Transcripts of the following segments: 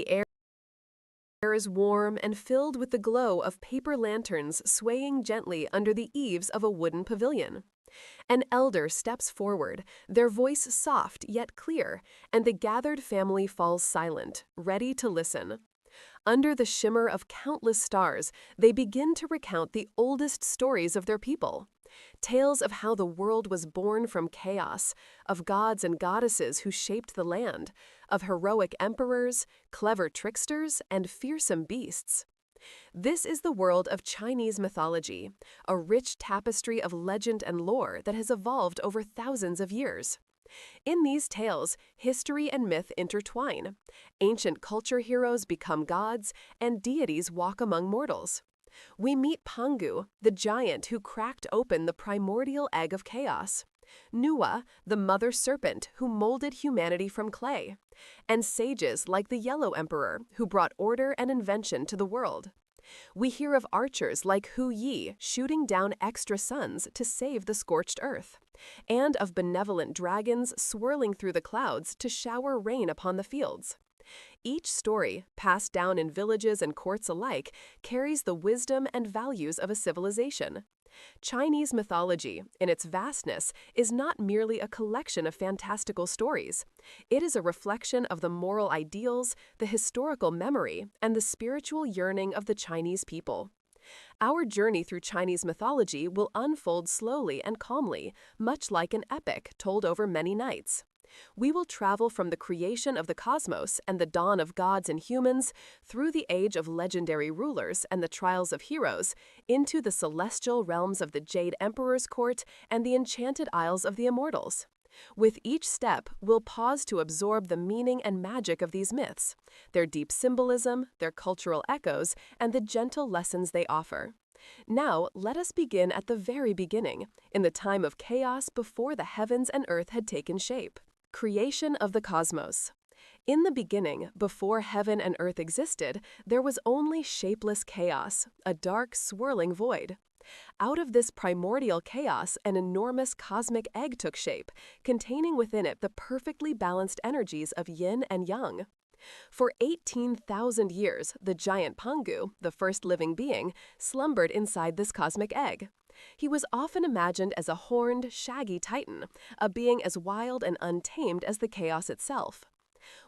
air is warm and filled with the glow of paper lanterns swaying gently under the eaves of a wooden pavilion. An elder steps forward, their voice soft yet clear, and the gathered family falls silent, ready to listen. Under the shimmer of countless stars, they begin to recount the oldest stories of their people. Tales of how the world was born from chaos, of gods and goddesses who shaped the land, of heroic emperors, clever tricksters, and fearsome beasts. This is the world of Chinese mythology, a rich tapestry of legend and lore that has evolved over thousands of years. In these tales, history and myth intertwine. Ancient culture heroes become gods, and deities walk among mortals. We meet Pangu, the giant who cracked open the primordial egg of chaos, Nuwa, the mother serpent who molded humanity from clay, and sages like the Yellow Emperor who brought order and invention to the world. We hear of archers like Hu Yi shooting down extra suns to save the scorched earth, and of benevolent dragons swirling through the clouds to shower rain upon the fields. Each story, passed down in villages and courts alike, carries the wisdom and values of a civilization. Chinese mythology, in its vastness, is not merely a collection of fantastical stories. It is a reflection of the moral ideals, the historical memory, and the spiritual yearning of the Chinese people. Our journey through Chinese mythology will unfold slowly and calmly, much like an epic told over many nights. We will travel from the creation of the cosmos and the dawn of gods and humans, through the age of legendary rulers and the trials of heroes, into the celestial realms of the Jade Emperor's court and the enchanted isles of the immortals. With each step, we'll pause to absorb the meaning and magic of these myths, their deep symbolism, their cultural echoes, and the gentle lessons they offer. Now, let us begin at the very beginning, in the time of chaos before the heavens and earth had taken shape. Creation of the cosmos. In the beginning, before heaven and earth existed, there was only shapeless chaos, a dark, swirling void. Out of this primordial chaos, an enormous cosmic egg took shape, containing within it the perfectly balanced energies of yin and yang. For 18,000 years, the giant Pangu, the first living being, slumbered inside this cosmic egg. He was often imagined as a horned, shaggy titan, a being as wild and untamed as the chaos itself.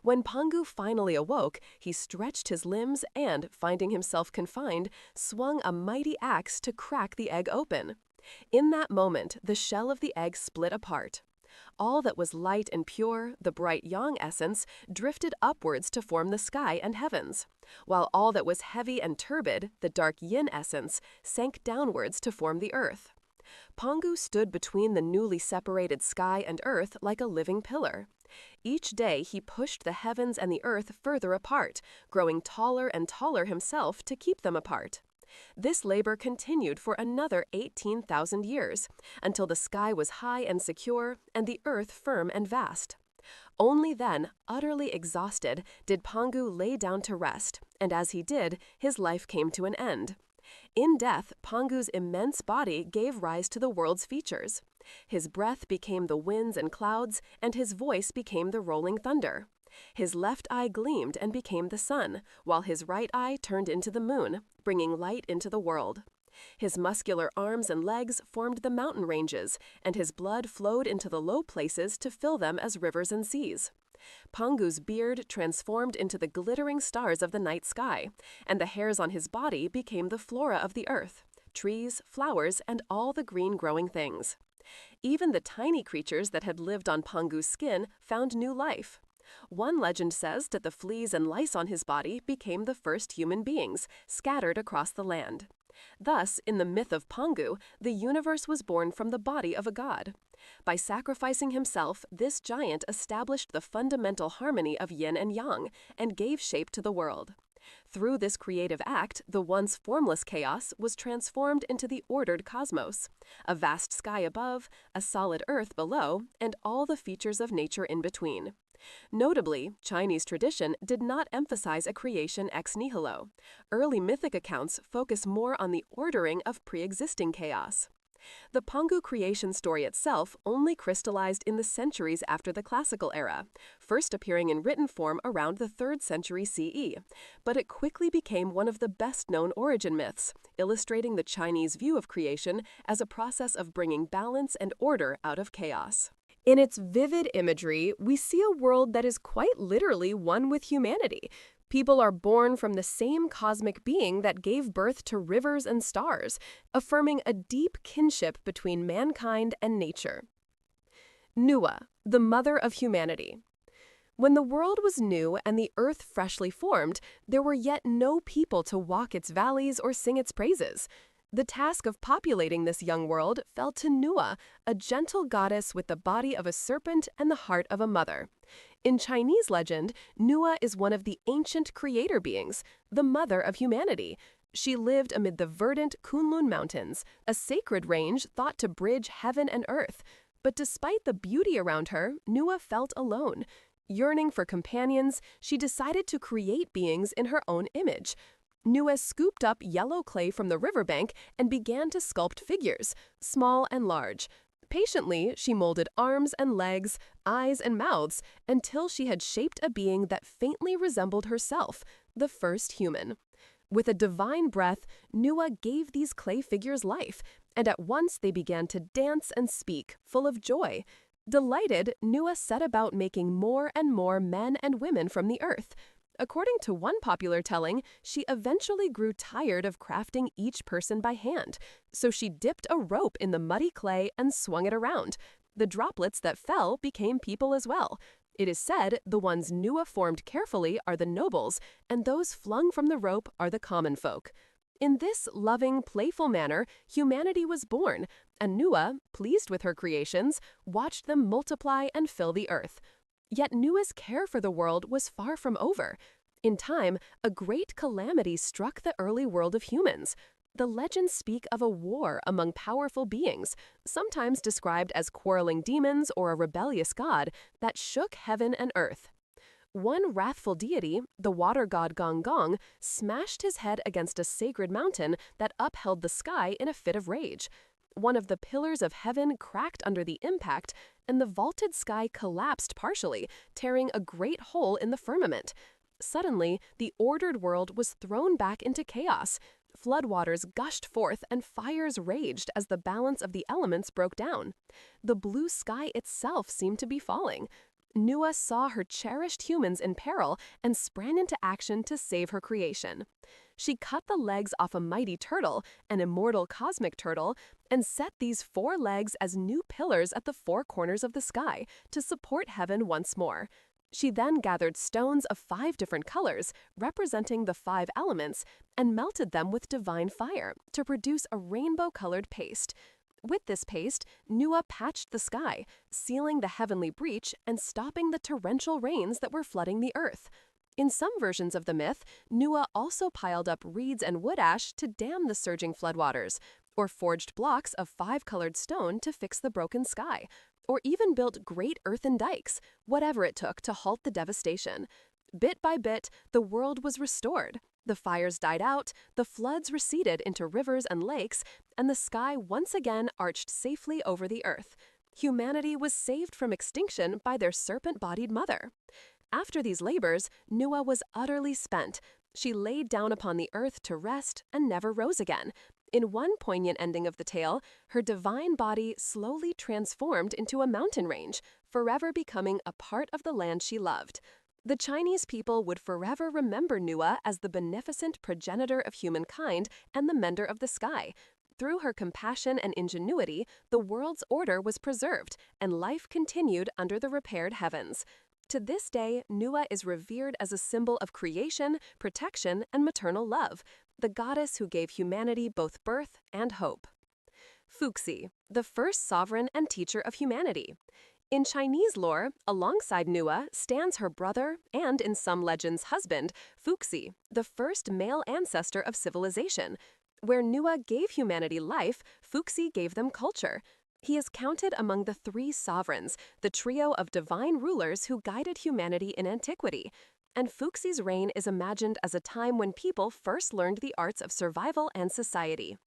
When Pangu finally awoke, he stretched his limbs and, finding himself confined, swung a mighty axe to crack the egg open. In that moment, the shell of the egg split apart. All that was light and pure, the bright yang essence, drifted upwards to form the sky and heavens, while all that was heavy and turbid, the dark yin essence, sank downwards to form the earth. Pangu stood between the newly separated sky and earth like a living pillar. Each day he pushed the heavens and the earth further apart, growing taller and taller himself to keep them apart. This labor continued for another 18,000 years, until the sky was high and secure and the earth firm and vast. Only then, utterly exhausted, did Pangu lay down to rest, and as he did, his life came to an end. In death, Pangu's immense body gave rise to the world's features. His breath became the winds and clouds, and his voice became the rolling thunder. His left eye gleamed and became the sun, while his right eye turned into the moon, bringing light into the world. His muscular arms and legs formed the mountain ranges, and his blood flowed into the low places to fill them as rivers and seas. Pangu's beard transformed into the glittering stars of the night sky, and the hairs on his body became the flora of the earth, trees, flowers, and all the green growing things. Even the tiny creatures that had lived on Pangu's skin found new life. One legend says that the fleas and lice on his body became the first human beings, scattered across the land. Thus, in the myth of Pangu, the universe was born from the body of a god. By sacrificing himself, this giant established the fundamental harmony of yin and yang and gave shape to the world. Through this creative act, the once formless chaos was transformed into the ordered cosmos, a vast sky above, a solid earth below, and all the features of nature in between. Notably, Chinese tradition did not emphasize a creation ex nihilo. Early mythic accounts focus more on the ordering of pre-existing chaos. The Pangu creation story itself only crystallized in the centuries after the classical era, first appearing in written form around the 3rd century CE. But it quickly became one of the best-known origin myths, illustrating the Chinese view of creation as a process of bringing balance and order out of chaos. In its vivid imagery, we see a world that is quite literally one with humanity. People are born from the same cosmic being that gave birth to rivers and stars, affirming a deep kinship between mankind and nature. Nuwa, the mother of humanity. When the world was new and the earth freshly formed, there were yet no people to walk its valleys or sing its praises. The task of populating this young world fell to Nuwa, a gentle goddess with the body of a serpent and the heart of a mother. In Chinese legend, Nuwa is one of the ancient creator beings, the mother of humanity. She lived amid the verdant Kunlun Mountains, a sacred range thought to bridge heaven and earth. But despite the beauty around her, Nuwa felt alone. Yearning for companions, she decided to create beings in her own image. Nuwa scooped up yellow clay from the riverbank and began to sculpt figures, small and large. Patiently, she molded arms and legs, eyes and mouths, until she had shaped a being that faintly resembled herself, the first human. With a divine breath, Nuwa gave these clay figures life, and at once they began to dance and speak, full of joy. Delighted, Nuwa set about making more and more men and women from the earth. According to one popular telling, she eventually grew tired of crafting each person by hand, so she dipped a rope in the muddy clay and swung it around. The droplets that fell became people as well. It is said the ones Nuwa formed carefully are the nobles, and those flung from the rope are the common folk. In this loving, playful manner, humanity was born, and Nuwa, pleased with her creations, watched them multiply and fill the earth. Yet Nuwa's care for the world was far from over. In time, a great calamity struck the early world of humans. The legends speak of a war among powerful beings, sometimes described as quarreling demons or a rebellious god, that shook heaven and earth. One wrathful deity, the water god Gong Gong, smashed his head against a sacred mountain that upheld the sky in a fit of rage. One of the pillars of heaven cracked under the impact, and the vaulted sky collapsed partially, tearing a great hole in the firmament. Suddenly, the ordered world was thrown back into chaos. Floodwaters gushed forth and fires raged as the balance of the elements broke down. The blue sky itself seemed to be falling. Nuwa saw her cherished humans in peril and sprang into action to save her creation. She cut the legs off a mighty turtle, an immortal cosmic turtle, and set these 4 legs as new pillars at the 4 corners of the sky to support heaven once more. She then gathered stones of 5 different colors, representing the 5 elements, and melted them with divine fire to produce a rainbow-colored paste. With this paste, Nuwa patched the sky, sealing the heavenly breach and stopping the torrential rains that were flooding the earth. In some versions of the myth, Nuwa also piled up reeds and wood ash to dam the surging floodwaters, or forged blocks of 5-colored stone to fix the broken sky, or even built great earthen dikes, whatever it took to halt the devastation. Bit by bit, the world was restored. The fires died out, the floods receded into rivers and lakes, and the sky once again arched safely over the earth. Humanity was saved from extinction by their serpent-bodied mother. After these labors, Nuwa was utterly spent. She laid down upon the earth to rest and never rose again. In one poignant ending of the tale, her divine body slowly transformed into a mountain range, forever becoming a part of the land she loved. The Chinese people would forever remember Nuwa as the beneficent progenitor of humankind and the mender of the sky. Through her compassion and ingenuity, the world's order was preserved, and life continued under the repaired heavens. To this day, Nuwa is revered as a symbol of creation, protection, and maternal love, the goddess who gave humanity both birth and hope. Fuxi, the first sovereign and teacher of humanity. In Chinese lore, alongside Nuwa stands her brother and, in some legends, husband, Fuxi, the first male ancestor of civilization. Where Nuwa gave humanity life, Fuxi gave them culture. He is counted among the 3 sovereigns, the trio of divine rulers who guided humanity in antiquity. And Fuxi's reign is imagined as a time when people first learned the arts of survival and society.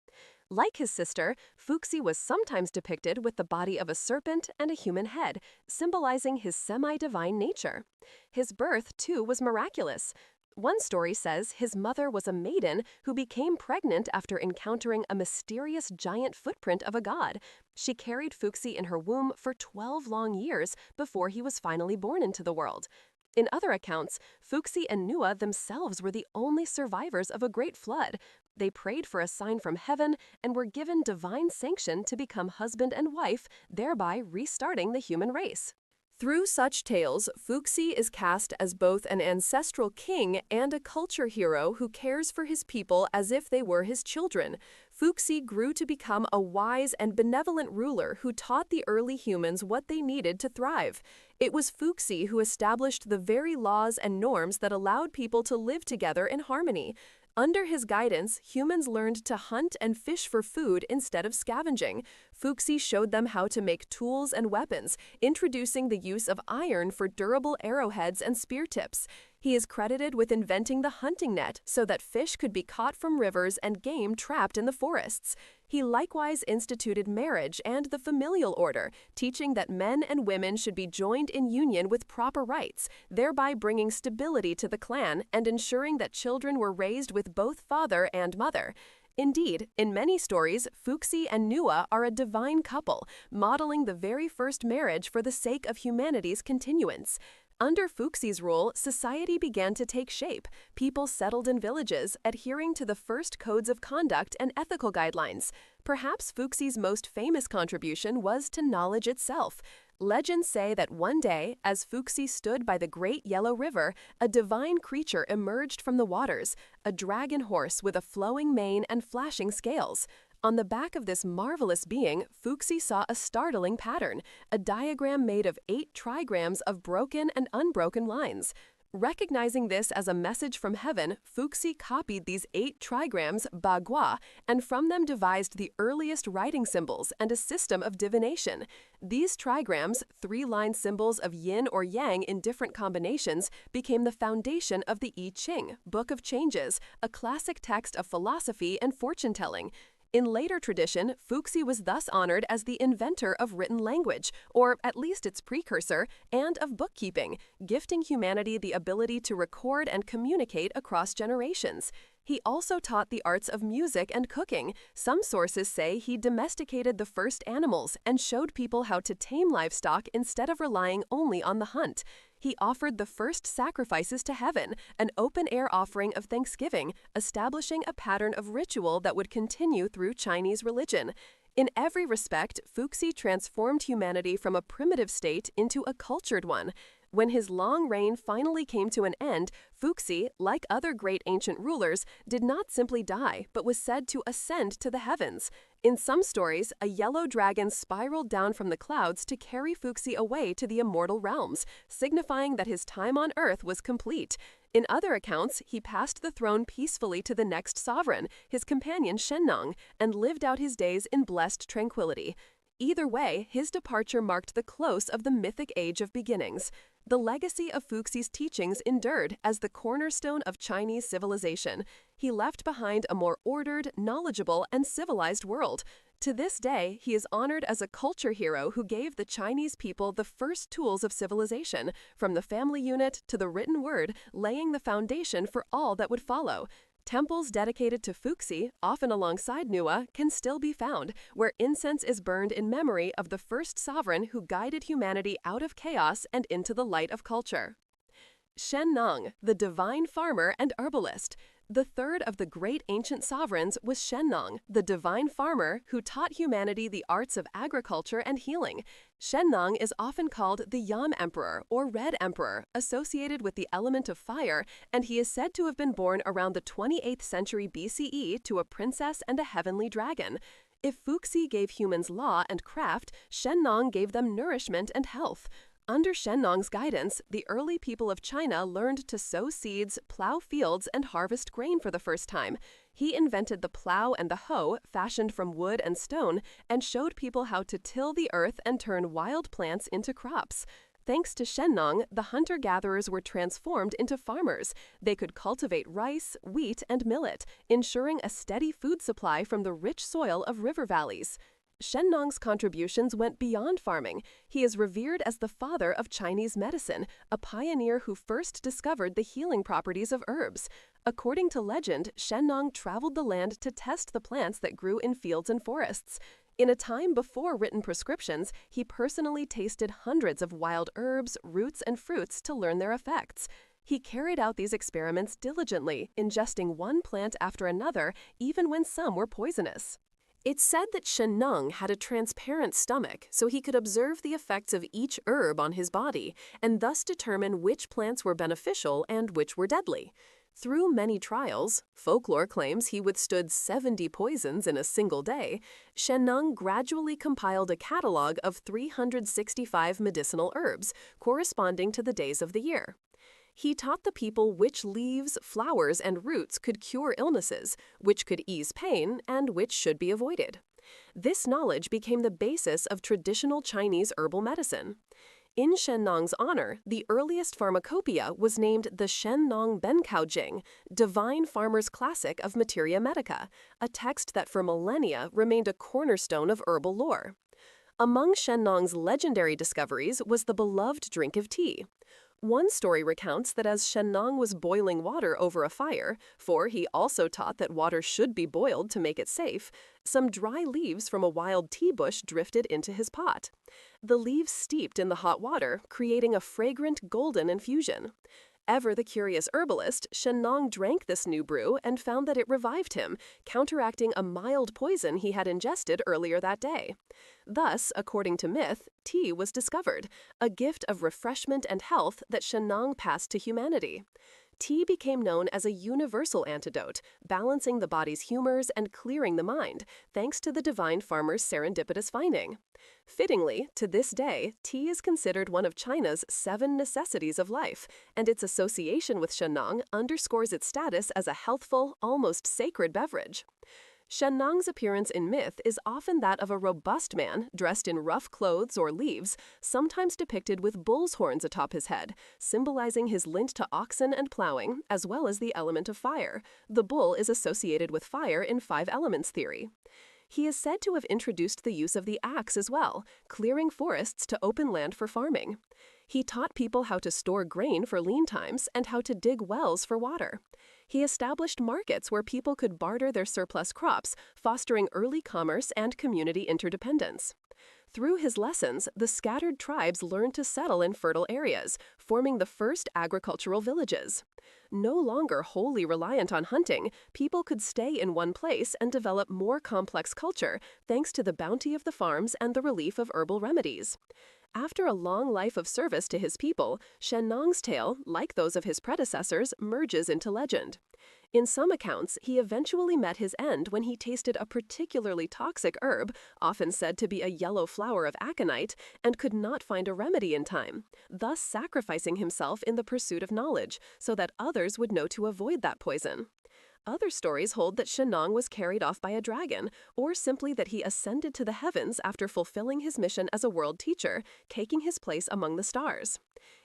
Like his sister, Fuxi was sometimes depicted with the body of a serpent and a human head, symbolizing his semi-divine nature. His birth, too, was miraculous. One story says his mother was a maiden who became pregnant after encountering a mysterious giant footprint of a god. She carried Fuxi in her womb for 12 long years before he was finally born into the world. In other accounts, Fuxi and Nua themselves were the only survivors of a great flood. They prayed for a sign from heaven and were given divine sanction to become husband and wife, thereby restarting the human race. Through such tales, Fuxi is cast as both an ancestral king and a culture hero who cares for his people as if they were his children. Fuxi grew to become a wise and benevolent ruler who taught the early humans what they needed to thrive. It was Fuxi who established the very laws and norms that allowed people to live together in harmony. Under his guidance, humans learned to hunt and fish for food instead of scavenging. Fuxi showed them how to make tools and weapons, introducing the use of iron for durable arrowheads and spear tips. He is credited with inventing the hunting net so that fish could be caught from rivers and game trapped in the forests. He likewise instituted marriage and the familial order, teaching that men and women should be joined in union with proper rights, thereby bringing stability to the clan and ensuring that children were raised with both father and mother. Indeed, in many stories, Fuxi and Nua are a divine couple, modeling the very first marriage for the sake of humanity's continuance. Under Fuxi's rule, society began to take shape. People settled in villages, adhering to the first codes of conduct and ethical guidelines. Perhaps Fuxi's most famous contribution was to knowledge itself. Legends say that one day, as Fuxi stood by the Great Yellow River, a divine creature emerged from the waters, a dragon horse with a flowing mane and flashing scales. On the back of this marvelous being, Fuxi saw a startling pattern, a diagram made of 8 trigrams of broken and unbroken lines. Recognizing this as a message from heaven, Fuxi copied these 8 trigrams, bagua, and from them devised the earliest writing symbols and a system of divination. These trigrams, 3-line symbols of yin or yang in different combinations, became the foundation of the I Ching, Book of Changes, a classic text of philosophy and fortune-telling. In later tradition, Fuxi was thus honored as the inventor of written language, or at least its precursor, and of bookkeeping, gifting humanity the ability to record and communicate across generations. He also taught the arts of music and cooking. Some sources say he domesticated the first animals and showed people how to tame livestock instead of relying only on the hunt. He offered the first sacrifices to heaven, an open-air offering of thanksgiving, establishing a pattern of ritual that would continue through Chinese religion. In every respect, Fuxi transformed humanity from a primitive state into a cultured one. When his long reign finally came to an end, Fuxi, like other great ancient rulers, did not simply die, but was said to ascend to the heavens. In some stories, a yellow dragon spiraled down from the clouds to carry Fuxi away to the immortal realms, signifying that his time on earth was complete. In other accounts, he passed the throne peacefully to the next sovereign, his companion Shennong, and lived out his days in blessed tranquility. Either way, his departure marked the close of the mythic age of beginnings. The legacy of Fuxi's teachings endured as the cornerstone of Chinese civilization. He left behind a more ordered, knowledgeable, and civilized world. To this day, he is honored as a culture hero who gave the Chinese people the first tools of civilization, from the family unit to the written word, laying the foundation for all that would follow. Temples dedicated to Fuxi, often alongside Nua, can still be found, where incense is burned in memory of the first sovereign who guided humanity out of chaos and into the light of culture. Shennong, the divine farmer and herbalist. The third of the great ancient sovereigns was Shennong, the divine farmer who taught humanity the arts of agriculture and healing. Shennong is often called the Yam Emperor or Red Emperor, associated with the element of fire, and he is said to have been born around the 28th century BCE to a princess and a heavenly dragon. If Fuxi gave humans law and craft, Shennong gave them nourishment and health. Under Shennong's guidance, the early people of China learned to sow seeds, plow fields, and harvest grain for the first time. He invented the plow and the hoe, fashioned from wood and stone, and showed people how to till the earth and turn wild plants into crops. Thanks to Shennong, the hunter-gatherers were transformed into farmers. They could cultivate rice, wheat, and millet, ensuring a steady food supply from the rich soil of river valleys. Shennong's contributions went beyond farming. He is revered as the father of Chinese medicine, a pioneer who first discovered the healing properties of herbs. According to legend, Shennong traveled the land to test the plants that grew in fields and forests. In a time before written prescriptions, he personally tasted hundreds of wild herbs, roots, and fruits to learn their effects. He carried out these experiments diligently, ingesting one plant after another, even when some were poisonous. It's said that Shennong had a transparent stomach, so he could observe the effects of each herb on his body, and thus determine which plants were beneficial and which were deadly. Through many trials, folklore claims he withstood 70 poisons in a single day, Shennong gradually compiled a catalog of 365 medicinal herbs, corresponding to the days of the year. He taught the people which leaves, flowers, and roots could cure illnesses, which could ease pain, and which should be avoided. This knowledge became the basis of traditional Chinese herbal medicine. In Shennong's honor, the earliest pharmacopoeia was named the Shennong Benkaojing, Divine Farmer's Classic of Materia Medica, a text that for millennia remained a cornerstone of herbal lore. Among Shennong's legendary discoveries was the beloved drink of tea. One story recounts that as Shennong was boiling water over a fire, for he also taught that water should be boiled to make it safe, some dry leaves from a wild tea bush drifted into his pot. The leaves steeped in the hot water, creating a fragrant golden infusion. Ever the curious herbalist, Shennong drank this new brew and found that it revived him, counteracting a mild poison he had ingested earlier that day. Thus, according to myth, tea was discovered, a gift of refreshment and health that Shennong passed to humanity. Tea became known as a universal antidote, balancing the body's humors and clearing the mind, thanks to the divine farmer's serendipitous finding. Fittingly, to this day, tea is considered one of China's 7 necessities of life, and its association with Shennong underscores its status as a healthful, almost sacred beverage. Shennong's appearance in myth is often that of a robust man dressed in rough clothes or leaves, sometimes depicted with bull's horns atop his head, symbolizing his link to oxen and plowing, as well as the element of fire. The bull is associated with fire in 5 elements theory. He is said to have introduced the use of the axe as well, clearing forests to open land for farming. He taught people how to store grain for lean times and how to dig wells for water. He established markets where people could barter their surplus crops, fostering early commerce and community interdependence. Through his lessons, the scattered tribes learned to settle in fertile areas, forming the first agricultural villages. No longer wholly reliant on hunting, people could stay in one place and develop more complex culture thanks to the bounty of the farms and the relief of herbal remedies. After a long life of service to his people, Shennong's tale, like those of his predecessors, merges into legend. In some accounts, he eventually met his end when he tasted a particularly toxic herb, often said to be a yellow flower of aconite, and could not find a remedy in time, thus sacrificing himself in the pursuit of knowledge so that others would know to avoid that poison. Other stories hold that Shennong was carried off by a dragon, or simply that he ascended to the heavens after fulfilling his mission as a world teacher, taking his place among the stars.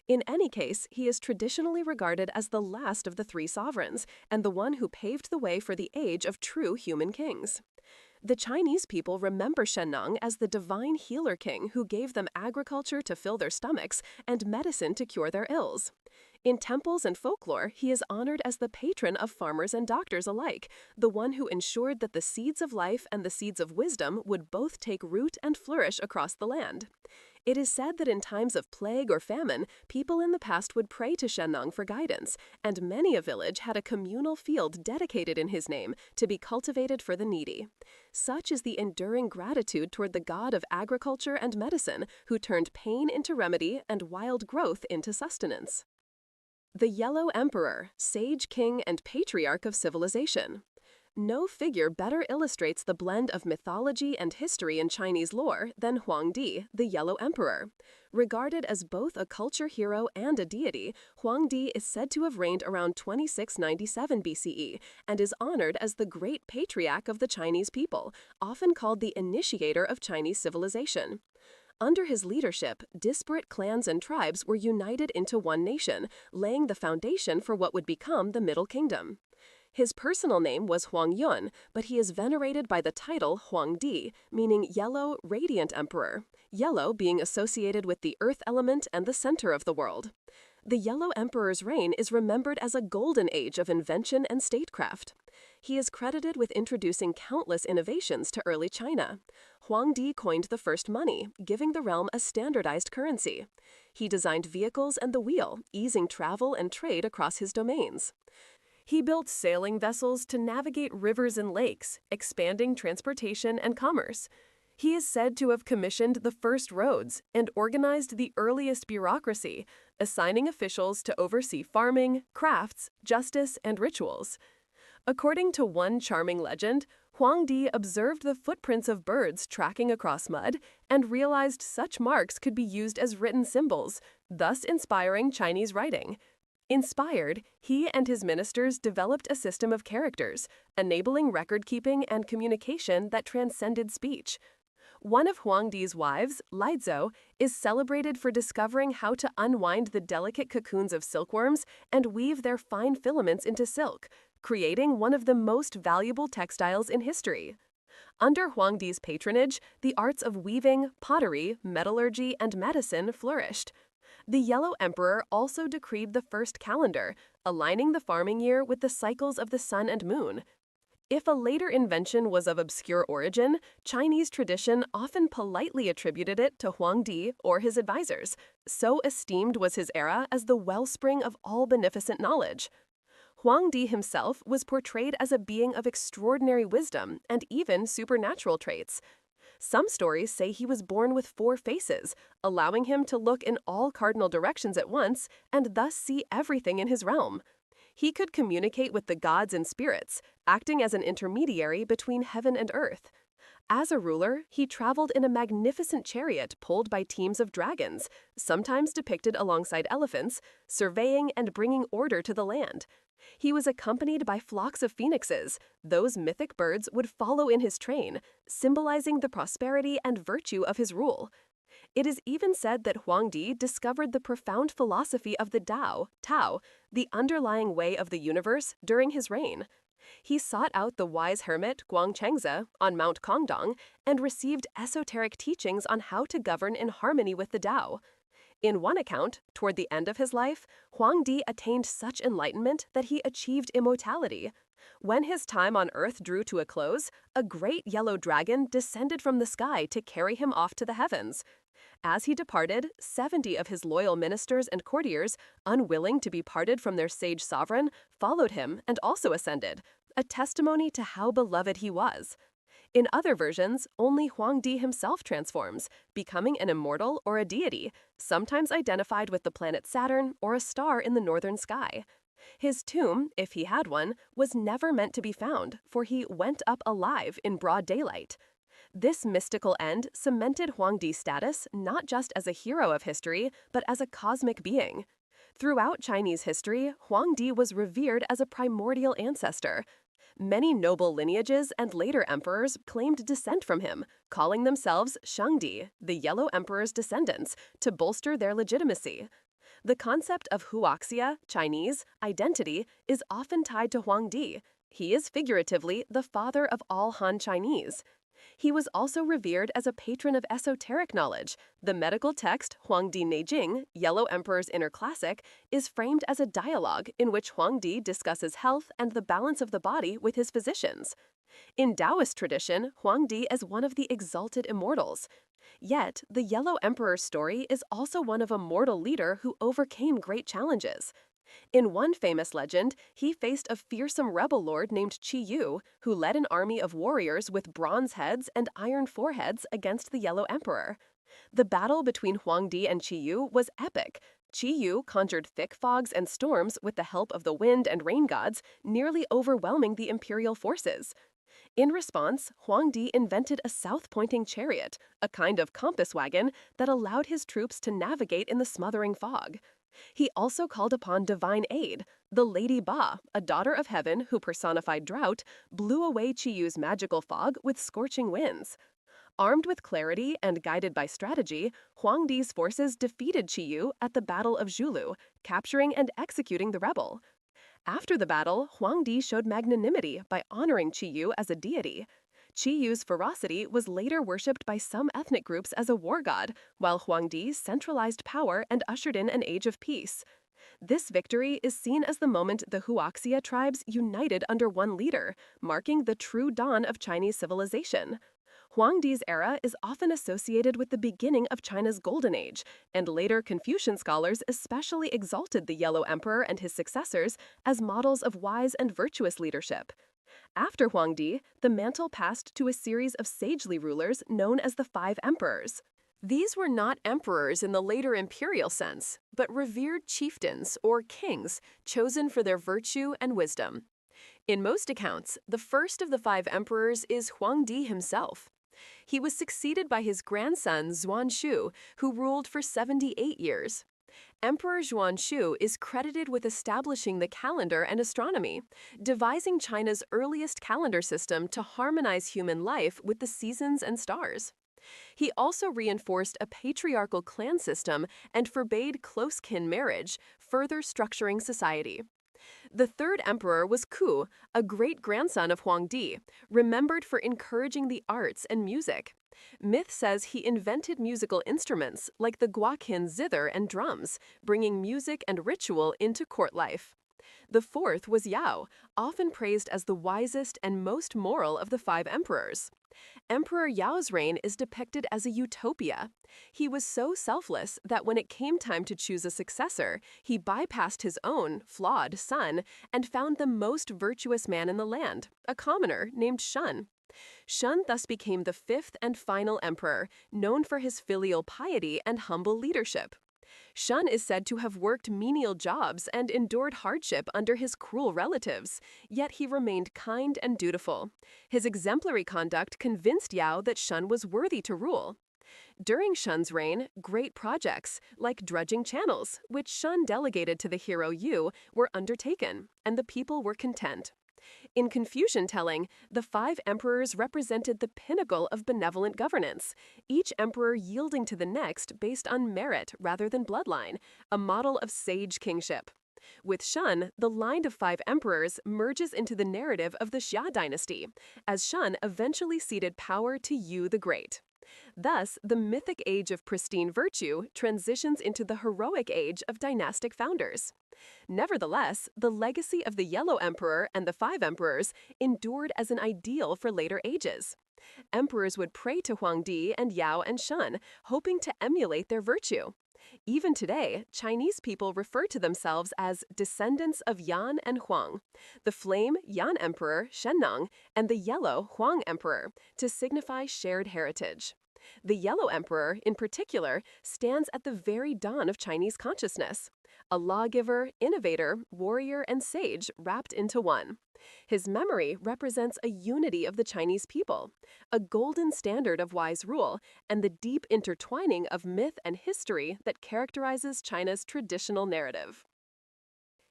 In any case, he is traditionally regarded as the last of the 3 sovereigns, and the one who paved the way for the age of true human kings. The Chinese people remember Shennong as the divine healer king who gave them agriculture to fill their stomachs and medicine to cure their ills. In temples and folklore, he is honored as the patron of farmers and doctors alike, the one who ensured that the seeds of life and the seeds of wisdom would both take root and flourish across the land. It is said that in times of plague or famine, people in the past would pray to Shennong for guidance, and many a village had a communal field dedicated in his name to be cultivated for the needy. Such is the enduring gratitude toward the god of agriculture and medicine, who turned pain into remedy and wild growth into sustenance. The Yellow Emperor, sage king and patriarch of civilization. No figure better illustrates the blend of mythology and history in Chinese lore than Huangdi, the Yellow Emperor. Regarded as both a culture hero and a deity, Huangdi is said to have reigned around 2697 BCE and is honored as the great patriarch of the Chinese people, often called the initiator of Chinese civilization. Under his leadership, disparate clans and tribes were united into one nation, laying the foundation for what would become the Middle Kingdom. His personal name was Huang Yun, but he is venerated by the title Huang Di, meaning yellow, radiant emperor, yellow being associated with the earth element and the center of the world. The Yellow Emperor's reign is remembered as a golden age of invention and statecraft. He is credited with introducing countless innovations to early China. Huang Di coined the first money, giving the realm a standardized currency. He designed vehicles and the wheel, easing travel and trade across his domains. He built sailing vessels to navigate rivers and lakes, expanding transportation and commerce. He is said to have commissioned the first roads and organized the earliest bureaucracy, assigning officials to oversee farming, crafts, justice, and rituals. According to one charming legend, Huang Di observed the footprints of birds tracking across mud and realized such marks could be used as written symbols, thus inspiring Chinese writing. Inspired, he and his ministers developed a system of characters, enabling record-keeping and communication that transcended speech. One of Huang Di's wives, Lizo, is celebrated for discovering how to unwind the delicate cocoons of silkworms and weave their fine filaments into silk, creating one of the most valuable textiles in history. Under Huang Di's patronage, the arts of weaving, pottery, metallurgy, and medicine flourished. The Yellow Emperor also decreed the first calendar, aligning the farming year with the cycles of the sun and moon. If a later invention was of obscure origin, Chinese tradition often politely attributed it to Huang Di or his advisors. So esteemed was his era as the wellspring of all beneficent knowledge. Huang Di himself was portrayed as a being of extraordinary wisdom and even supernatural traits. Some stories say he was born with 4 faces, allowing him to look in all cardinal directions at once and thus see everything in his realm. He could communicate with the gods and spirits, acting as an intermediary between heaven and earth. As a ruler, he traveled in a magnificent chariot pulled by teams of dragons, sometimes depicted alongside elephants, surveying and bringing order to the land. He was accompanied by flocks of phoenixes. Those mythic birds would follow in his train, symbolizing the prosperity and virtue of his rule. It is even said that Huang Di discovered the profound philosophy of the Tao, the underlying way of the universe, during his reign. He sought out the wise hermit Guang Chengze on Mount Kongdong and received esoteric teachings on how to govern in harmony with the Tao. In one account, toward the end of his life, Huang Di attained such enlightenment that he achieved immortality. When his time on Earth drew to a close, a great yellow dragon descended from the sky to carry him off to the heavens. As he departed, 70 of his loyal ministers and courtiers, unwilling to be parted from their sage sovereign, followed him and also ascended, a testimony to how beloved he was. In other versions, only Huang Di himself transforms, becoming an immortal or a deity, sometimes identified with the planet Saturn or a star in the northern sky. His tomb, if he had one, was never meant to be found, for he went up alive in broad daylight. This mystical end cemented Huang Di's status not just as a hero of history, but as a cosmic being. Throughout Chinese history, Huang Di was revered as a primordial ancestor. Many noble lineages and later emperors claimed descent from him, calling themselves Shangdi, the Yellow Emperor's descendants, to bolster their legitimacy. The concept of huaxia, Chinese, identity, is often tied to Huang Di. He is figuratively the father of all Han Chinese. He was also revered as a patron of esoteric knowledge. The medical text Huang Di Neijing, Yellow Emperor's Inner Classic, is framed as a dialogue in which Huang Di discusses health and the balance of the body with his physicians. In Taoist tradition, Huang Di is one of the exalted immortals. Yet, the Yellow Emperor's story is also one of a mortal leader who overcame great challenges. In one famous legend, he faced a fearsome rebel lord named Qi Yu, who led an army of warriors with bronze heads and iron foreheads against the Yellow Emperor. The battle between Huang Di and Qi Yu was epic. Qi Yu conjured thick fogs and storms with the help of the wind and rain gods, nearly overwhelming the imperial forces. In response, Huang Di invented a south-pointing chariot, a kind of compass wagon that allowed his troops to navigate in the smothering fog. He also called upon divine aid. The Lady Ba, a daughter of heaven who personified drought, blew away Qi Yu's magical fog with scorching winds. Armed with clarity and guided by strategy, Huangdi's forces defeated Qiyu at the Battle of Zhulu, capturing and executing the rebel. After the battle, Huangdi showed magnanimity by honoring Qiyu as a deity. Qiyu's ferocity was later worshipped by some ethnic groups as a war god, while Huangdi centralized power and ushered in an age of peace. This victory is seen as the moment the Huaxia tribes united under one leader, marking the true dawn of Chinese civilization. Huangdi's era is often associated with the beginning of China's Golden Age, and later Confucian scholars especially exalted the Yellow Emperor and his successors as models of wise and virtuous leadership. After Huangdi, the mantle passed to a series of sagely rulers known as the Five Emperors. These were not emperors in the later imperial sense, but revered chieftains or kings chosen for their virtue and wisdom. In most accounts, the first of the five emperors is Huangdi himself. He was succeeded by his grandson Xuanxu, who ruled for 78 years. Emperor Xuanxu is credited with establishing the calendar and astronomy, devising China's earliest calendar system to harmonize human life with the seasons and stars. He also reinforced a patriarchal clan system and forbade close-kin marriage, further structuring society. The third emperor was Ku, a great-grandson of Huangdi, remembered for encouraging the arts and music. Myth says he invented musical instruments like the guakin zither and drums, bringing music and ritual into court life. The fourth was Yao, often praised as the wisest and most moral of the five emperors. Emperor Yao's reign is depicted as a utopia. He was so selfless that when it came time to choose a successor, he bypassed his own, flawed son and found the most virtuous man in the land, a commoner named Shun. Shun thus became the fifth and final emperor, known for his filial piety and humble leadership. Shun is said to have worked menial jobs and endured hardship under his cruel relatives, yet he remained kind and dutiful. His exemplary conduct convinced Yao that Shun was worthy to rule. During Shun's reign, great projects, like dredging channels, which Shun delegated to the hero Yu, were undertaken, and the people were content. In Confucian telling, the five emperors represented the pinnacle of benevolent governance, each emperor yielding to the next based on merit rather than bloodline, a model of sage kingship. With Shun, the line of five emperors merges into the narrative of the Xia dynasty, as Shun eventually ceded power to Yu the Great. Thus, the mythic age of pristine virtue transitions into the heroic age of dynastic founders. Nevertheless, the legacy of the Yellow Emperor and the Five Emperors endured as an ideal for later ages. Emperors would pray to Huangdi and Yao and Shun, hoping to emulate their virtue. Even today, Chinese people refer to themselves as descendants of Yan and Huang, the flame Yan Emperor, Shennong, and the yellow Huang Emperor, to signify shared heritage. The Yellow Emperor, in particular, stands at the very dawn of Chinese consciousness, a lawgiver, innovator, warrior, and sage wrapped into one. His memory represents a unity of the Chinese people, a golden standard of wise rule, and the deep intertwining of myth and history that characterizes China's traditional narrative.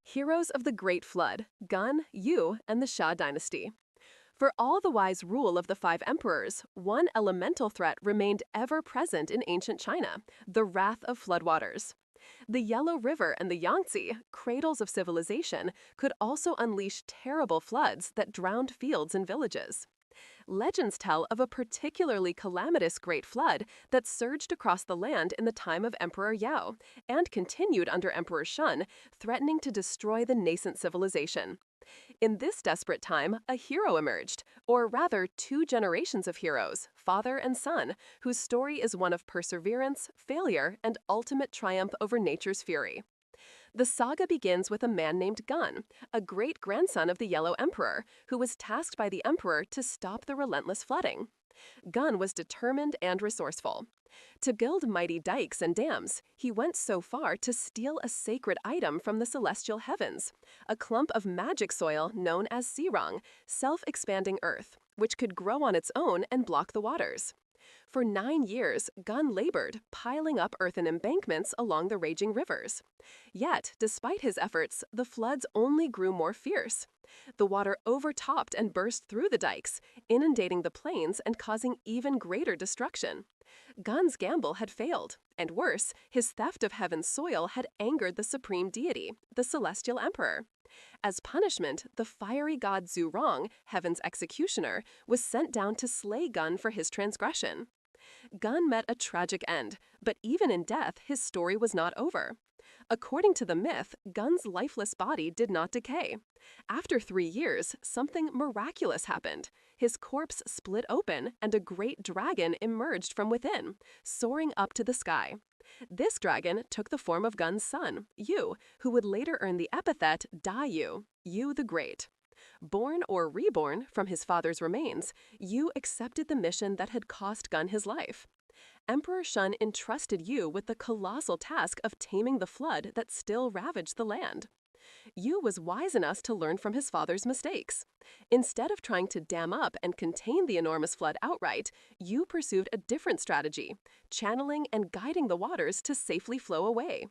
Heroes of the Great Flood, Gun, Yu, and the Xia dynasty. For all the wise rule of the five emperors, one elemental threat remained ever present in ancient China, the wrath of floodwaters. The Yellow River and the Yangtze, cradles of civilization, could also unleash terrible floods that drowned fields and villages. Legends tell of a particularly calamitous great flood that surged across the land in the time of Emperor Yao and continued under Emperor Shun, threatening to destroy the nascent civilization. In this desperate time, a hero emerged, or rather two generations of heroes, father and son, whose story is one of perseverance, failure, and ultimate triumph over nature's fury. The saga begins with a man named Gun, a great-grandson of the Yellow Emperor, who was tasked by the emperor to stop the relentless flooding. Gun was determined and resourceful. To build mighty dikes and dams, he went so far to steal a sacred item from the celestial heavens, a clump of magic soil known as sirang, self-expanding earth, which could grow on its own and block the waters. For 9 years, Gun labored, piling up earthen embankments along the raging rivers. Yet, despite his efforts, the floods only grew more fierce. The water overtopped and burst through the dikes, inundating the plains and causing even greater destruction. Gun's gamble had failed, and worse, his theft of heaven's soil had angered the supreme deity, the celestial emperor. As punishment, the fiery god Zhurong, heaven's executioner, was sent down to slay Gun for his transgression. Gun met a tragic end, but even in death, his story was not over. According to the myth, Gun's lifeless body did not decay. After 3 years, something miraculous happened. His corpse split open and a great dragon emerged from within, soaring up to the sky. This dragon took the form of Gun's son, Yu, who would later earn the epithet Yu, Yu the Great. Born or reborn from his father's remains, Yu accepted the mission that had cost Gun his life. Emperor Shun entrusted Yu with the colossal task of taming the flood that still ravaged the land. Yu was wise enough to learn from his father's mistakes. Instead of trying to dam up and contain the enormous flood outright, Yu pursued a different strategy, channeling and guiding the waters to safely flow away.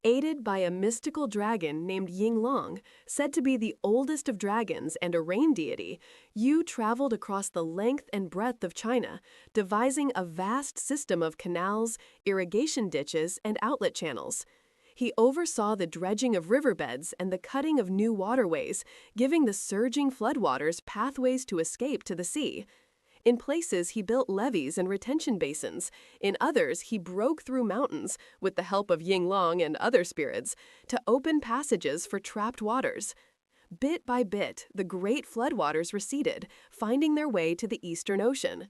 Aided by a mystical dragon named Yinglong, said to be the oldest of dragons and a rain deity, Yu traveled across the length and breadth of China, devising a vast system of canals, irrigation ditches, and outlet channels. He oversaw the dredging of riverbeds and the cutting of new waterways, giving the surging floodwaters pathways to escape to the sea. In places, he built levees and retention basins. In others, he broke through mountains, with the help of Yinglong and other spirits, to open passages for trapped waters. Bit by bit, the great floodwaters receded, finding their way to the Eastern Ocean.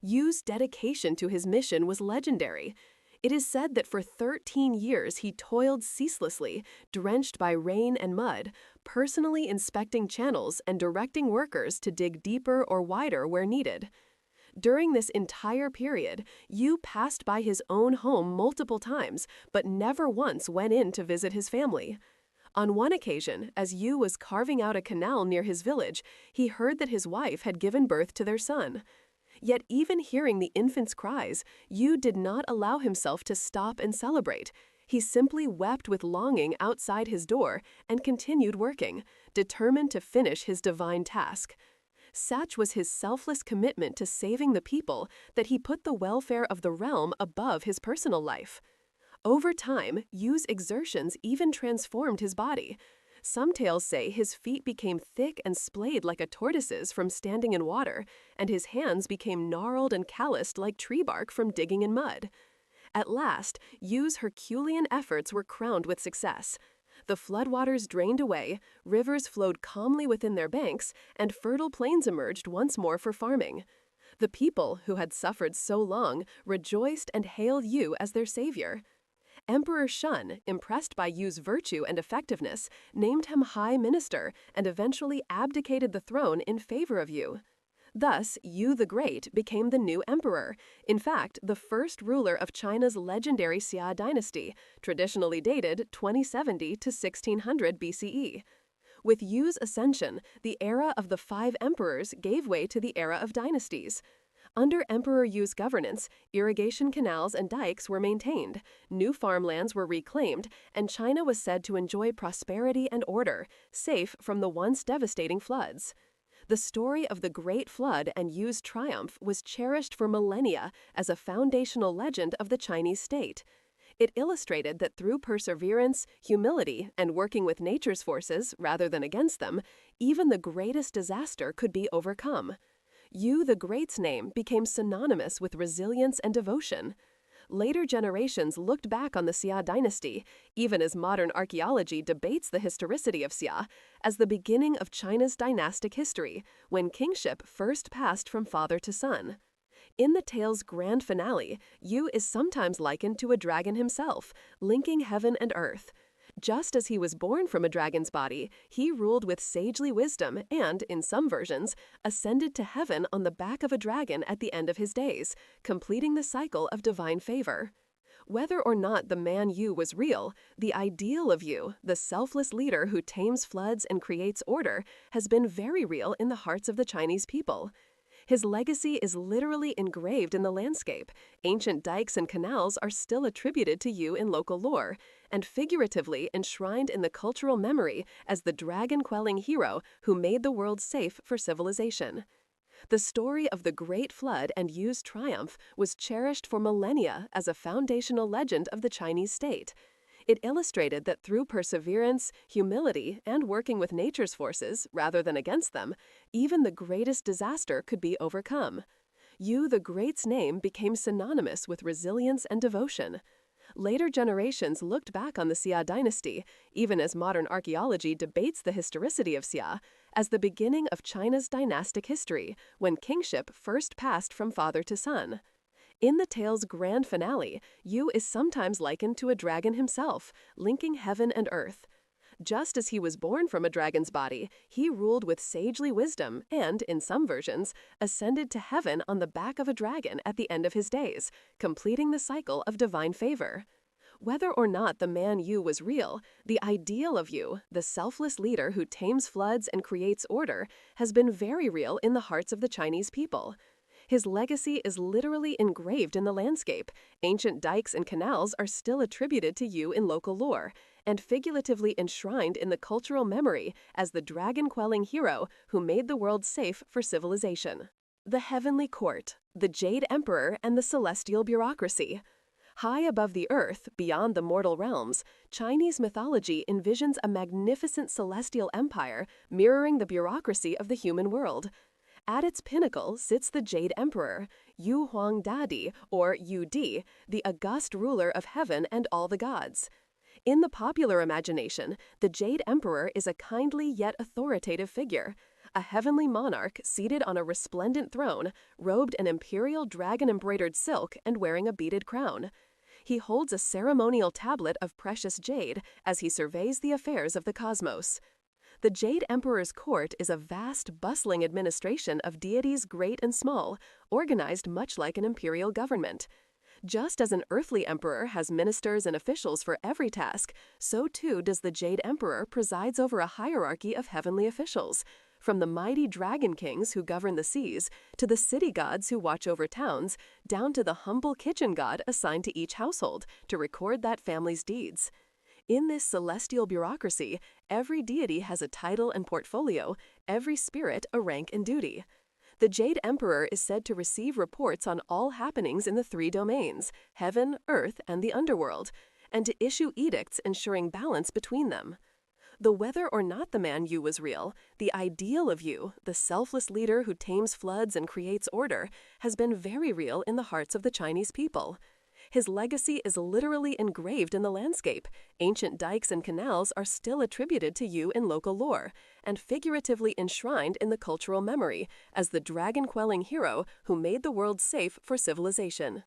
Yu's dedication to his mission was legendary. It is said that for 13 years he toiled ceaselessly, drenched by rain and mud, personally inspecting channels and directing workers to dig deeper or wider where needed. During this entire period, Yu passed by his own home multiple times, but never once went in to visit his family. On one occasion, as Yu was carving out a canal near his village, he heard that his wife had given birth to their son. Yet even hearing the infant's cries, Yu did not allow himself to stop and celebrate. He simply wept with longing outside his door and continued working, determined to finish his divine task. Such was his selfless commitment to saving the people that he put the welfare of the realm above his personal life. Over time, Yu's exertions even transformed his body. Some tales say his feet became thick and splayed like a tortoise's from standing in water, and his hands became gnarled and calloused like tree bark from digging in mud. At last, Yu's Herculean efforts were crowned with success. The floodwaters drained away, rivers flowed calmly within their banks, and fertile plains emerged once more for farming. The people, who had suffered so long, rejoiced and hailed Yu as their savior. Emperor Shun, impressed by Yu's virtue and effectiveness, named him High Minister and eventually abdicated the throne in favor of Yu. Thus, Yu the Great became the new emperor, in fact, the first ruler of China's legendary Xia dynasty, traditionally dated 2070 to 1600 BCE. With Yu's ascension, the era of the 5 emperors gave way to the era of dynasties. Under Emperor Yu's governance, irrigation canals and dikes were maintained, new farmlands were reclaimed, and China was said to enjoy prosperity and order, safe from the once devastating floods. The story of the Great Flood and Yu's triumph was cherished for millennia as a foundational legend of the Chinese state. It illustrated that through perseverance, humility, and working with nature's forces rather than against them, even the greatest disaster could be overcome. Yu the Great's name became synonymous with resilience and devotion. Later generations looked back on the Xia dynasty, even as modern archaeology debates the historicity of Xia, as the beginning of China's dynastic history, when kingship first passed from father to son. In the tale's grand finale, Yu is sometimes likened to a dragon himself, linking heaven and earth. Just as he was born from a dragon's body, he ruled with sagely wisdom and, in some versions, ascended to heaven on the back of a dragon at the end of his days, completing the cycle of divine favor. Whether or not the man Yu was real, the ideal of Yu, the selfless leader who tames floods and creates order, has been very real in the hearts of the Chinese people. His legacy is literally engraved in the landscape. Ancient dikes and canals are still attributed to Yu in local lore, and figuratively enshrined in the cultural memory as the dragon-quelling hero who made the world safe for civilization. The story of the Great Flood and Yu's triumph was cherished for millennia as a foundational legend of the Chinese state. It illustrated that through perseverance, humility, and working with nature's forces rather than against them, even the greatest disaster could be overcome. Yu the Great's name became synonymous with resilience and devotion. Later generations looked back on the Xia dynasty, even as modern archaeology debates the historicity of Xia, as the beginning of China's dynastic history, when kingship first passed from father to son. In the tale's grand finale, Yu is sometimes likened to a dragon himself, linking heaven and earth. Just as he was born from a dragon's body, he ruled with sagely wisdom and, in some versions, ascended to heaven on the back of a dragon at the end of his days, completing the cycle of divine favor. Whether or not the man Yu was real, the ideal of Yu, the selfless leader who tames floods and creates order, has been very real in the hearts of the Chinese people. His legacy is literally engraved in the landscape. Ancient dikes and canals are still attributed to Yu in local lore, and figuratively enshrined in the cultural memory as the dragon-quelling hero who made the world safe for civilization. The Heavenly Court, the Jade Emperor, and the Celestial Bureaucracy. High above the earth, beyond the mortal realms, Chinese mythology envisions a magnificent celestial empire mirroring the bureaucracy of the human world. At its pinnacle sits the Jade Emperor, Yu Huang Dadi, or Yu Di, the august ruler of heaven and all the gods. In the popular imagination, the Jade Emperor is a kindly yet authoritative figure, a heavenly monarch seated on a resplendent throne, robed in imperial dragon-embroidered silk and wearing a beaded crown. He holds a ceremonial tablet of precious jade as he surveys the affairs of the cosmos. The Jade Emperor's court is a vast, bustling administration of deities great and small, organized much like an imperial government. Just as an earthly emperor has ministers and officials for every task, so too does the Jade Emperor presides over a hierarchy of heavenly officials, from the mighty dragon kings who govern the seas, to the city gods who watch over towns, down to the humble kitchen god assigned to each household to record that family's deeds. In this celestial bureaucracy, every deity has a title and portfolio, every spirit a rank and duty. The Jade Emperor is said to receive reports on all happenings in the three domains, heaven, earth, and the underworld, and to issue edicts ensuring balance between them. Though whether or not the man Yu was real, the ideal of Yu, the selfless leader who tames floods and creates order, has been very real in the hearts of the Chinese people. His legacy is literally engraved in the landscape. Ancient dikes and canals are still attributed to Yu in local lore, and figuratively enshrined in the cultural memory as the dragon-quelling hero who made the world safe for civilization.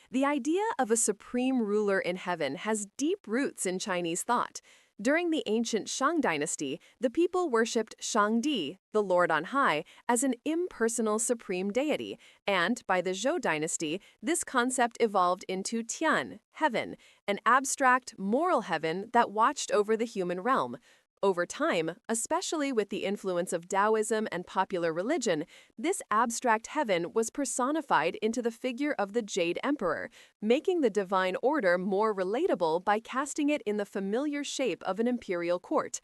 The idea of a supreme ruler in heaven has deep roots in Chinese thought. During the ancient Shang dynasty, the people worshipped Shangdi, the Lord on high, as an impersonal supreme deity, and by the Zhou dynasty, this concept evolved into Tian, heaven, an abstract, moral heaven that watched over the human realm. Over time, especially with the influence of Taoism and popular religion, this abstract heaven was personified into the figure of the Jade Emperor, making the divine order more relatable by casting it in the familiar shape of an imperial court.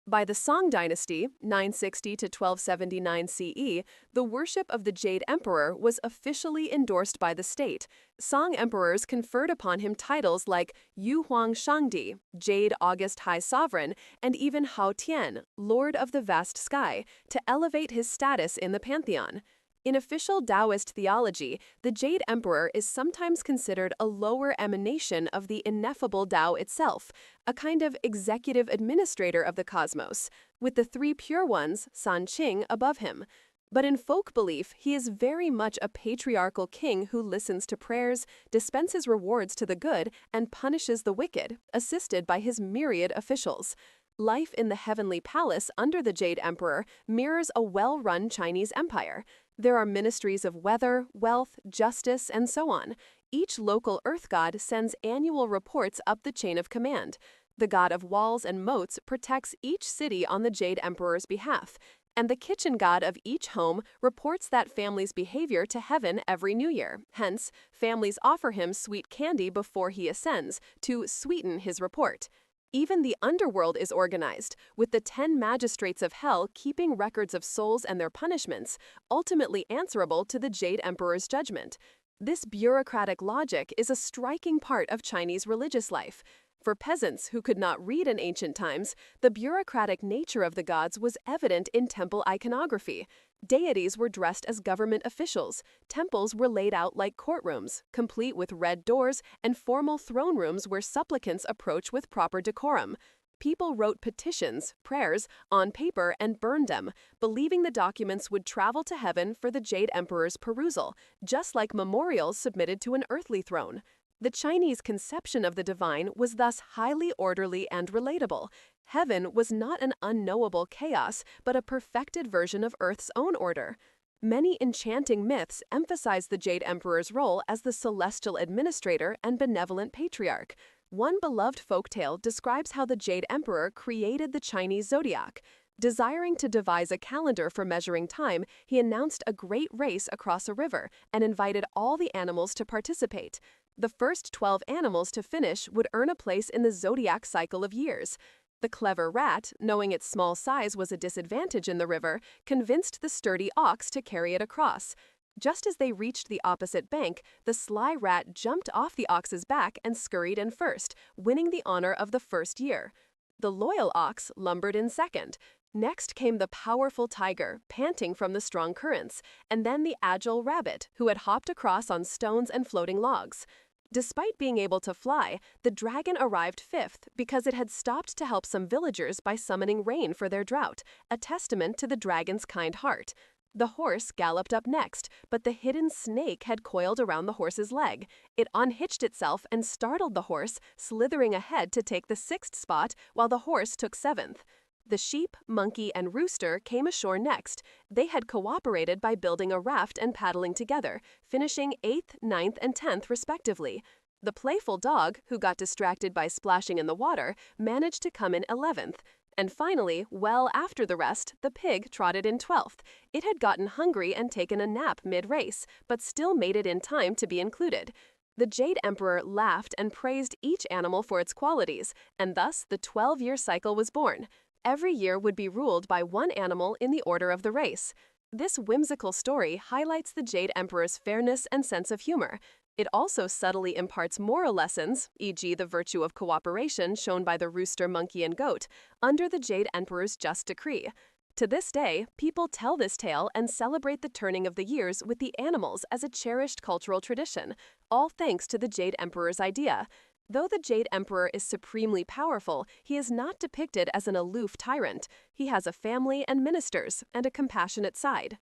By the Song dynasty, 960 to 1279 CE, the worship of the Jade Emperor was officially endorsed by the state. Song emperors conferred upon him titles like Yu Huang Shangdi, Jade August High Sovereign, and even Hao Tian, Lord of the Vast Sky, to elevate his status in the pantheon. In official Taoist theology, the Jade Emperor is sometimes considered a lower emanation of the ineffable Tao itself, a kind of executive administrator of the cosmos, with the three pure ones, San Qing, above him. But in folk belief, he is very much a patriarchal king who listens to prayers, dispenses rewards to the good, and punishes the wicked, assisted by his myriad officials. Life in the heavenly palace under the Jade Emperor mirrors a well-run Chinese empire. There are ministries of weather, wealth, justice, and so on. Each local earth god sends annual reports up the chain of command. The god of walls and moats protects each city on the Jade Emperor's behalf, And the kitchen god of each home reports that family's behavior to heaven every new year. Hence, families offer him sweet candy before he ascends to sweeten his report. Even the underworld is organized, with the 10 magistrates of hell keeping records of souls and their punishments, ultimately answerable to the Jade Emperor's judgment. This bureaucratic logic is a striking part of Chinese religious life. For peasants who could not read in ancient times, the bureaucratic nature of the gods was evident in temple iconography. Deities were dressed as government officials. Temples were laid out like courtrooms, complete with red doors and formal throne rooms where supplicants approach with proper decorum. People wrote petitions, prayers, on paper and burned them, believing the documents would travel to heaven for the Jade Emperor's perusal, just like memorials submitted to an earthly throne. The Chinese conception of the divine was thus highly orderly and relatable. Heaven was not an unknowable chaos, but a perfected version of Earth's own order. Many enchanting myths emphasize the Jade Emperor's role as the celestial administrator and benevolent patriarch. One beloved folktale describes how the Jade Emperor created the Chinese zodiac. Desiring to devise a calendar for measuring time, he announced a great race across a river and invited all the animals to participate. The first 12 animals to finish would earn a place in the zodiac cycle of years. The clever rat, knowing its small size was a disadvantage in the river, convinced the sturdy ox to carry it across. Just as they reached the opposite bank, the sly rat jumped off the ox's back and scurried in first, winning the honor of the first year. The loyal ox lumbered in second. Next came the powerful tiger, panting from the strong currents, and then the agile rabbit, who had hopped across on stones and floating logs. Despite being able to fly, the dragon arrived fifth because it had stopped to help some villagers by summoning rain for their drought, a testament to the dragon's kind heart. The horse galloped up next, but the hidden snake had coiled around the horse's leg. It unhitched itself and startled the horse, slithering ahead to take the sixth spot while the horse took seventh. The sheep, monkey, and rooster came ashore next. They had cooperated by building a raft and paddling together, finishing 8th, 9th, and 10th respectively. The playful dog, who got distracted by splashing in the water, managed to come in 11th. And finally, well after the rest, the pig trotted in 12th. It had gotten hungry and taken a nap mid-race, but still made it in time to be included. The Jade Emperor laughed and praised each animal for its qualities, and thus the 12-year cycle was born. Every year would be ruled by one animal in the order of the race. This whimsical story highlights the Jade Emperor's fairness and sense of humor. It also subtly imparts moral lessons, e.g. the virtue of cooperation shown by the rooster, monkey, and goat, under the Jade Emperor's just decree. To this day, people tell this tale and celebrate the turning of the years with the animals as a cherished cultural tradition, all thanks to the Jade Emperor's idea. Though the Jade Emperor is supremely powerful, he is not depicted as an aloof tyrant. He has a family and ministers, and a compassionate side.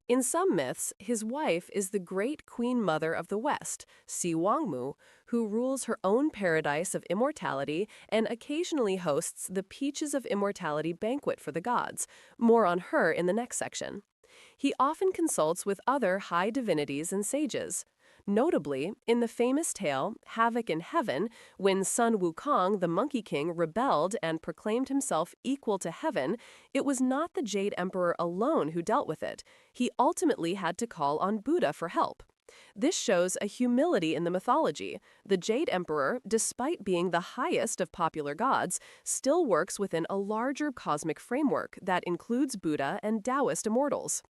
In some myths, his wife is the great Queen Mother of the West, Si Wangmu, who rules her own paradise of immortality and occasionally hosts the Peaches of Immortality banquet for the gods. More on her in the next section. He often consults with other high divinities and sages. Notably, in the famous tale, Havoc in Heaven, when Sun Wukong, the Monkey King, rebelled and proclaimed himself equal to heaven, it was not the Jade Emperor alone who dealt with it. He ultimately had to call on Buddha for help. This shows a humility in the mythology. The Jade Emperor, despite being the highest of popular gods, still works within a larger cosmic framework that includes Buddha and Taoist immortals.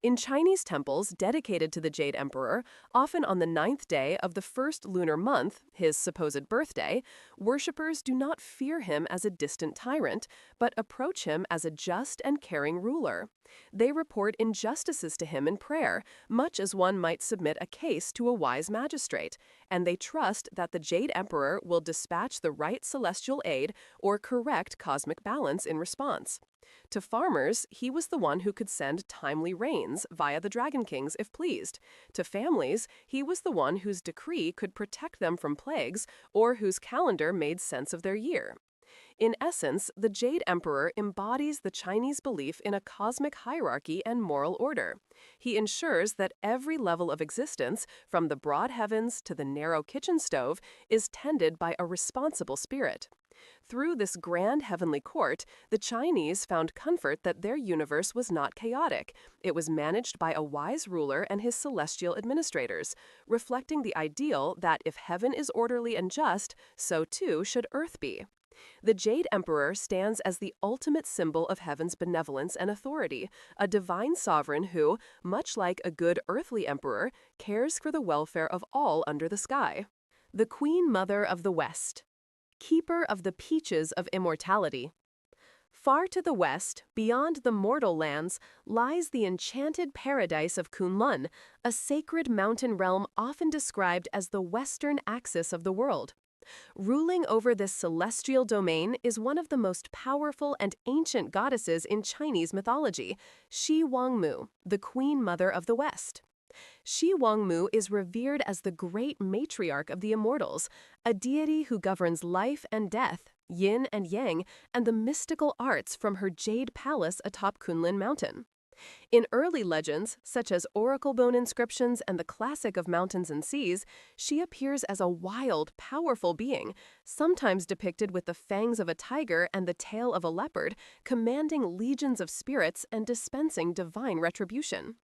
In Chinese temples dedicated to the Jade Emperor, often on the 9th day of the first lunar month, his supposed birthday, worshippers do not fear him as a distant tyrant, but approach him as a just and caring ruler. They report injustices to him in prayer, much as one might submit a case to a wise magistrate, and they trust that the Jade Emperor will dispatch the right celestial aid or correct cosmic balance in response. To farmers, he was the one who could send timely rains via the Dragon Kings if pleased. To families, he was the one whose decree could protect them from plagues or whose calendar made sense of their year. In essence, the Jade Emperor embodies the Chinese belief in a cosmic hierarchy and moral order. He ensures that every level of existence, from the broad heavens to the narrow kitchen stove, is tended by a responsible spirit. Through this grand heavenly court, the Chinese found comfort that their universe was not chaotic. It was managed by a wise ruler and his celestial administrators, reflecting the ideal that if heaven is orderly and just, so too should earth be. The Jade Emperor stands as the ultimate symbol of heaven's benevolence and authority, a divine sovereign who, much like a good earthly emperor, cares for the welfare of all under the sky. The Queen Mother of the West, keeper of the peaches of immortality. Far to the west, beyond the mortal lands, lies the enchanted paradise of Kunlun, a sacred mountain realm often described as the western axis of the world. Ruling over this celestial domain is one of the most powerful and ancient goddesses in Chinese mythology, Shi Wangmu, the Queen Mother of the West. Shi Wangmu is revered as the great matriarch of the immortals, a deity who governs life and death, yin and yang, and the mystical arts from her jade palace atop Kunlun Mountain. In early legends, such as oracle bone inscriptions and the classic of mountains and seas, she appears as a wild, powerful being, sometimes depicted with the fangs of a tiger and the tail of a leopard, commanding legions of spirits and dispensing divine retribution.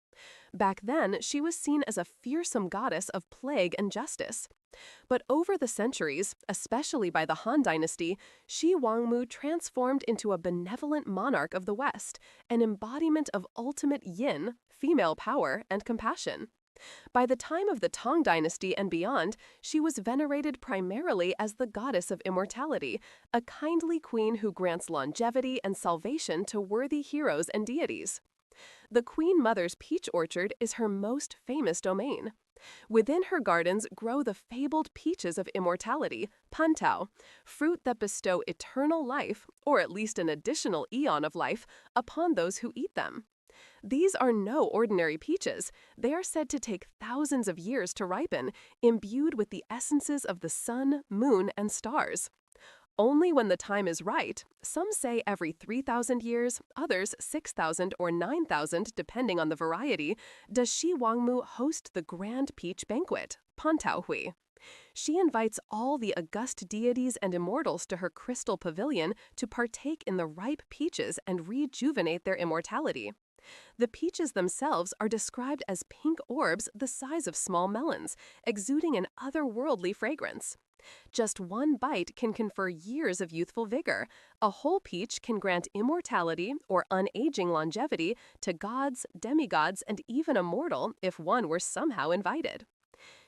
Back then, she was seen as a fearsome goddess of plague and justice. But over the centuries, especially by the Han Dynasty, Shi Wangmu transformed into a benevolent monarch of the West, an embodiment of ultimate yin, female power, and compassion. By the time of the Tang Dynasty and beyond, she was venerated primarily as the goddess of immortality, a kindly queen who grants longevity and salvation to worthy heroes and deities. The Queen Mother's peach orchard is her most famous domain. Within her gardens grow the fabled peaches of immortality, pantao, fruit that bestow eternal life, or at least an additional eon of life, upon those who eat them. These are no ordinary peaches. They are said to take thousands of years to ripen, imbued with the essences of the sun, moon, and stars. Only when the time is right, some say every 3,000 years, others 6,000 or 9,000 depending on the variety, does Shi Wangmu host the Grand Peach Banquet, Pantaohui. She invites all the august deities and immortals to her crystal pavilion to partake in the ripe peaches and rejuvenate their immortality. The peaches themselves are described as pink orbs the size of small melons, exuding an otherworldly fragrance. Just one bite can confer years of youthful vigor. A whole peach can grant immortality or unaging longevity to gods, demigods, and even a mortal if one were somehow invited.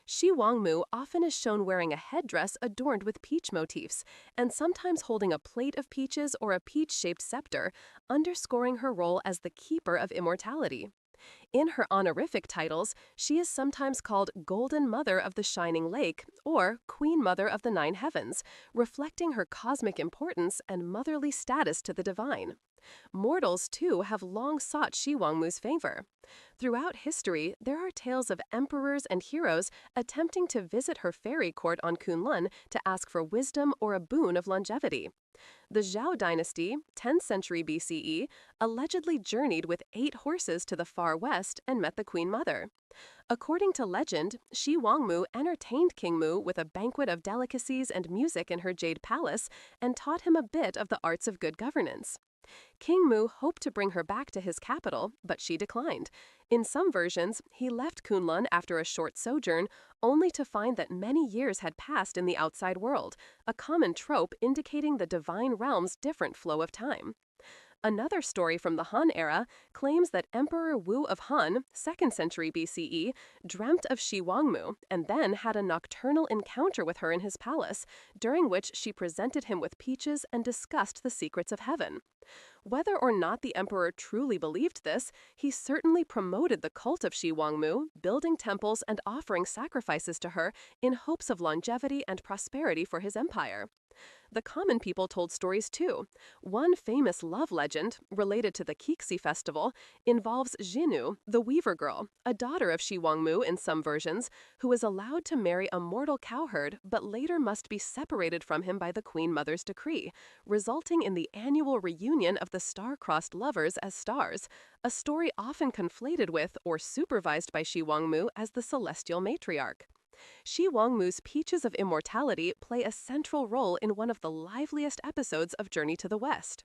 Shi Wangmu often is shown wearing a headdress adorned with peach motifs, and sometimes holding a plate of peaches or a peach-shaped scepter, underscoring her role as the keeper of immortality. In her honorific titles, she is sometimes called Golden Mother of the Shining Lake or Queen Mother of the Nine Heavens, reflecting her cosmic importance and motherly status to the divine. Mortals, too, have long sought Shi Wangmu's favor. Throughout history, there are tales of emperors and heroes attempting to visit her fairy court on Kunlun to ask for wisdom or a boon of longevity. The Zhao dynasty, 10th century BCE, allegedly journeyed with 8 horses to the far west and met the Queen Mother. According to legend, Shi Wangmu entertained King Mu with a banquet of delicacies and music in her jade palace and taught him a bit of the arts of good governance. King Mu hoped to bring her back to his capital, but she declined. In some versions, he left Kunlun after a short sojourn, only to find that many years had passed in the outside world, a common trope indicating the divine realm's different flow of time. Another story from the Han era claims that Emperor Wu of Han, 2nd century BCE, dreamt of Shi Wangmu and then had a nocturnal encounter with her in his palace, during which she presented him with peaches and discussed the secrets of heaven. Whether or not the emperor truly believed this, he certainly promoted the cult of Shi Wangmu, building temples and offering sacrifices to her in hopes of longevity and prosperity for his empire. The common people told stories too. One famous love legend, related to the Qixi festival, involves Jinu, the weaver girl, a daughter of Shi Wangmu in some versions, who is allowed to marry a mortal cowherd but later must be separated from him by the Queen Mother's decree, resulting in the annual reunion of the star-crossed lovers as stars, a story often conflated with or supervised by Shi Wangmu as the celestial matriarch. Shi Wangmu's peaches of immortality play a central role in one of the liveliest episodes of Journey to the West.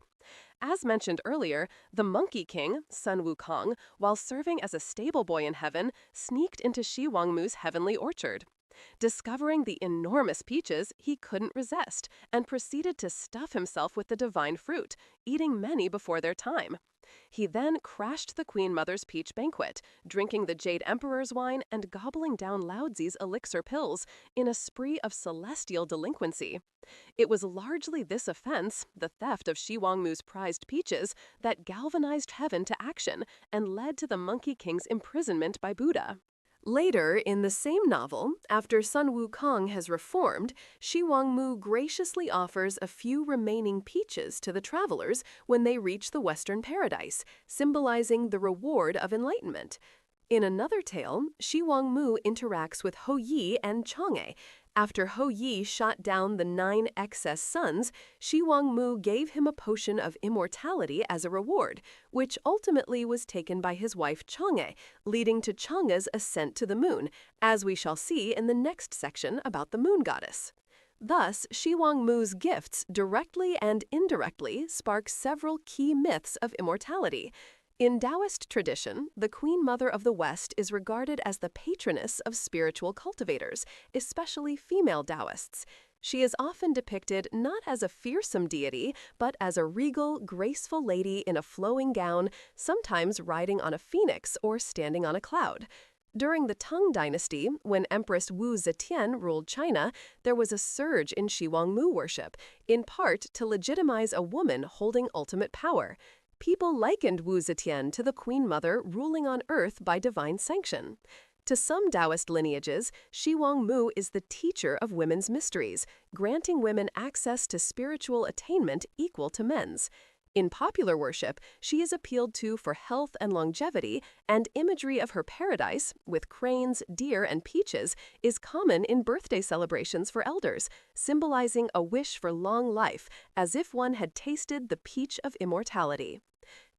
As mentioned earlier, the Monkey King, Sun Wukong, while serving as a stable boy in heaven, sneaked into Shi Wangmu's heavenly orchard. Discovering the enormous peaches, he couldn't resist and proceeded to stuff himself with the divine fruit, eating many before their time. He then crashed the Queen Mother's peach banquet, drinking the Jade Emperor's wine and gobbling down Laozi's elixir pills in a spree of celestial delinquency. It was largely this offense, the theft of Shi Wangmu's prized peaches, that galvanized heaven to action and led to the Monkey King's imprisonment by Buddha. Later, in the same novel, after Sun Wukong has reformed, Shi Wangmu graciously offers a few remaining peaches to the travelers when they reach the Western Paradise, symbolizing the reward of enlightenment. In another tale, Shi Wangmu interacts with Hou Yi and Chang'e. After Hou Yi shot down the 9 excess sons, Shi Wangmu gave him a potion of immortality as a reward, which ultimately was taken by his wife Chang'e, leading to Chang'e's ascent to the moon, as we shall see in the next section about the moon goddess. Thus, Shi Wangmu's gifts directly and indirectly spark several key myths of immortality. In Taoist tradition, the Queen Mother of the West is regarded as the patroness of spiritual cultivators, especially female Taoists. She is often depicted not as a fearsome deity, but as a regal, graceful lady in a flowing gown, sometimes riding on a phoenix or standing on a cloud. During the Tang Dynasty, when Empress Wu Zetian ruled China, there was a surge in Shi Wangmu worship, in part to legitimize a woman holding ultimate power. People likened Wu Zetian to the Queen Mother ruling on earth by divine sanction. To some Taoist lineages, Shi Wangmu is the teacher of women's mysteries, granting women access to spiritual attainment equal to men's. In popular worship, she is appealed to for health and longevity, and imagery of her paradise, with cranes, deer, and peaches, is common in birthday celebrations for elders, symbolizing a wish for long life, as if one had tasted the peach of immortality.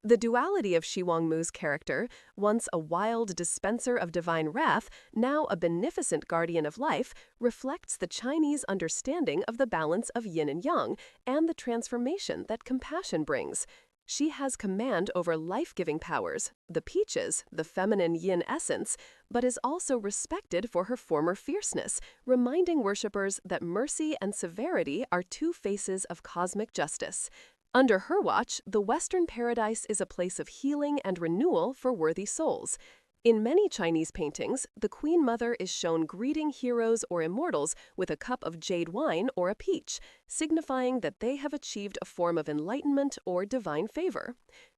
The duality of Shi Wangmu's character, once a wild dispenser of divine wrath, now a beneficent guardian of life, reflects the Chinese understanding of the balance of yin and yang and the transformation that compassion brings. She has command over life-giving powers, the peaches, the feminine yin essence, but is also respected for her former fierceness, reminding worshippers that mercy and severity are two faces of cosmic justice. Under her watch, the Western Paradise is a place of healing and renewal for worthy souls. In many Chinese paintings, the Queen Mother is shown greeting heroes or immortals with a cup of jade wine or a peach, signifying that they have achieved a form of enlightenment or divine favor.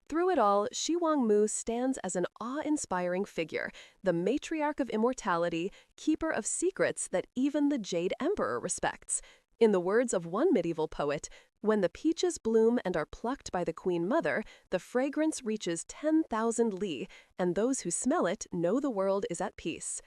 Through it all, Shi Wangmu stands as an awe-inspiring figure, the matriarch of immortality, keeper of secrets that even the Jade Emperor respects. In the words of one medieval poet, "When the peaches bloom and are plucked by the Queen Mother, the fragrance reaches 10,000 li, and those who smell it know the world is at peace."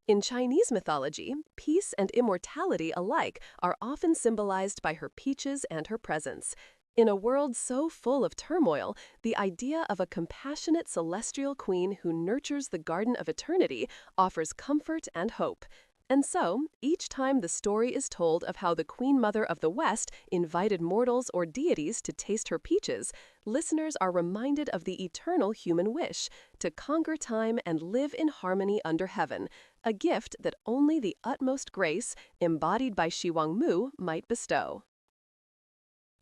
In Chinese mythology, peace and immortality alike are often symbolized by her peaches and her presence. In a world so full of turmoil, the idea of a compassionate celestial queen who nurtures the garden of eternity offers comfort and hope. And so, each time the story is told of how the Queen Mother of the West invited mortals or deities to taste her peaches, listeners are reminded of the eternal human wish to conquer time and live in harmony under heaven, a gift that only the utmost grace, embodied by Shi Wangmu, might bestow.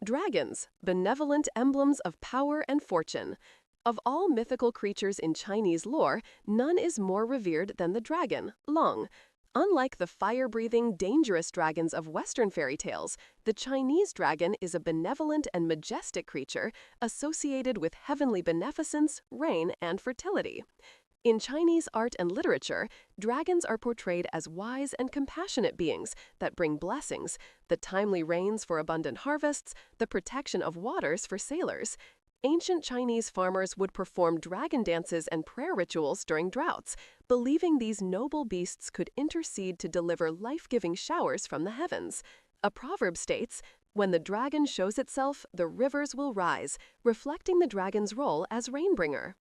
Dragons, benevolent emblems of power and fortune. Of all mythical creatures in Chinese lore, none is more revered than the dragon, Long. Unlike the fire-breathing, dangerous dragons of Western fairy tales, the Chinese dragon is a benevolent and majestic creature associated with heavenly beneficence, rain, and fertility. In Chinese art and literature, dragons are portrayed as wise and compassionate beings that bring blessings, the timely rains for abundant harvests, the protection of waters for sailors. Ancient Chinese farmers would perform dragon dances and prayer rituals during droughts, believing these noble beasts could intercede to deliver life-giving showers from the heavens. A proverb states, "When the dragon shows itself, the rivers will rise," reflecting the dragon's role as rainbringer.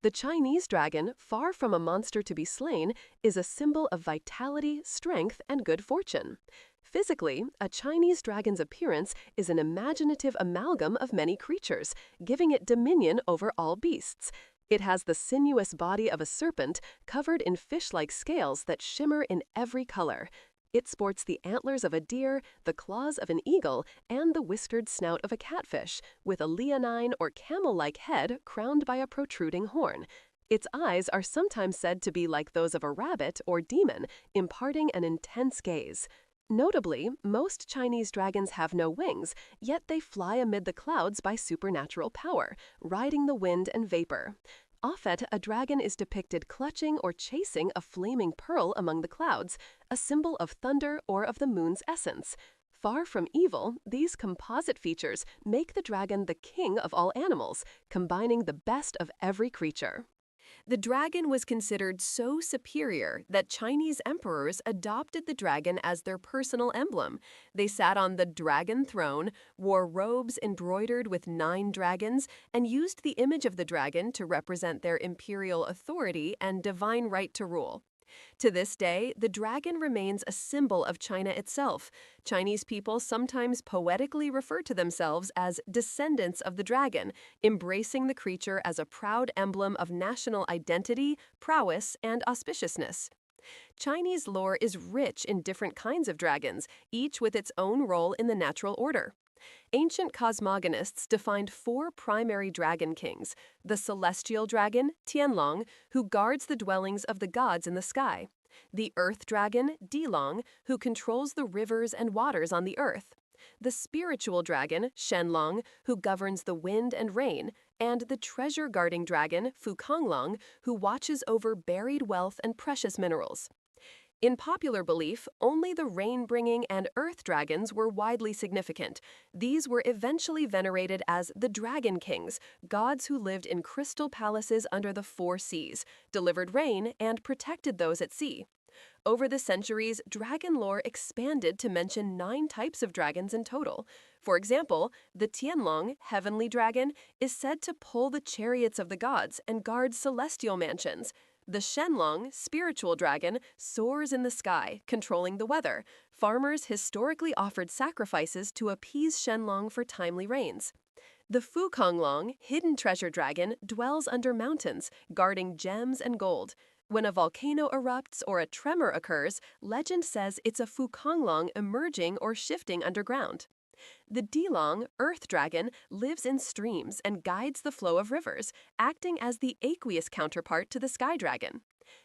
The Chinese dragon, far from a monster to be slain, is a symbol of vitality, strength, and good fortune. Physically, a Chinese dragon's appearance is an imaginative amalgam of many creatures, giving it dominion over all beasts. It has the sinuous body of a serpent covered in fish-like scales that shimmer in every color. It sports the antlers of a deer, the claws of an eagle, and the whiskered snout of a catfish, with a leonine or camel-like head crowned by a protruding horn. Its eyes are sometimes said to be like those of a rabbit or demon, imparting an intense gaze. Notably, most Chinese dragons have no wings, yet they fly amid the clouds by supernatural power, riding the wind and vapor. Often, a dragon is depicted clutching or chasing a flaming pearl among the clouds, a symbol of thunder or of the moon's essence. Far from evil, these composite features make the dragon the king of all animals, combining the best of every creature. The dragon was considered so superior that Chinese emperors adopted the dragon as their personal emblem. They sat on the dragon throne, wore robes embroidered with 9 dragons, and used the image of the dragon to represent their imperial authority and divine right to rule. To this day, the dragon remains a symbol of China itself. Chinese people sometimes poetically refer to themselves as descendants of the dragon, embracing the creature as a proud emblem of national identity, prowess, and auspiciousness. Chinese lore is rich in different kinds of dragons, each with its own role in the natural order. Ancient cosmogonists defined 4 primary dragon kings: the celestial dragon, Tianlong, who guards the dwellings of the gods in the sky; the earth dragon, Dilong, who controls the rivers and waters on the earth; the spiritual dragon, Shenlong, who governs the wind and rain; and the treasure-guarding dragon, Fukonglong, who watches over buried wealth and precious minerals. In popular belief, only the rain-bringing and earth dragons were widely significant. These were eventually venerated as the Dragon Kings, gods who lived in crystal palaces under the 4 seas, delivered rain, and protected those at sea. Over the centuries, dragon lore expanded to mention 9 types of dragons in total. For example, the Tianlong, heavenly dragon, is said to pull the chariots of the gods and guard celestial mansions. The Shenlong, spiritual dragon, soars in the sky, controlling the weather. Farmers historically offered sacrifices to appease Shenlong for timely rains. The Fukonglong, hidden treasure dragon, dwells under mountains, guarding gems and gold. When a volcano erupts or a tremor occurs, legend says it's a Fukonglong emerging or shifting underground. The Dilong, earth dragon, lives in streams and guides the flow of rivers, acting as the aqueous counterpart to the sky dragon.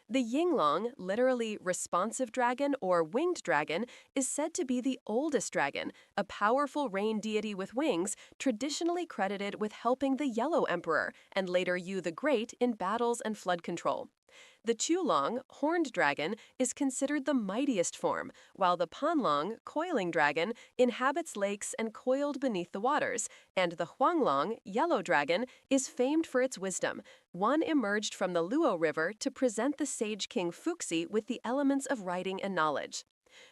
The Yinglong, literally responsive dragon or winged dragon, is said to be the oldest dragon, a powerful rain deity with wings, traditionally credited with helping the Yellow Emperor and later Yu the Great in battles and flood control. The Chulong, horned dragon, is considered the mightiest form, while the Panlong, coiling dragon, inhabits lakes and coiled beneath the waters, and the Huanglong, yellow dragon, is famed for its wisdom. One emerged from the Luo River to present the sage king Fuxi with the elements of writing and knowledge.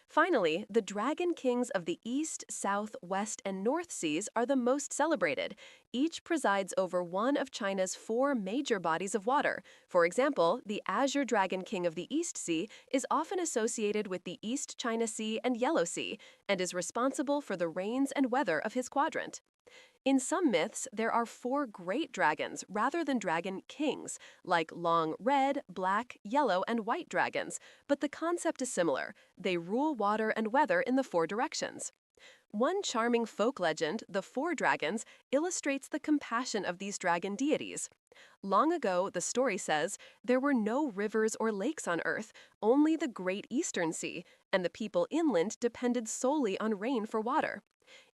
Finally, the dragon kings of the East, South, West, and North Seas are the most celebrated. Each presides over one of China's 4 major bodies of water. For example, the Azure Dragon King of the East Sea is often associated with the East China Sea and Yellow Sea, and is responsible for the rains and weather of his quadrant. In some myths, there are 4 great dragons rather than dragon kings, like long red, black, yellow, and white dragons, but the concept is similar. They rule water and weather in the 4 directions. One charming folk legend, the 4 dragons, illustrates the compassion of these dragon deities. Long ago, the story says, there were no rivers or lakes on earth, only the great eastern sea, and the people inland depended solely on rain for water.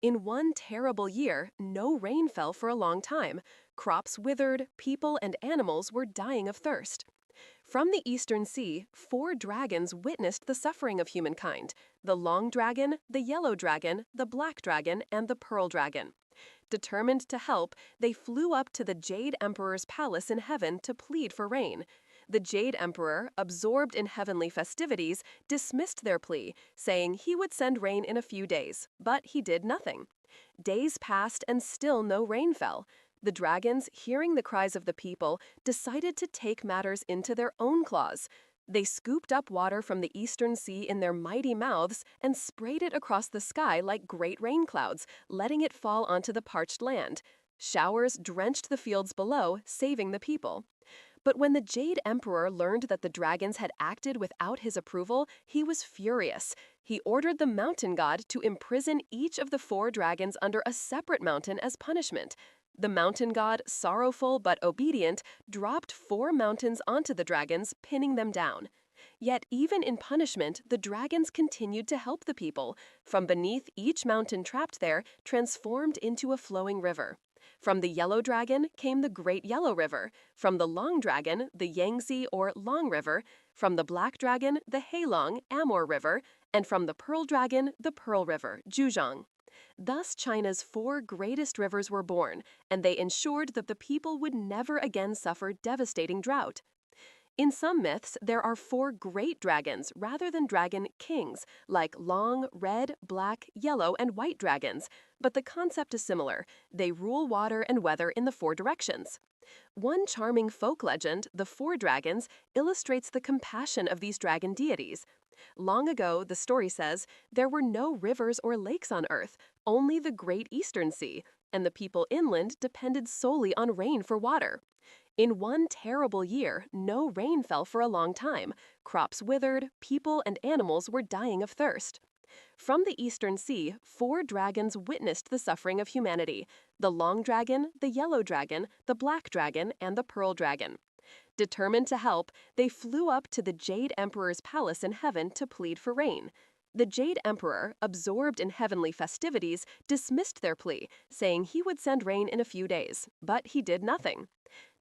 In one terrible year, no rain fell for a long time. Crops withered, people and animals were dying of thirst. From the eastern sea, 4 dragons witnessed the suffering of humankind: the long dragon, the yellow dragon, the black dragon, and the pearl dragon. Determined to help, they flew up to the Jade Emperor's palace in heaven to plead for rain. The Jade Emperor, absorbed in heavenly festivities, dismissed their plea, saying he would send rain in a few days, but he did nothing. Days passed and still no rain fell. The dragons, hearing the cries of the people, decided to take matters into their own claws. They scooped up water from the eastern sea in their mighty mouths and sprayed it across the sky like great rain clouds, letting it fall onto the parched land. Showers drenched the fields below, saving the people. But when the Jade Emperor learned that the dragons had acted without his approval, he was furious. He ordered the mountain god to imprison each of the 4 dragons under a separate mountain as punishment. The mountain god, sorrowful but obedient, dropped 4 mountains onto the dragons, pinning them down. Yet even in punishment, the dragons continued to help the people. From beneath each mountain trapped there, transformed into a flowing river. From the yellow dragon came the Great Yellow River. From the long dragon, the Yangtze or Long River. From the black dragon, the Heilong, Amur River. And from the pearl dragon, the Pearl River, Zhujiang. Thus, China's 4 greatest rivers were born, and they ensured that the people would never again suffer devastating drought. In some myths, there are 4 great dragons rather than dragon kings, like long, red, black, yellow, and white dragons, but the concept is similar. They rule water and weather in the 4 directions. One charming folk legend, the 4 dragons, illustrates the compassion of these dragon deities. Long ago, the story says, there were no rivers or lakes on earth, only the great eastern sea, and the people inland depended solely on rain for water. In one terrible year, no rain fell for a long time. Crops withered, people and animals were dying of thirst. From the eastern sea, 4 dragons witnessed the suffering of humanity: the long dragon, the yellow dragon, the black dragon, and the pearl dragon. Determined to help, they flew up to the Jade Emperor's palace in heaven to plead for rain. The Jade Emperor, absorbed in heavenly festivities, dismissed their plea, saying he would send rain in a few days, but he did nothing.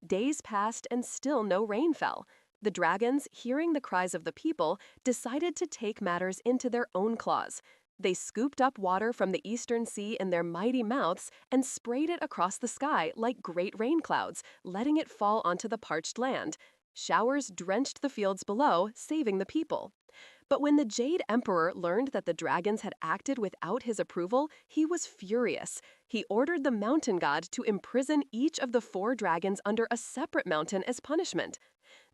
Days passed and still no rain fell. The dragons, hearing the cries of the people, decided to take matters into their own claws. They scooped up water from the eastern sea in their mighty mouths and sprayed it across the sky like great rain clouds, letting it fall onto the parched land. Showers drenched the fields below, saving the people. But when the Jade Emperor learned that the dragons had acted without his approval, he was furious. He ordered the mountain god to imprison each of the 4 dragons under a separate mountain as punishment.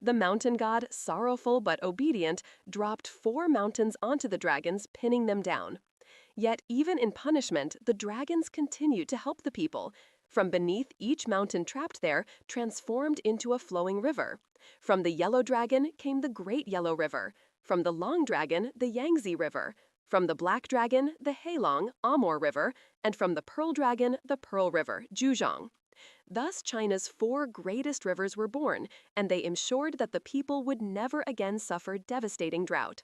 The mountain god, sorrowful but obedient, dropped 4 mountains onto the dragons, pinning them down. Yet even in punishment, the dragons continued to help the people. From beneath each mountain trapped there, transformed into a flowing river. From the yellow dragon came the Great Yellow River. From the long dragon, the Yangtze River. From the black dragon, the Heilong, Amur River. And from the pearl dragon, the Pearl River, Zhujiang. Thus, China's 4 greatest rivers were born, and they ensured that the people would never again suffer devastating drought.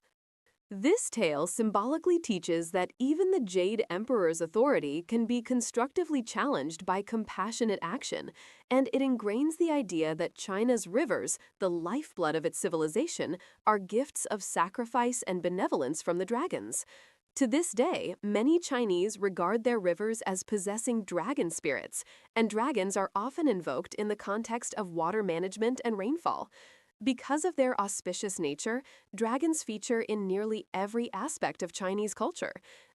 This tale symbolically teaches that even the Jade Emperor's authority can be constructively challenged by compassionate action, and it ingrains the idea that China's rivers, the lifeblood of its civilization, are gifts of sacrifice and benevolence from the dragons. To this day, many Chinese regard their rivers as possessing dragon spirits, and dragons are often invoked in the context of water management and rainfall. Because of their auspicious nature, dragons feature in nearly every aspect of Chinese culture.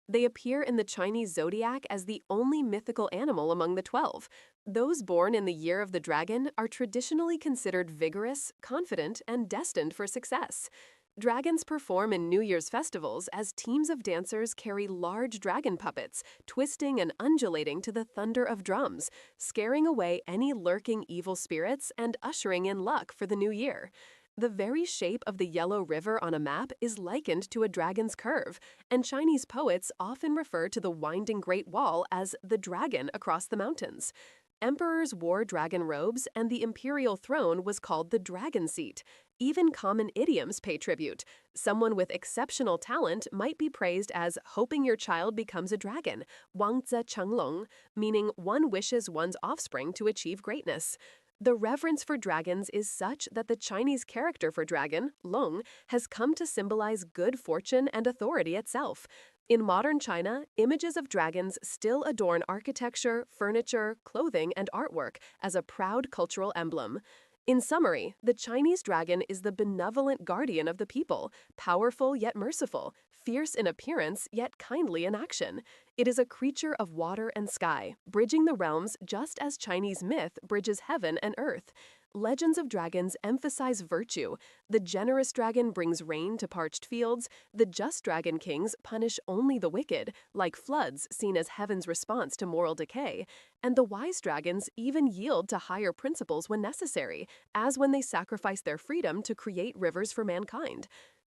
They appear in the Chinese zodiac as the only mythical animal among the 12. Those born in the year of the dragon are traditionally considered vigorous, confident, and destined for success. Dragons perform in New Year's festivals as teams of dancers carry large dragon puppets, twisting and undulating to the thunder of drums, scaring away any lurking evil spirits and ushering in luck for the new year. The very shape of the Yellow River on a map is likened to a dragon's curve, and Chinese poets often refer to the winding Great Wall as the dragon across the mountains. Emperors wore dragon robes, and the imperial throne was called the dragon seat. Even common idioms pay tribute. Someone with exceptional talent might be praised as hoping your child becomes a dragon, wangzi chenglong, meaning one wishes one's offspring to achieve greatness. The reverence for dragons is such that the Chinese character for dragon, long, has come to symbolize good fortune and authority itself. In modern China, images of dragons still adorn architecture, furniture, clothing, and artwork as a proud cultural emblem. In summary, the Chinese dragon is the benevolent guardian of the people, powerful yet merciful, fierce in appearance yet kindly in action. It is a creature of water and sky, bridging the realms just as Chinese myth bridges heaven and earth. Legends of dragons emphasize virtue. The generous dragon brings rain to parched fields. The just dragon kings punish only the wicked, like floods seen as heaven's response to moral decay. And the wise dragons even yield to higher principles when necessary, as when they sacrifice their freedom to create rivers for mankind.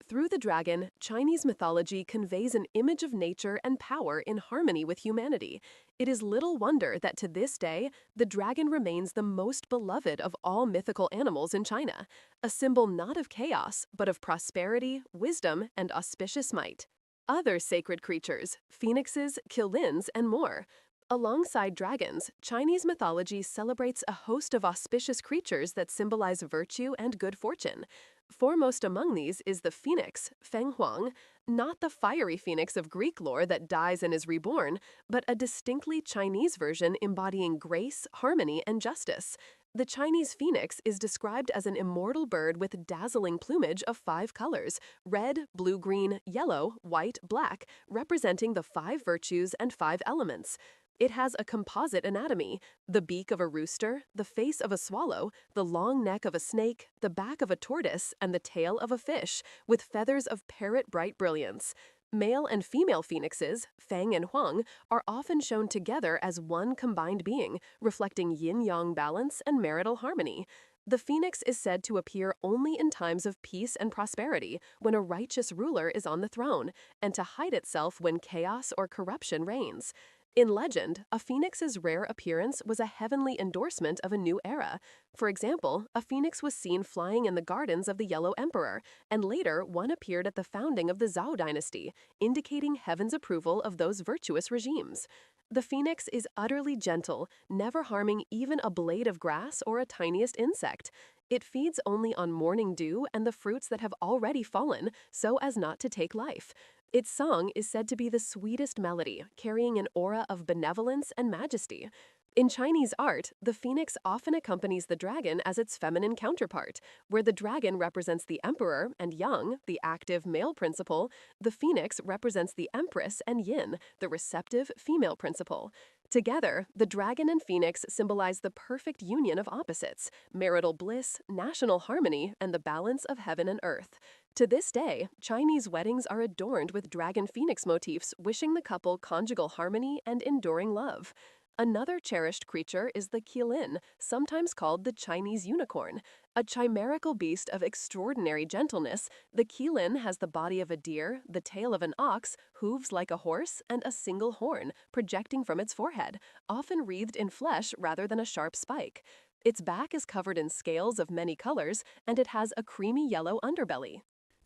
Through the dragon, Chinese mythology conveys an image of nature and power in harmony with humanity. It is little wonder that to this day, the dragon remains the most beloved of all mythical animals in China, a symbol not of chaos, but of prosperity, wisdom, and auspicious might. Other sacred creatures, phoenixes, qilins, and more. Alongside dragons, Chinese mythology celebrates a host of auspicious creatures that symbolize virtue and good fortune. Foremost among these is the phoenix, Feng Huang, not the fiery phoenix of Greek lore that dies and is reborn, but a distinctly Chinese version embodying grace, harmony, and justice. The Chinese phoenix is described as an immortal bird with dazzling plumage of 5 colors: red, blue-green, yellow, white, black, representing the 5 virtues and 5 elements. It has a composite anatomy: the beak of a rooster, the face of a swallow, the long neck of a snake, the back of a tortoise, and the tail of a fish, with feathers of parrot-bright brilliance. Male and female phoenixes, Fang and Huang, are often shown together as one combined being, reflecting yin-yang balance and marital harmony. The phoenix is said to appear only in times of peace and prosperity, when a righteous ruler is on the throne, and to hide itself when chaos or corruption reigns. In legend, a phoenix's rare appearance was a heavenly endorsement of a new era. For example, a phoenix was seen flying in the gardens of the Yellow Emperor, and later one appeared at the founding of the Zhou dynasty, indicating heaven's approval of those virtuous regimes. The phoenix is utterly gentle, never harming even a blade of grass or a tiniest insect. It feeds only on morning dew and the fruits that have already fallen, so as not to take life. Its song is said to be the sweetest melody, carrying an aura of benevolence and majesty. In Chinese art, the phoenix often accompanies the dragon as its feminine counterpart, where the dragon represents the emperor and yang, the active male principle. The phoenix represents the empress and yin, the receptive female principle. Together, the dragon and phoenix symbolize the perfect union of opposites: marital bliss, national harmony, and the balance of heaven and earth. To this day, Chinese weddings are adorned with dragon phoenix motifs, wishing the couple conjugal harmony and enduring love. Another cherished creature is the qilin, sometimes called the Chinese unicorn. A chimerical beast of extraordinary gentleness, the qilin has the body of a deer, the tail of an ox, hooves like a horse, and a single horn projecting from its forehead, often wreathed in flesh rather than a sharp spike. Its back is covered in scales of many colors, and it has a creamy yellow underbelly.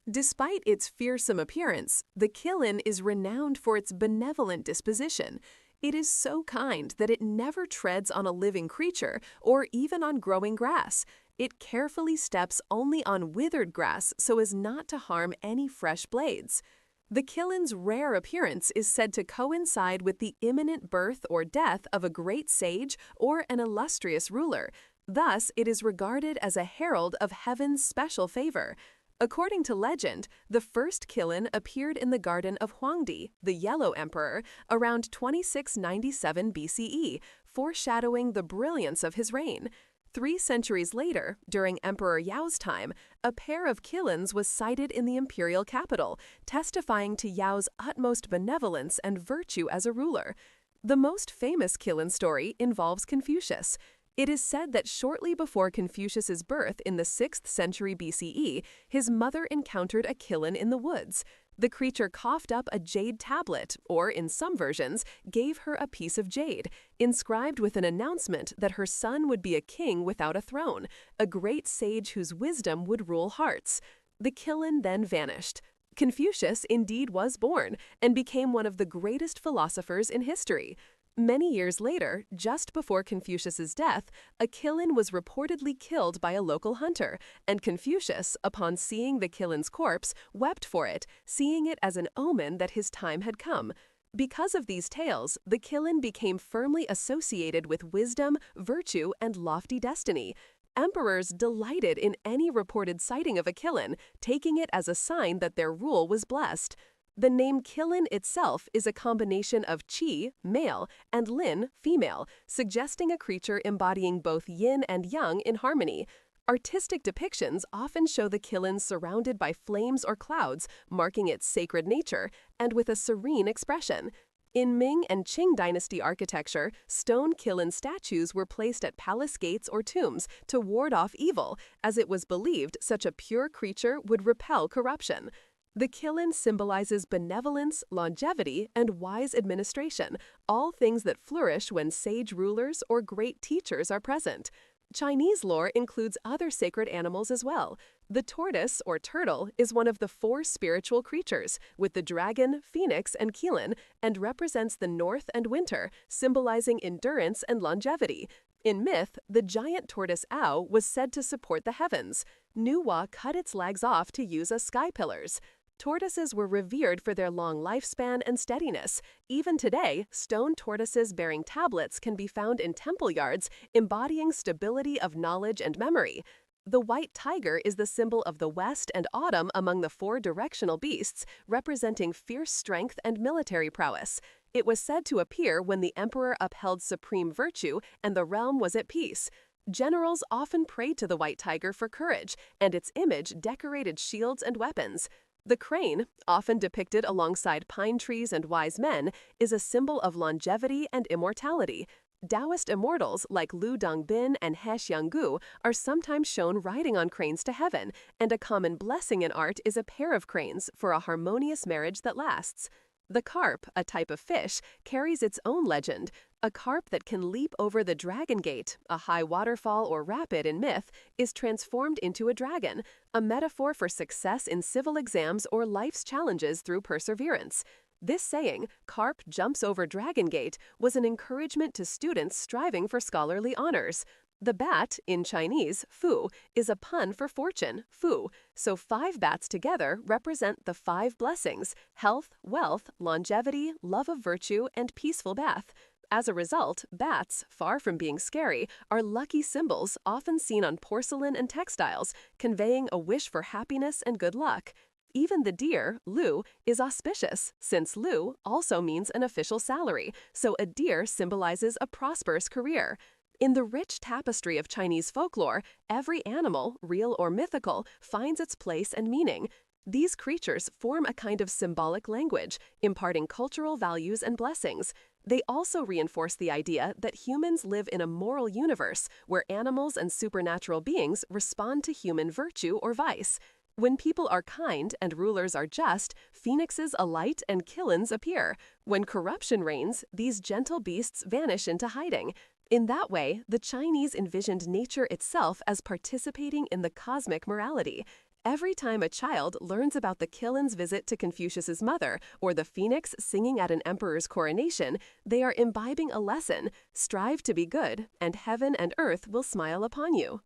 Despite its fearsome appearance, the qilin is renowned for its benevolent disposition. It is so kind that it never treads on a living creature or even on growing grass. It carefully steps only on withered grass so as not to harm any fresh blades. The qilin's rare appearance is said to coincide with the imminent birth or death of a great sage or an illustrious ruler. Thus, it is regarded as a herald of heaven's special favor. According to legend, the first qilin appeared in the garden of Huangdi, the Yellow Emperor, around 2697 BCE, foreshadowing the brilliance of his reign. 3 centuries later, during Emperor Yao's time, a pair of qilins was sighted in the imperial capital, testifying to Yao's utmost benevolence and virtue as a ruler. The most famous qilin story involves Confucius. It is said that shortly before Confucius's birth in the 6th century BCE, his mother encountered a qilin in the woods. The creature coughed up a jade tablet, or in some versions, gave her a piece of jade, inscribed with an announcement that her son would be a king without a throne, a great sage whose wisdom would rule hearts. The qilin then vanished. Confucius indeed was born and became one of the greatest philosophers in history. Many years later, just before Confucius's death, a qilin was reportedly killed by a local hunter, and Confucius, upon seeing the qilin's corpse, wept for it, seeing it as an omen that his time had come. Because of these tales, the qilin became firmly associated with wisdom, virtue, and lofty destiny. Emperors delighted in any reported sighting of a qilin, taking it as a sign that their rule was blessed. The name Qilin itself is a combination of qi, male, and lin, female, suggesting a creature embodying both yin and yang in harmony. Artistic depictions often show the Qilin surrounded by flames or clouds, marking its sacred nature, and with a serene expression. In Ming and Qing dynasty architecture, stone Qilin statues were placed at palace gates or tombs to ward off evil, as it was believed such a pure creature would repel corruption. The Qilin symbolizes benevolence, longevity, and wise administration, all things that flourish when sage rulers or great teachers are present. Chinese lore includes other sacred animals as well. The tortoise, or turtle, is one of the 4 spiritual creatures, with the dragon, phoenix, and Qilin, and represents the north and winter, symbolizing endurance and longevity. In myth, the giant tortoise owl was said to support the heavens. Nuwa cut its legs off to use as sky pillars. Tortoises were revered for their long lifespan and steadiness. Even today, stone tortoises bearing tablets can be found in temple yards, embodying stability of knowledge and memory. The white tiger is the symbol of the west and autumn among the 4 directional beasts, representing fierce strength and military prowess. It was said to appear when the emperor upheld supreme virtue and the realm was at peace. Generals often prayed to the white tiger for courage, and its image decorated shields and weapons. The crane, often depicted alongside pine trees and wise men, is a symbol of longevity and immortality. Taoist immortals like Lu Dongbin and He Xianggu are sometimes shown riding on cranes to heaven, and a common blessing in art is a pair of cranes for a harmonious marriage that lasts. The carp, a type of fish, carries its own legend. A carp that can leap over the Dragon Gate, a high waterfall or rapid in myth, is transformed into a dragon, a metaphor for success in civil exams or life's challenges through perseverance. This saying, "Carp jumps over Dragon Gate," was an encouragement to students striving for scholarly honors. The bat, in Chinese, fu, is a pun for fortune, fu, so 5 bats together represent the 5 blessings: health, wealth, longevity, love of virtue, and peaceful bath. As a result, bats, far from being scary, are lucky symbols often seen on porcelain and textiles, conveying a wish for happiness and good luck. Even the deer, lu, is auspicious, since lu also means an official salary, so a deer symbolizes a prosperous career. In the rich tapestry of Chinese folklore, every animal, real or mythical, finds its place and meaning. These creatures form a kind of symbolic language, imparting cultural values and blessings. They also reinforce the idea that humans live in a moral universe where animals and supernatural beings respond to human virtue or vice. When people are kind and rulers are just, phoenixes alight and Qilins appear. When corruption reigns, these gentle beasts vanish into hiding. In that way, the Chinese envisioned nature itself as participating in the cosmic morality. Every time a child learns about the Qilin's visit to Confucius's mother or the phoenix singing at an emperor's coronation, they are imbibing a lesson: strive to be good, and heaven and earth will smile upon you.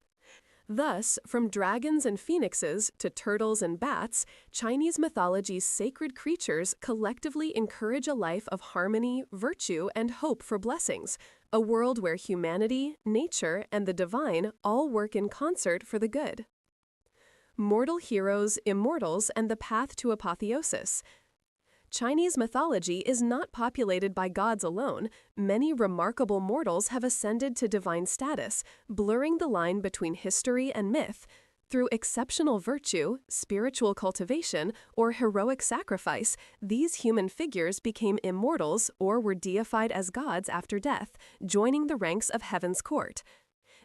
Thus, from dragons and phoenixes to turtles and bats, Chinese mythology's sacred creatures collectively encourage a life of harmony, virtue, and hope for blessings, a world where humanity, nature, and the divine all work in concert for the good. Mortal heroes, immortals, and the path to apotheosis. Chinese mythology is not populated by gods alone. Many remarkable mortals have ascended to divine status, blurring the line between history and myth. Through exceptional virtue, spiritual cultivation, or heroic sacrifice, these human figures became immortals or were deified as gods after death, joining the ranks of heaven's court.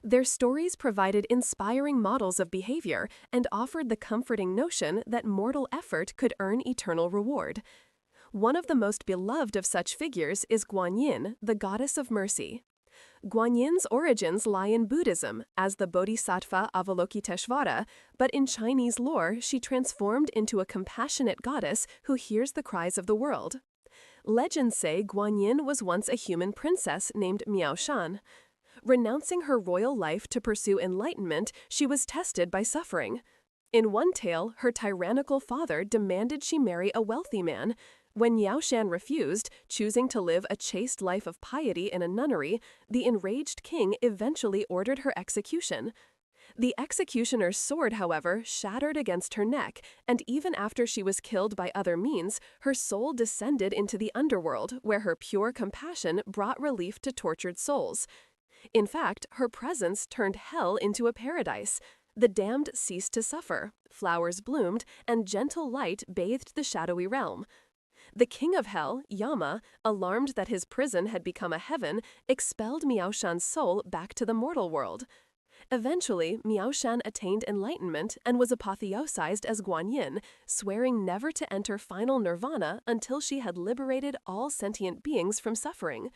Their stories provided inspiring models of behavior and offered the comforting notion that mortal effort could earn eternal reward. One of the most beloved of such figures is Guanyin, the goddess of mercy. Guanyin's origins lie in Buddhism as the Bodhisattva Avalokiteshvara, but in Chinese lore she transformed into a compassionate goddess who hears the cries of the world. Legends say Guanyin was once a human princess named Miao Shan. Renouncing her royal life to pursue enlightenment, she was tested by suffering. In one tale, her tyrannical father demanded she marry a wealthy man. When Yao Shan refused, choosing to live a chaste life of piety in a nunnery, the enraged king eventually ordered her execution. The executioner's sword, however, shattered against her neck, and even after she was killed by other means, her soul descended into the underworld, where her pure compassion brought relief to tortured souls. In fact, her presence turned hell into a paradise. The damned ceased to suffer, flowers bloomed, and gentle light bathed the shadowy realm. The king of hell, Yama, alarmed that his prison had become a heaven, expelled Miaoshan's soul back to the mortal world. Eventually, Miaoshan attained enlightenment and was apotheosized as Guanyin, swearing never to enter final nirvana until she had liberated all sentient beings from suffering.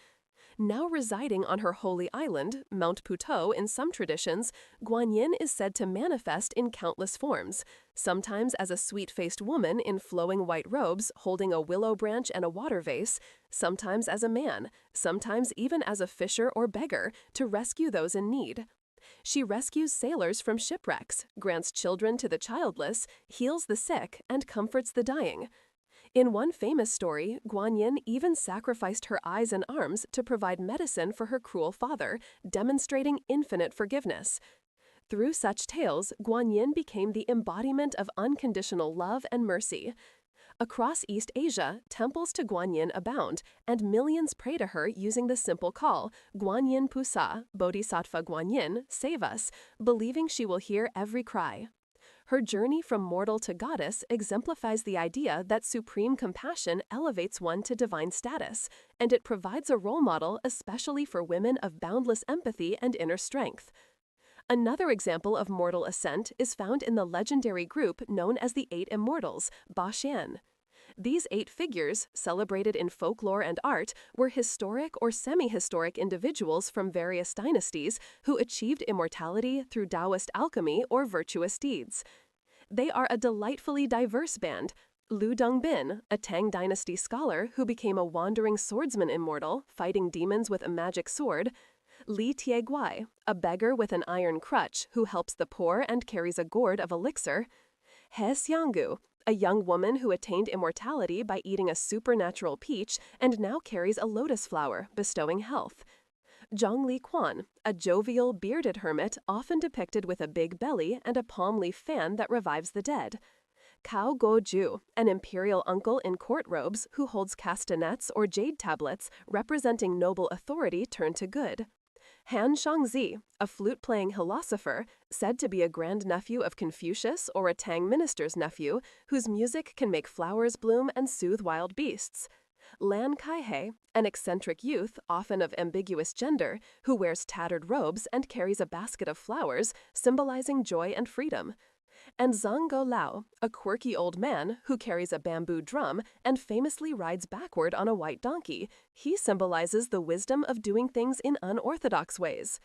Now residing on her holy island, Mount Puto in some traditions, Guanyin is said to manifest in countless forms, sometimes as a sweet-faced woman in flowing white robes holding a willow branch and a water vase, sometimes as a man, sometimes even as a fisher or beggar, to rescue those in need. She rescues sailors from shipwrecks, grants children to the childless, heals the sick, and comforts the dying. In one famous story, Guanyin even sacrificed her eyes and arms to provide medicine for her cruel father, demonstrating infinite forgiveness. Through such tales, Guanyin became the embodiment of unconditional love and mercy. Across East Asia, temples to Guanyin abound, and millions pray to her using the simple call, Guanyin Pusa, Bodhisattva Guanyin, save us, believing she will hear every cry. Her journey from mortal to goddess exemplifies the idea that supreme compassion elevates one to divine status, and it provides a role model especially for women of boundless empathy and inner strength. Another example of mortal ascent is found in the legendary group known as the Eight Immortals, Ba Xian. These 8 figures, celebrated in folklore and art, were historic or semi-historic individuals from various dynasties who achieved immortality through Taoist alchemy or virtuous deeds. They are a delightfully diverse band. Lu Dongbin, a Tang dynasty scholar who became a wandering swordsman immortal, fighting demons with a magic sword. Li Tieguai, a beggar with an iron crutch who helps the poor and carries a gourd of elixir. He Xianggu, a young woman who attained immortality by eating a supernatural peach and now carries a lotus flower, bestowing health. Zhongli Quan, a jovial, bearded hermit often depicted with a big belly and a palm leaf fan that revives the dead. Cao Guoju, an imperial uncle in court robes who holds castanets or jade tablets representing noble authority turned to good. Han Shangzi, a flute-playing philosopher, said to be a grandnephew of Confucius or a Tang minister's nephew, whose music can make flowers bloom and soothe wild beasts. Lan Kaihe, an eccentric youth, often of ambiguous gender, who wears tattered robes and carries a basket of flowers, symbolizing joy and freedom. And Zhang Go Lao, a quirky old man who carries a bamboo drum and famously rides backward on a white donkey. He symbolizes the wisdom of doing things in unorthodox ways.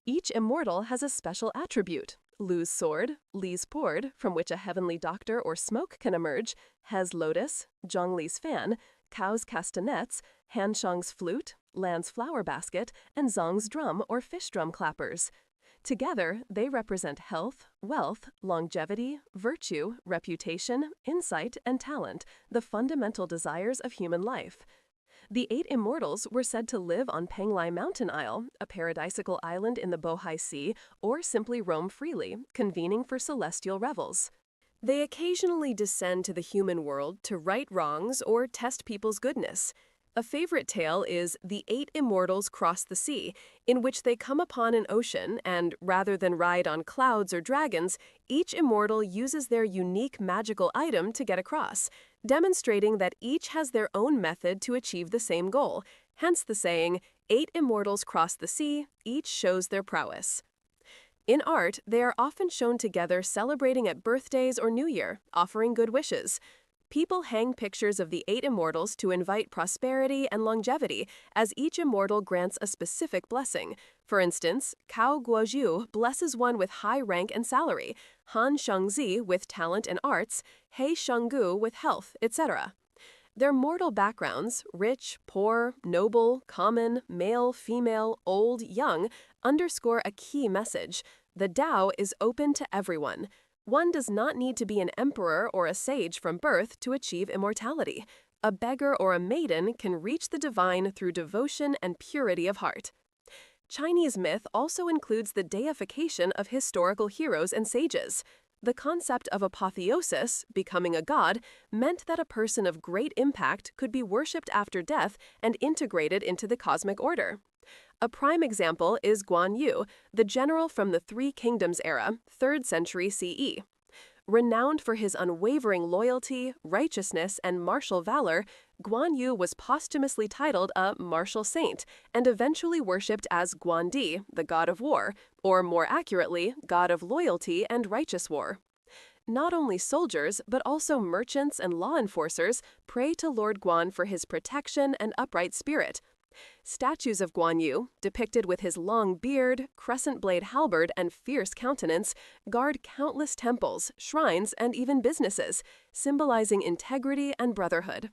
Each immortal has a special attribute. Lu's sword, Li's pord, from which a heavenly doctor or smoke can emerge, He's lotus, Zhongli's fan, Cao's castanets, Hanshang's flute, Lan's flower basket, and Zong's drum or fish drum clappers. Together, they represent health, wealth, longevity, virtue, reputation, insight, and talent, the fundamental desires of human life. The 8 immortals were said to live on Penglai Mountain Isle, a paradisical island in the Bohai Sea, or simply roam freely, convening for celestial revels. They occasionally descend to the human world to right wrongs or test people's goodness. A favorite tale is The 8 Immortals Cross the Sea, in which they come upon an ocean and, rather than ride on clouds or dragons, each immortal uses their unique magical item to get across, demonstrating that each has their own method to achieve the same goal, hence the saying, 8 immortals cross the sea, each shows their prowess. In art, they are often shown together celebrating at birthdays or New Year, offering good wishes. People hang pictures of the 8 immortals to invite prosperity and longevity, as each immortal grants a specific blessing. For instance, Cao Guoju blesses one with high rank and salary, Han Shangzi with talent and arts, He Shanggu with health, etc. Their mortal backgrounds, rich, poor, noble, common, male, female, old, young, underscore a key message. The Tao is open to everyone. One does not need to be an emperor or a sage from birth to achieve immortality. A beggar or a maiden can reach the divine through devotion and purity of heart. Chinese myth also includes the deification of historical heroes and sages. The concept of apotheosis, becoming a god, meant that a person of great impact could be worshipped after death and integrated into the cosmic order. A prime example is Guan Yu, the general from the Three Kingdoms era, 3rd century CE. Renowned for his unwavering loyalty, righteousness, and martial valor, Guan Yu was posthumously titled a martial saint and eventually worshipped as Guan Di, the god of war, or more accurately, god of loyalty and righteous war. Not only soldiers, but also merchants and law enforcers pray to Lord Guan for his protection and upright spirit. Statues of Guan Yu, depicted with his long beard, crescent blade halberd, and fierce countenance, guard countless temples, shrines, and even businesses, symbolizing integrity and brotherhood.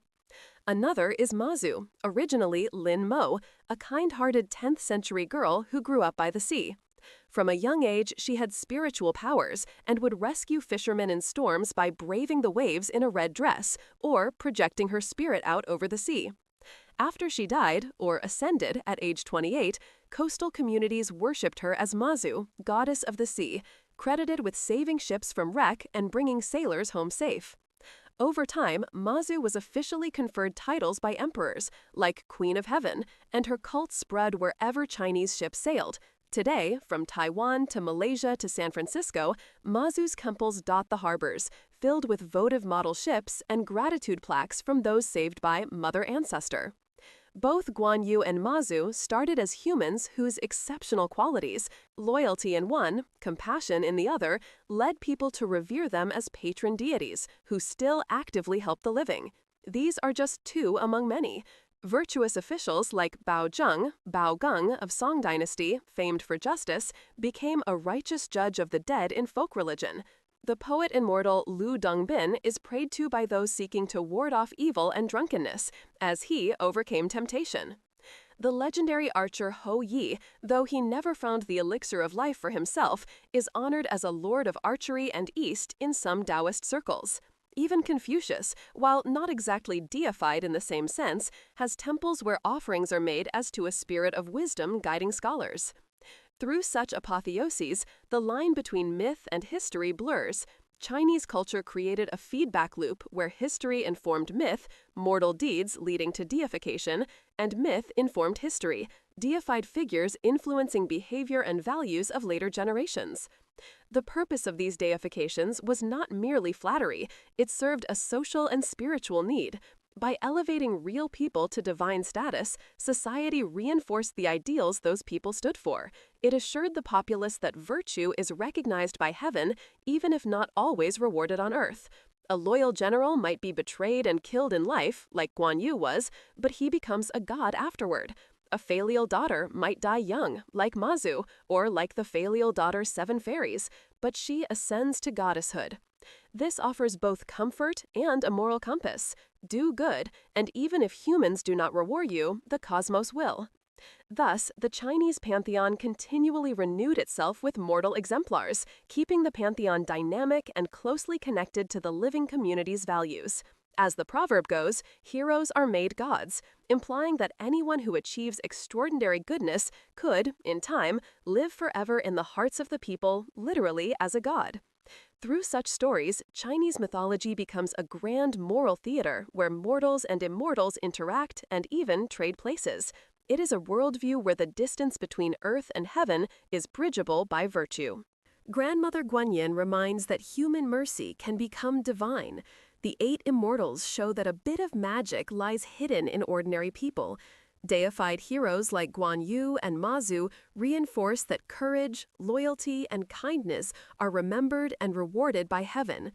Another is Mazu, originally Lin Mo, a kind-hearted 10th century girl who grew up by the sea. From a young age, she had spiritual powers and would rescue fishermen in storms by braving the waves in a red dress or projecting her spirit out over the sea. After she died, or ascended, at age 28, coastal communities worshipped her as Mazu, goddess of the sea, credited with saving ships from wreck and bringing sailors home safe. Over time, Mazu was officially conferred titles by emperors, like Queen of Heaven, and her cult spread wherever Chinese ships sailed. Today, from Taiwan to Malaysia to San Francisco, Mazu's temples dot the harbors, filled with votive model ships and gratitude plaques from those saved by Mother Ancestor. Both Guan Yu and Mazu started as humans whose exceptional qualities, loyalty in one, compassion in the other, led people to revere them as patron deities who still actively help the living. These are just two among many. Virtuous officials like Bao Zheng, Bao Geng of Song Dynasty, famed for justice, became a righteous judge of the dead in folk religion. The poet immortal Lu Dongbin is prayed to by those seeking to ward off evil and drunkenness, as he overcame temptation. The legendary archer Ho Yi, though he never found the elixir of life for himself, is honored as a lord of archery and East in some Taoist circles. Even Confucius, while not exactly deified in the same sense, has temples where offerings are made as to a spirit of wisdom guiding scholars. Through such apotheoses, the line between myth and history blurs. Chinese culture created a feedback loop where history informed myth, mortal deeds leading to deification, and myth informed history, deified figures influencing behavior and values of later generations. The purpose of these deifications was not merely flattery, it served a social and spiritual need. By elevating real people to divine status, society reinforced the ideals those people stood for. It assured the populace that virtue is recognized by heaven, even if not always rewarded on earth. A loyal general might be betrayed and killed in life, like Guan Yu was, but he becomes a god afterward. A filial daughter might die young, like Mazu, or like the filial daughter's 7 fairies, but she ascends to goddesshood. This offers both comfort and a moral compass. Do good, and even if humans do not reward you, the cosmos will. Thus, the Chinese pantheon continually renewed itself with mortal exemplars, keeping the pantheon dynamic and closely connected to the living community's values. As the proverb goes, heroes are made gods, implying that anyone who achieves extraordinary goodness could, in time, live forever in the hearts of the people, literally as a god. Through such stories, Chinese mythology becomes a grand moral theater where mortals and immortals interact and even trade places. It is a worldview where the distance between earth and heaven is bridgeable by virtue. Grandmother Guanyin reminds that human mercy can become divine. The 8 immortals show that a bit of magic lies hidden in ordinary people. Deified heroes like Guan Yu and Mazu reinforce that courage, loyalty, and kindness are remembered and rewarded by heaven.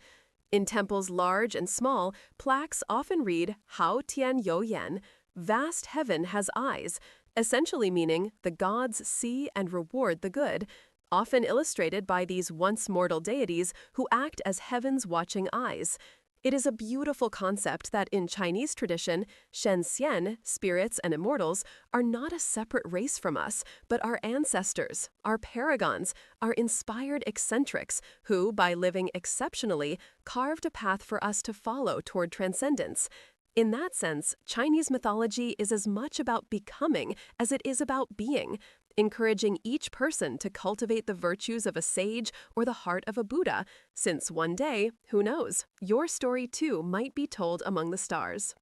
In temples large and small, plaques often read Hao Tian You Yan, vast heaven has eyes, essentially meaning the gods see and reward the good, often illustrated by these once mortal deities who act as heaven's watching eyes. It is a beautiful concept that in Chinese tradition, Shen Xian, spirits and immortals, are not a separate race from us, but our ancestors, our paragons, our inspired eccentrics, who, by living exceptionally, carved a path for us to follow toward transcendence. In that sense, Chinese mythology is as much about becoming as it is about being. encouraging each person to cultivate the virtues of a sage or the heart of a Buddha, since one day, who knows, your story too might be told among the stars.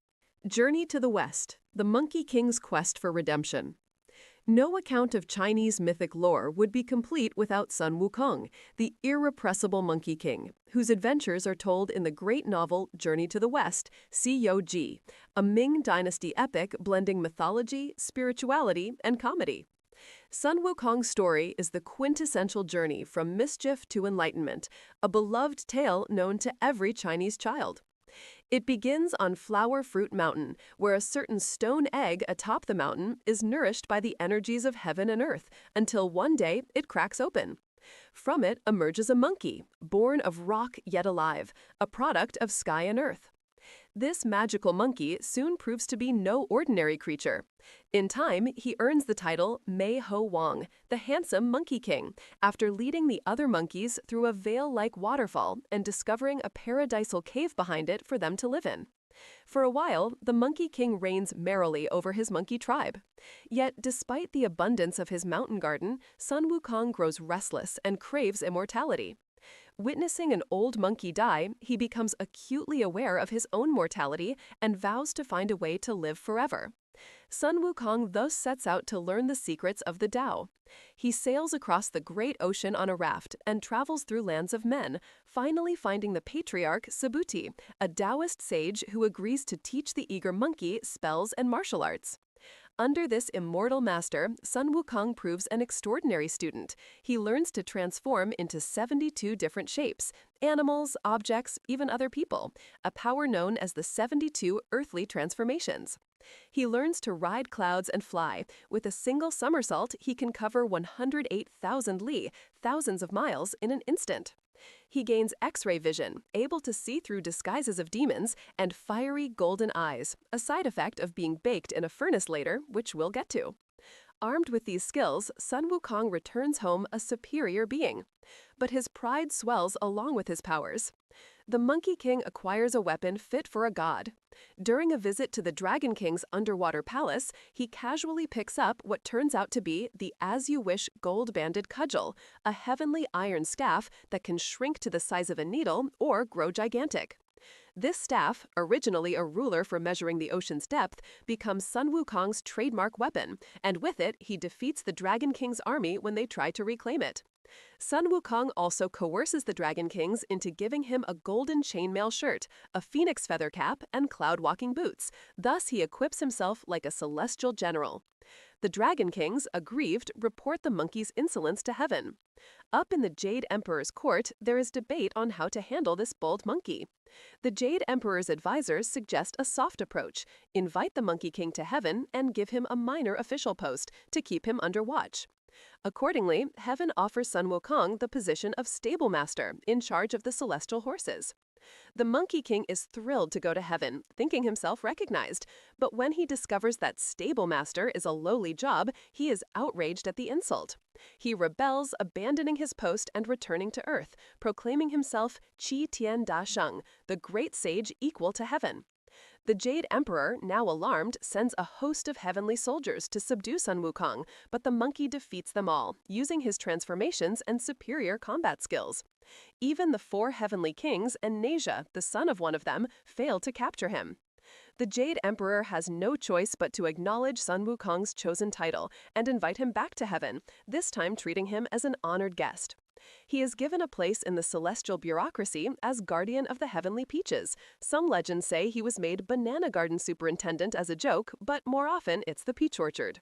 Journey to the West, the Monkey King's quest for redemption. No account of Chinese mythic lore would be complete without Sun Wukong, the irrepressible Monkey King, whose adventures are told in the great novel Journey to the West, COG, a Ming Dynasty epic blending mythology, spirituality, and comedy. Sun Wukong's story is the quintessential journey from mischief to enlightenment, a beloved tale known to every Chinese child. It begins on Flower Fruit Mountain, where a certain stone egg atop the mountain is nourished by the energies of heaven and earth, until one day it cracks open. From it emerges a monkey, born of rock yet alive, a product of sky and earth. This magical monkey soon proves to be no ordinary creature. In time, he earns the title Mei Ho Wang, the handsome Monkey King, after leading the other monkeys through a veil-like waterfall and discovering a paradisal cave behind it for them to live in. For a while, the Monkey King reigns merrily over his monkey tribe. Yet, despite the abundance of his mountain garden, Sun Wukong grows restless and craves immortality. Witnessing an old monkey die, he becomes acutely aware of his own mortality and vows to find a way to live forever. Sun Wukong thus sets out to learn the secrets of the Tao. He sails across the great ocean on a raft and travels through lands of men, finally finding the patriarch Subhuti, a Taoist sage who agrees to teach the eager monkey spells and martial arts. Under this immortal master, Sun Wukong proves an extraordinary student. He learns to transform into 72 different shapes, animals, objects, even other people, a power known as the 72 earthly transformations. He learns to ride clouds and fly. With a single somersault, he can cover 108,000 li, thousands of miles, in an instant. He gains X-ray vision, able to see through disguises of demons, and fiery golden eyes, a side effect of being baked in a furnace later, which we'll get to. Armed with these skills, Sun Wukong returns home a superior being. But his pride swells along with his powers. The Monkey King acquires a weapon fit for a god. During a visit to the Dragon King's underwater palace, he casually picks up what turns out to be the As You Wish gold-banded cudgel, a heavenly iron staff that can shrink to the size of a needle or grow gigantic. This staff, originally a ruler for measuring the ocean's depth, becomes Sun Wukong's trademark weapon, and with it, he defeats the Dragon King's army when they try to reclaim it. Sun Wukong also coerces the Dragon Kings into giving him a golden chainmail shirt, a phoenix feather cap, and cloud-walking boots. Thus, he equips himself like a celestial general. The Dragon Kings, aggrieved, report the monkey's insolence to heaven. Up in the Jade Emperor's court, there is debate on how to handle this bold monkey. The Jade Emperor's advisors suggest a soft approach, invite the Monkey King to heaven, and give him a minor official post to keep him under watch. Accordingly, heaven offers Sun Wukong the position of stable master in charge of the celestial horses. The Monkey King is thrilled to go to heaven, thinking himself recognized, but when he discovers that stable master is a lowly job, he is outraged at the insult. He rebels, abandoning his post and returning to earth, proclaiming himself Qi Tian Da Sheng, the great sage equal to heaven. The Jade Emperor, now alarmed, sends a host of heavenly soldiers to subdue Sun Wukong, but the monkey defeats them all, using his transformations and superior combat skills. Even the 4 heavenly kings and Neja, the son of one of them, fail to capture him. The Jade Emperor has no choice but to acknowledge Sun Wukong's chosen title and invite him back to heaven, this time treating him as an honored guest. He is given a place in the celestial bureaucracy as guardian of the heavenly peaches. Some legends say he was made banana garden superintendent as a joke, but more often it's the peach orchard.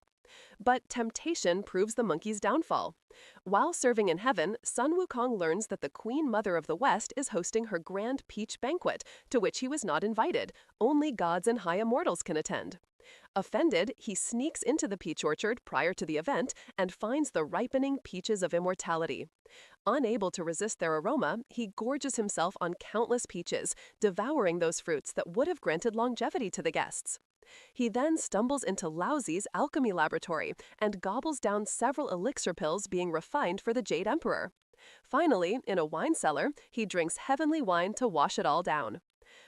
But temptation proves the monkey's downfall. While serving in heaven, Sun Wukong learns that the Queen Mother of the West is hosting her grand peach banquet, to which he was not invited. Only gods and high immortals can attend. Offended, he sneaks into the peach orchard prior to the event and finds the ripening peaches of immortality. Unable to resist their aroma, he gorges himself on countless peaches, devouring those fruits that would have granted longevity to the guests. He then stumbles into Laozi's alchemy laboratory and gobbles down several elixir pills being refined for the Jade Emperor. Finally, in a wine cellar, he drinks heavenly wine to wash it all down.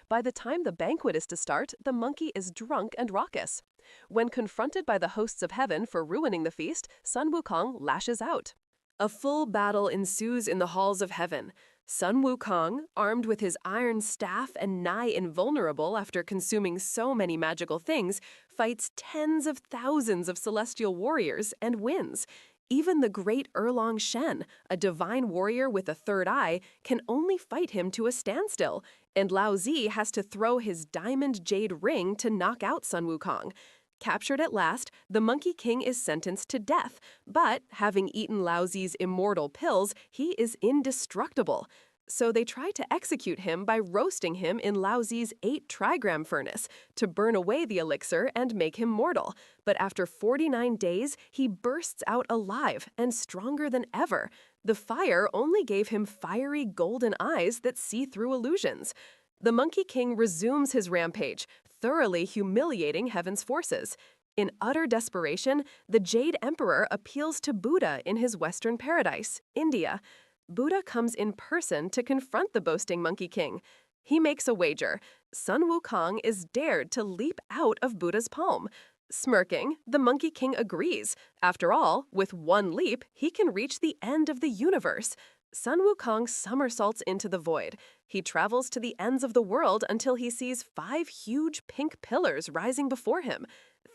By the time the banquet is to start, the monkey is drunk and raucous. When confronted by the hosts of heaven for ruining the feast, Sun Wukong lashes out. A full battle ensues in the halls of heaven. Sun Wukong, armed with his iron staff and nigh invulnerable after consuming so many magical things, fights tens of thousands of celestial warriors and wins. Even the great Erlong Shen, a divine warrior with a third eye, can only fight him to a standstill, and Lao Zi has to throw his diamond jade ring to knock out Sun Wukong. Captured at last, the Monkey King is sentenced to death, but having eaten Lao Zi's immortal pills, he is indestructible. So they try to execute him by roasting him in Lao Zi's 8-trigram furnace to burn away the elixir and make him mortal. But after 49 days, he bursts out alive and stronger than ever. The fire only gave him fiery golden eyes that see through illusions. The Monkey King resumes his rampage, thoroughly humiliating heaven's forces. In utter desperation, the Jade Emperor appeals to Buddha in his Western paradise, India. Buddha comes in person to confront the boasting Monkey King. He makes a wager. Sun Wukong is dared to leap out of Buddha's palm. Smirking, the Monkey King agrees. After all, with one leap, he can reach the end of the universe. Sun Wukong somersaults into the void. He travels to the ends of the world until he sees 5 huge pink pillars rising before him.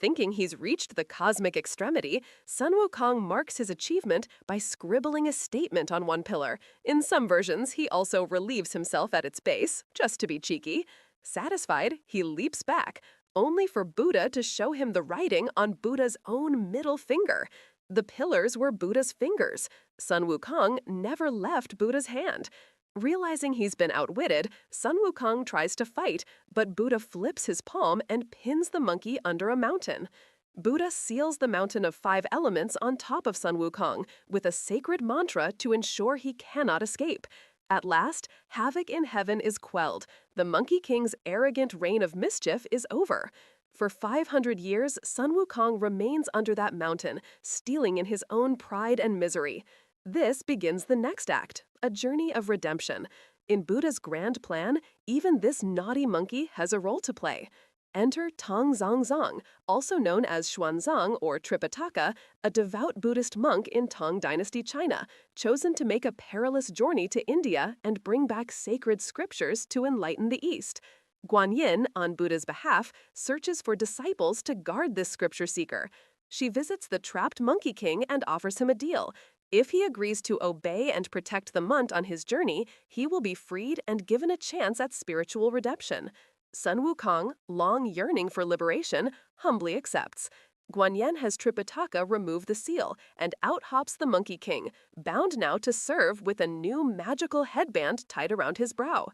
Thinking he's reached the cosmic extremity, Sun Wukong marks his achievement by scribbling a statement on one pillar. In some versions, he also relieves himself at its base, just to be cheeky. Satisfied, he leaps back, only for Buddha to show him the writing on Buddha's own middle finger. The pillars were Buddha's fingers. Sun Wukong never left Buddha's hand. Realizing he's been outwitted, Sun Wukong tries to fight, but Buddha flips his palm and pins the monkey under a mountain. Buddha seals the mountain of 5 elements on top of Sun Wukong with a sacred mantra to ensure he cannot escape. At last, havoc in heaven is quelled. The Monkey King's arrogant reign of mischief is over. For 500 years, Sun Wukong remains under that mountain, stealing in his own pride and misery. This begins the next act, a journey of redemption. In Buddha's grand plan, even this naughty monkey has a role to play. Enter Tong Zongzong, also known as Xuanzang or Tripitaka, a devout Buddhist monk in Tang Dynasty China, chosen to make a perilous journey to India and bring back sacred scriptures to enlighten the East. Guanyin, on Buddha's behalf, searches for disciples to guard this scripture seeker. She visits the trapped Monkey King and offers him a deal. If he agrees to obey and protect the munt on his journey, he will be freed and given a chance at spiritual redemption. Sun Wukong, long yearning for liberation, humbly accepts. Guanyin has Tripitaka remove the seal, and out hops the Monkey King, bound now to serve with a new magical headband tied around his brow.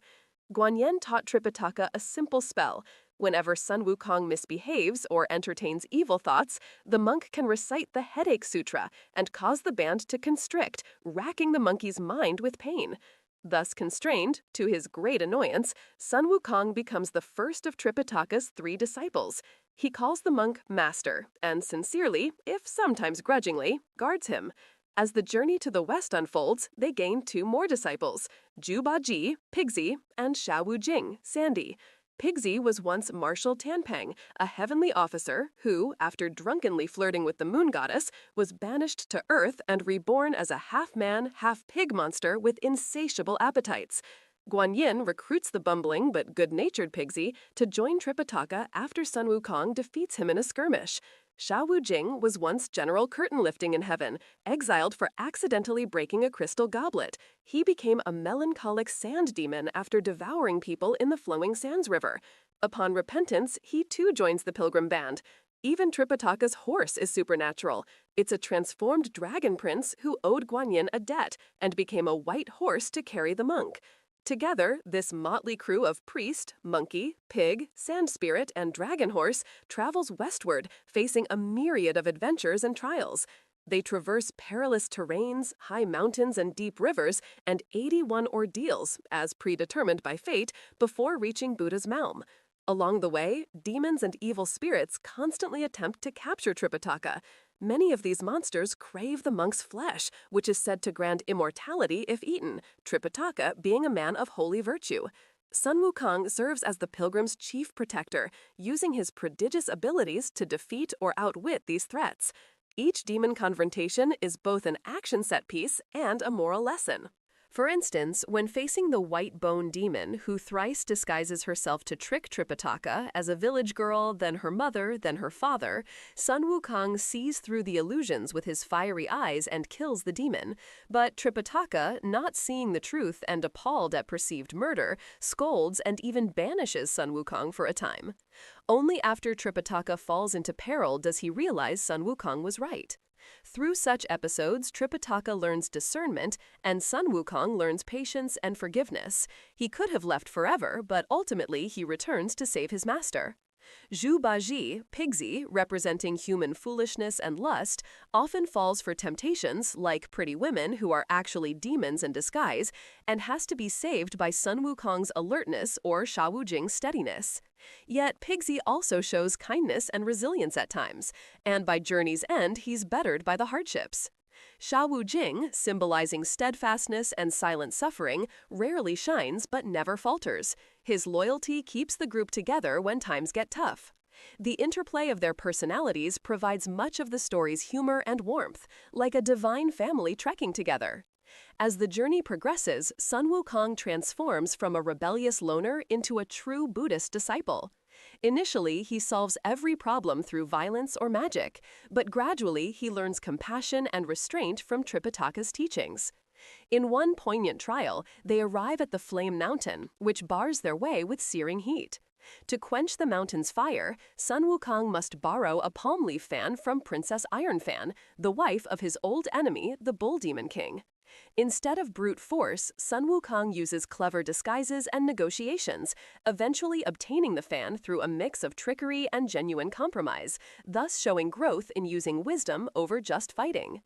Guanyin taught Tripitaka a simple spell. Whenever Sun Wukong misbehaves or entertains evil thoughts, the monk can recite the Headache Sutra and cause the band to constrict, racking the monkey's mind with pain. Thus constrained, to his great annoyance, Sun Wukong becomes the first of Tripitaka's 3 disciples. He calls the monk master and sincerely, if sometimes grudgingly, guards him. As the journey to the west unfolds, they gain 2 more disciples, Ju Baji, Pigsy, and Sha Wu Jing, Sandy. Pigsy was once Marshal Tanpang, a heavenly officer who, after drunkenly flirting with the moon goddess, was banished to Earth and reborn as a half-man, half-pig monster with insatiable appetites. Guanyin recruits the bumbling but good-natured Pigsy to join Tripitaka after Sun Wukong defeats him in a skirmish. Sha Wu Jing was once General Curtain-Lifting in heaven, exiled for accidentally breaking a crystal goblet. He became a melancholic sand demon after devouring people in the flowing sands river. Upon repentance, he too joins the pilgrim band. Even Tripitaka's horse is supernatural. It's a transformed dragon prince who owed Guanyin a debt and became a white horse to carry the monk. Together, this motley crew of priest, monkey, pig, sand spirit, and dragon horse travels westward, facing a myriad of adventures and trials. They traverse perilous terrains, high mountains, and deep rivers, and 81 ordeals, as predetermined by fate, before reaching Buddha's Malm. Along the way, demons and evil spirits constantly attempt to capture Tripitaka. Many of these monsters crave the monk's flesh, which is said to grant immortality if eaten, Tripitaka being a man of holy virtue. Sun Wukong serves as the pilgrims' chief protector, using his prodigious abilities to defeat or outwit these threats. Each demon confrontation is both an action set piece and a moral lesson. For instance, when facing the White Bone Demon, who thrice disguises herself to trick Tripitaka as a village girl, then her mother, then her father, Sun Wukong sees through the illusions with his fiery eyes and kills the demon. But Tripitaka, not seeing the truth and appalled at perceived murder, scolds and even banishes Sun Wukong for a time. Only after Tripitaka falls into peril does he realize Sun Wukong was right. Through such episodes, Tripitaka learns discernment, and Sun Wukong learns patience and forgiveness. He could have left forever, but ultimately he returns to save his master. Zhu Baji, Pigsy, representing human foolishness and lust, often falls for temptations, like pretty women who are actually demons in disguise, and has to be saved by Sun Wukong's alertness or Sha Wujing's steadiness. Yet Pigsy also shows kindness and resilience at times, and by journey's end he's bettered by the hardships. Sha Wujing, symbolizing steadfastness and silent suffering, rarely shines but never falters. His loyalty keeps the group together when times get tough. The interplay of their personalities provides much of the story's humor and warmth, like a divine family trekking together. As the journey progresses, Sun Wukong transforms from a rebellious loner into a true Buddhist disciple. Initially, he solves every problem through violence or magic, but gradually he learns compassion and restraint from Tripitaka's teachings. In one poignant trial, they arrive at the Flame Mountain, which bars their way with searing heat. To quench the mountain's fire, Sun Wukong must borrow a palm leaf fan from Princess Ironfan, the wife of his old enemy, the Bull Demon King. Instead of brute force, Sun Wukong uses clever disguises and negotiations, eventually obtaining the fan through a mix of trickery and genuine compromise, thus showing growth in using wisdom over just fighting.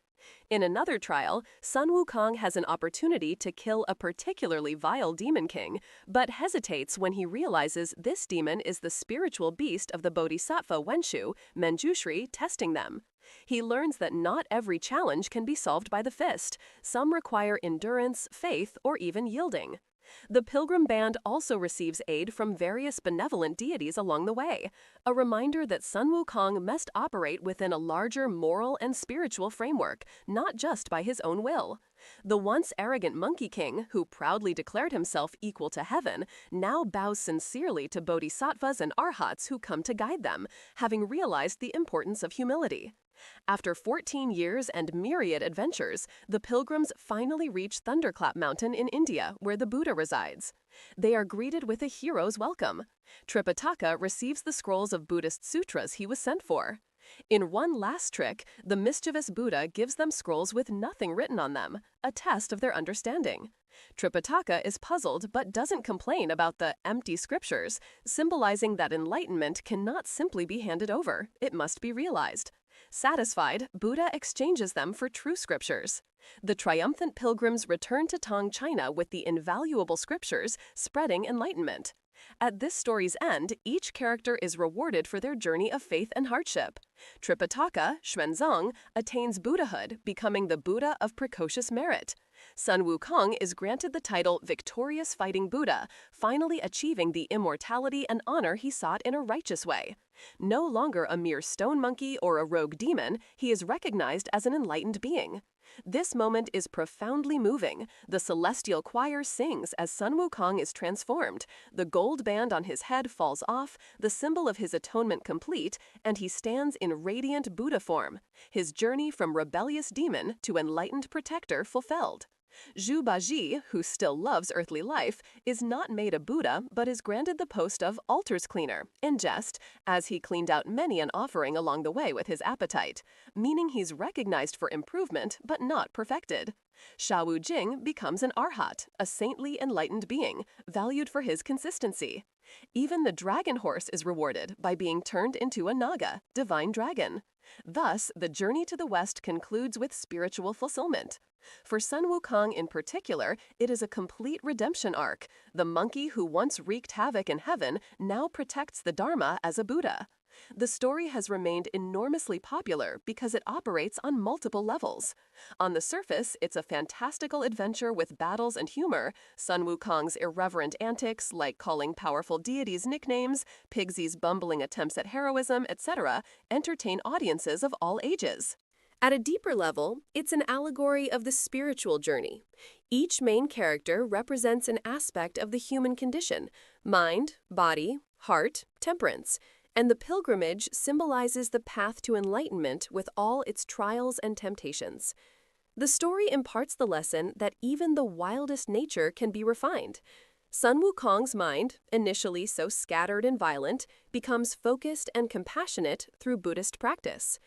In another trial, Sun Wukong has an opportunity to kill a particularly vile demon king, but hesitates when he realizes this demon is the spiritual beast of the Bodhisattva Wenshu, Manjushri, testing them. He learns that not every challenge can be solved by the fist. Some require endurance, faith, or even yielding. The pilgrim band also receives aid from various benevolent deities along the way, a reminder that Sun Wukong must operate within a larger moral and spiritual framework, not just by his own will. The once arrogant Monkey King, who proudly declared himself equal to heaven, now bows sincerely to bodhisattvas and arhats who come to guide them, having realized the importance of humility. After 14 years and myriad adventures, the pilgrims finally reach Thunderclap Mountain in India, where the Buddha resides. They are greeted with a hero's welcome. Tripitaka receives the scrolls of Buddhist sutras he was sent for. In one last trick, the mischievous Buddha gives them scrolls with nothing written on them, a test of their understanding. Tripitaka is puzzled but doesn't complain about the empty scriptures, symbolizing that enlightenment cannot simply be handed over, it must be realized. Satisfied, Buddha exchanges them for true scriptures. The triumphant pilgrims return to Tang China with the invaluable scriptures, spreading enlightenment. At this story's end, each character is rewarded for their journey of faith and hardship. Tripitaka, Xuanzang, attains Buddhahood, becoming the Buddha of precocious merit. Sun Wukong is granted the title Victorious Fighting Buddha, finally achieving the immortality and honor he sought in a righteous way. No longer a mere stone monkey or a rogue demon, he is recognized as an enlightened being. This moment is profoundly moving. The celestial choir sings as Sun Wukong is transformed. The gold band on his head falls off, the symbol of his atonement complete, and he stands in radiant Buddha form, his journey from rebellious demon to enlightened protector fulfilled. Zhu Baji, who still loves earthly life, is not made a Buddha but is granted the post of altars cleaner, in jest, as he cleaned out many an offering along the way with his appetite, meaning he's recognized for improvement but not perfected. Sha Wujing becomes an arhat, a saintly enlightened being, valued for his consistency. Even the dragon horse is rewarded by being turned into a naga, divine dragon. Thus, the journey to the west concludes with spiritual fulfillment. For Sun Wukong in particular, it is a complete redemption arc. The monkey who once wreaked havoc in heaven now protects the Dharma as a Buddha. The story has remained enormously popular because it operates on multiple levels. On the surface, it's a fantastical adventure with battles and humor. Sun Wukong's irreverent antics, like calling powerful deities nicknames, Pigsy's bumbling attempts at heroism, etc., entertain audiences of all ages. At a deeper level, it's an allegory of the spiritual journey. Each main character represents an aspect of the human condition: mind, body, heart, temperance, and the pilgrimage symbolizes the path to enlightenment with all its trials and temptations. The story imparts the lesson that even the wildest nature can be refined. Sun Wukong's mind, initially so scattered and violent, becomes focused and compassionate through Buddhist practice.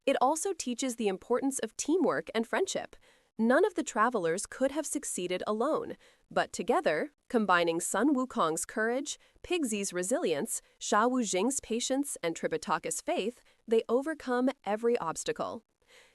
It also teaches the importance of teamwork and friendship. None of the travelers could have succeeded alone, but together, combining Sun Wukong's courage, Pigsy's resilience, Sha Wujing's patience, and Tripitaka's faith, they overcome every obstacle.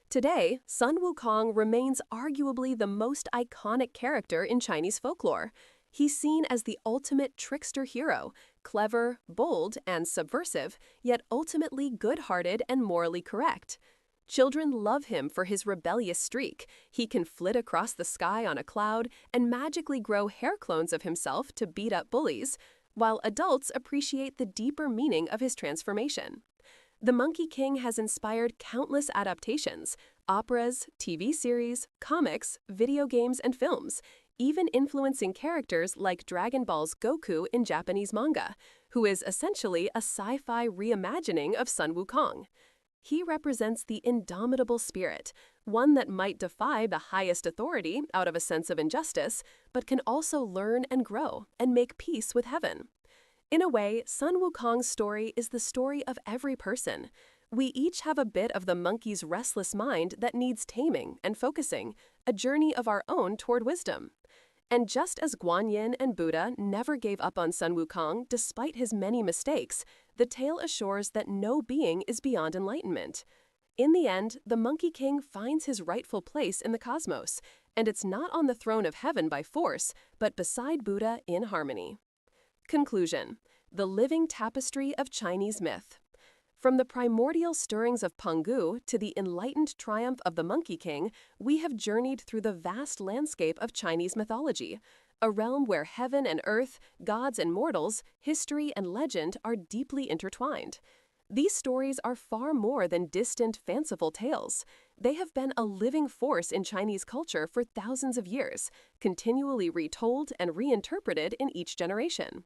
Today, Sun Wukong remains arguably the most iconic character in Chinese folklore. He's seen as the ultimate trickster hero, clever, bold, and subversive, yet ultimately good-hearted and morally correct. Children love him for his rebellious streak. He can flit across the sky on a cloud and magically grow hair clones of himself to beat up bullies, while adults appreciate the deeper meaning of his transformation. The Monkey King has inspired countless adaptations: operas, TV series, comics, video games, and films, even influencing characters like Dragon Ball's Goku in Japanese manga, who is essentially a sci-fi reimagining of Sun Wukong. He represents the indomitable spirit, one that might defy the highest authority out of a sense of injustice, but can also learn and grow and make peace with heaven. In a way, Sun Wukong's story is the story of every person. We each have a bit of the monkey's restless mind that needs taming and focusing, a journey of our own toward wisdom. And just as Guanyin and Buddha never gave up on Sun Wukong despite his many mistakes, the tale assures that no being is beyond enlightenment. In the end, the Monkey King finds his rightful place in the cosmos, and it's not on the throne of heaven by force, but beside Buddha in harmony. Conclusion: the living tapestry of Chinese myth. From the primordial stirrings of Pangu to the enlightened triumph of the Monkey King, we have journeyed through the vast landscape of Chinese mythology, a realm where heaven and earth, gods and mortals, history and legend are deeply intertwined. These stories are far more than distant, fanciful tales. They have been a living force in Chinese culture for thousands of years, continually retold and reinterpreted in each generation.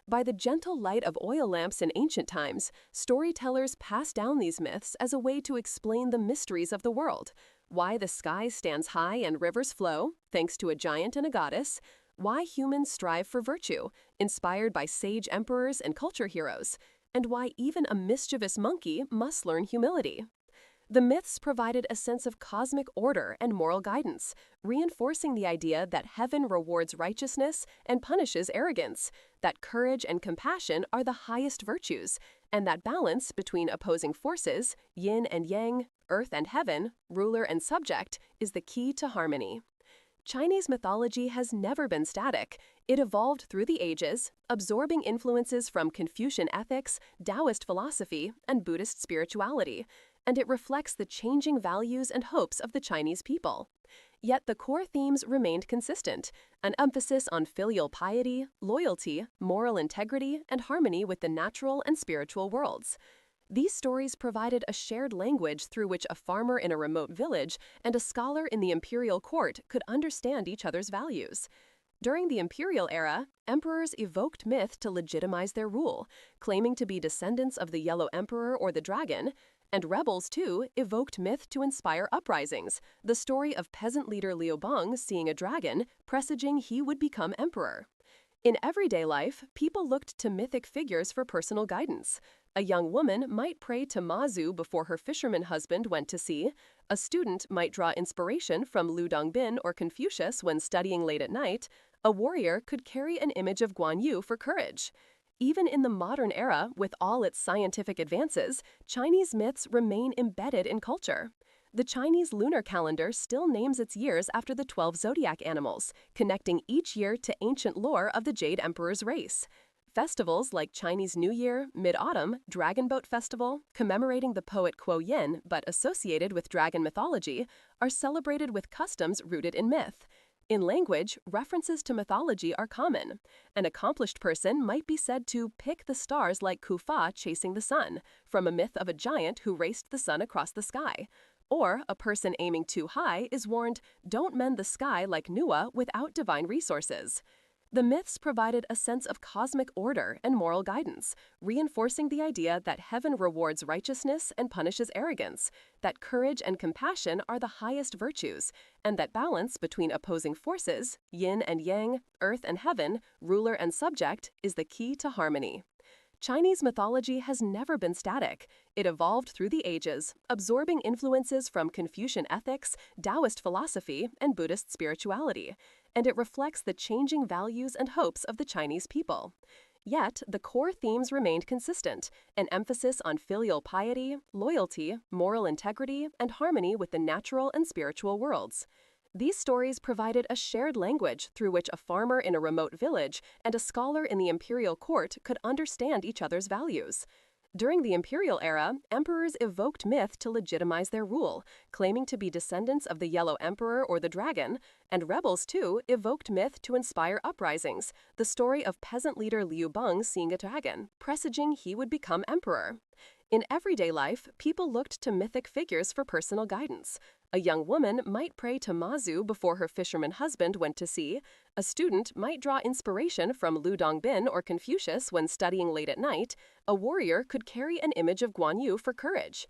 By the gentle light of oil lamps in ancient times, storytellers passed down these myths as a way to explain the mysteries of the world: why the sky stands high and rivers flow, thanks to a giant and a goddess; why humans strive for virtue, inspired by sage emperors and culture heroes; and why even a mischievous monkey must learn humility. The myths provided a sense of cosmic order and moral guidance, reinforcing the idea that heaven rewards righteousness and punishes arrogance, that courage and compassion are the highest virtues, and that balance between opposing forces, yin and yang, earth and heaven, ruler and subject, is the key to harmony. Chinese mythology has never been static. It evolved through the ages, absorbing influences from Confucian ethics, Taoist philosophy, and Buddhist spirituality, and it reflects the changing values and hopes of the Chinese people. Yet the core themes remained consistent: an emphasis on filial piety, loyalty, moral integrity, and harmony with the natural and spiritual worlds. These stories provided a shared language through which a farmer in a remote village and a scholar in the imperial court could understand each other's values. During the imperial era, emperors evoked myth to legitimize their rule, claiming to be descendants of the Yellow Emperor or the Dragon, and rebels, too, evoked myth to inspire uprisings, the story of peasant leader Liu Bang seeing a dragon, presaging he would become emperor. In everyday life, people looked to mythic figures for personal guidance. A young woman might pray to Mazu before her fisherman husband went to sea. A student might draw inspiration from Lu Dongbin or Confucius when studying late at night. A warrior could carry an image of Guan Yu for courage. Even in the modern era, with all its scientific advances, Chinese myths remain embedded in culture. The Chinese lunar calendar still names its years after the 12 zodiac animals, connecting each year to ancient lore of the Jade Emperor's race. Festivals like Chinese New Year, Mid-Autumn, Dragon Boat Festival, commemorating the poet Kuo Yin but associated with dragon mythology, are celebrated with customs rooted in myth. In language, references to mythology are common. An accomplished person might be said to pick the stars like Kufa chasing the sun, from a myth of a giant who raced the sun across the sky. Or a person aiming too high is warned, don't mend the sky like Nua without divine resources. The myths provided a sense of cosmic order and moral guidance, reinforcing the idea that heaven rewards righteousness and punishes arrogance, that courage and compassion are the highest virtues, and that balance between opposing forces, yin and yang, earth and heaven, ruler and subject, is the key to harmony. Chinese mythology has never been static. It evolved through the ages, absorbing influences from Confucian ethics, Taoist philosophy, and Buddhist spirituality, and it reflects the changing values and hopes of the Chinese people. Yet, the core themes remained consistent, an emphasis on filial piety, loyalty, moral integrity, and harmony with the natural and spiritual worlds. These stories provided a shared language through which a farmer in a remote village and a scholar in the imperial court could understand each other's values. During the imperial era, emperors evoked myth to legitimize their rule, claiming to be descendants of the Yellow Emperor or the Dragon, and rebels, too, evoked myth to inspire uprisings, the story of peasant leader Liu Beng seeing a dragon, presaging he would become emperor. In everyday life, people looked to mythic figures for personal guidance. A young woman might pray to Mazu before her fisherman husband went to sea. A student might draw inspiration from Lu Dongbin or Confucius when studying late at night. A warrior could carry an image of Guan Yu for courage.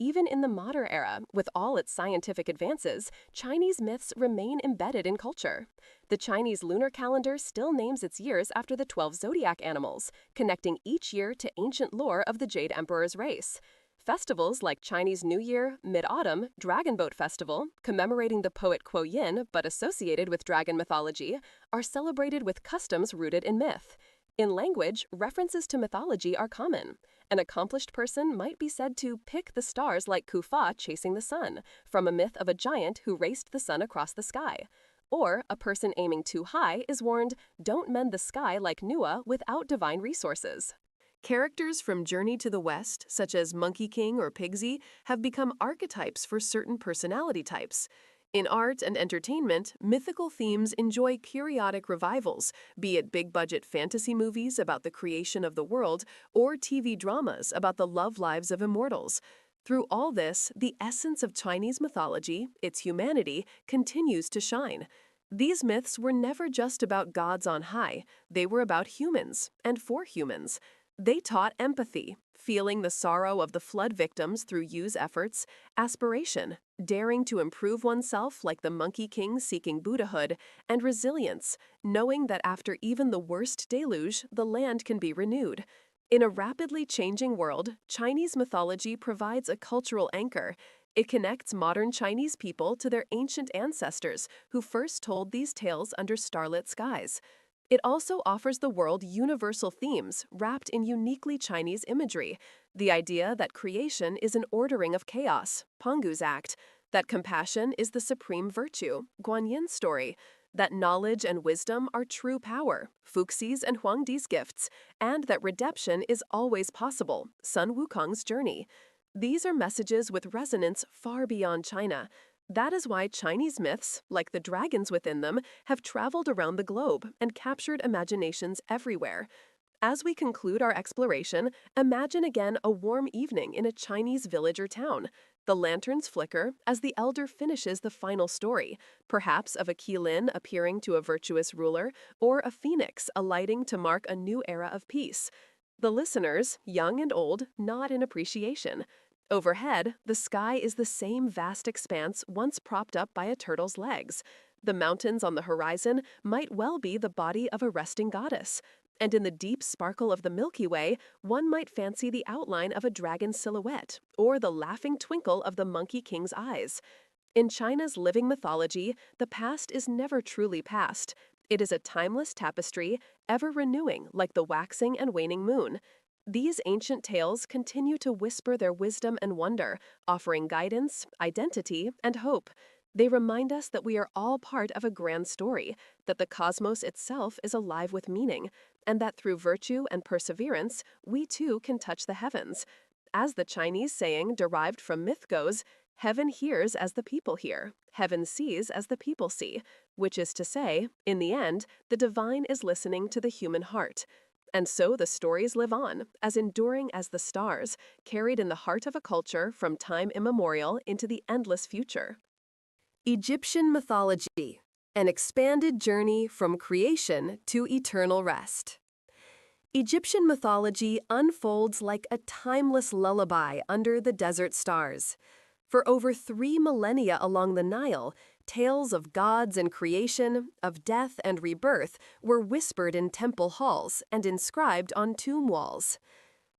Even in the modern era, with all its scientific advances, Chinese myths remain embedded in culture. The Chinese lunar calendar still names its years after the 12 zodiac animals, connecting each year to ancient lore of the Jade Emperor's race. Festivals like Chinese New Year, Mid-Autumn, Dragon Boat Festival, commemorating the poet Kuo Yin but associated with dragon mythology, are celebrated with customs rooted in myth. In language, references to mythology are common. An accomplished person might be said to pick the stars like Kufa chasing the sun, from a myth of a giant who raced the sun across the sky. Or a person aiming too high is warned, don't mend the sky like Nua without divine resources. Characters from Journey to the West, such as Monkey King or Pigsy, have become archetypes for certain personality types. In art and entertainment, mythical themes enjoy periodic revivals, be it big-budget fantasy movies about the creation of the world or TV dramas about the love lives of immortals. Through all this, the essence of Chinese mythology, its humanity, continues to shine. These myths were never just about gods on high, they were about humans and for humans. They taught empathy, feeling the sorrow of the flood victims through Yu's efforts, aspiration, daring to improve oneself like the Monkey King seeking Buddhahood, and resilience, knowing that after even the worst deluge, the land can be renewed. In a rapidly changing world, Chinese mythology provides a cultural anchor. It connects modern Chinese people to their ancient ancestors who first told these tales under starlit skies. It also offers the world universal themes wrapped in uniquely Chinese imagery. The idea that creation is an ordering of chaos, Pangu's Act, that compassion is the supreme virtue, Guan Yin's story, that knowledge and wisdom are true power, Fuxi's and Huangdi's gifts, and that redemption is always possible, Sun Wukong's journey. These are messages with resonance far beyond China. That is why Chinese myths, like the dragons within them, have traveled around the globe and captured imaginations everywhere. As we conclude our exploration, imagine again a warm evening in a Chinese village or town. The lanterns flicker as the elder finishes the final story, perhaps of a Qilin appearing to a virtuous ruler, or a phoenix alighting to mark a new era of peace. The listeners, young and old, nod in appreciation. Overhead, the sky is the same vast expanse once propped up by a turtle's legs. The mountains on the horizon might well be the body of a resting goddess. And in the deep sparkle of the Milky Way, one might fancy the outline of a dragon's silhouette, or the laughing twinkle of the Monkey King's eyes. In China's living mythology, the past is never truly past. It is a timeless tapestry, ever renewing like the waxing and waning moon. These ancient tales continue to whisper their wisdom and wonder, offering guidance, identity, and hope. They remind us that we are all part of a grand story, that the cosmos itself is alive with meaning, and that through virtue and perseverance, we too can touch the heavens. As the Chinese saying derived from myth goes, heaven hears as the people hear, heaven sees as the people see, which is to say, in the end, the divine is listening to the human heart. And so the stories live on, as enduring as the stars, carried in the heart of a culture from time immemorial into the endless future. Egyptian mythology, an expanded journey from creation to eternal rest. Egyptian mythology unfolds like a timeless lullaby under the desert stars. For over 3 millennia along the Nile, tales of gods and creation, of death and rebirth, were whispered in temple halls and inscribed on tomb walls.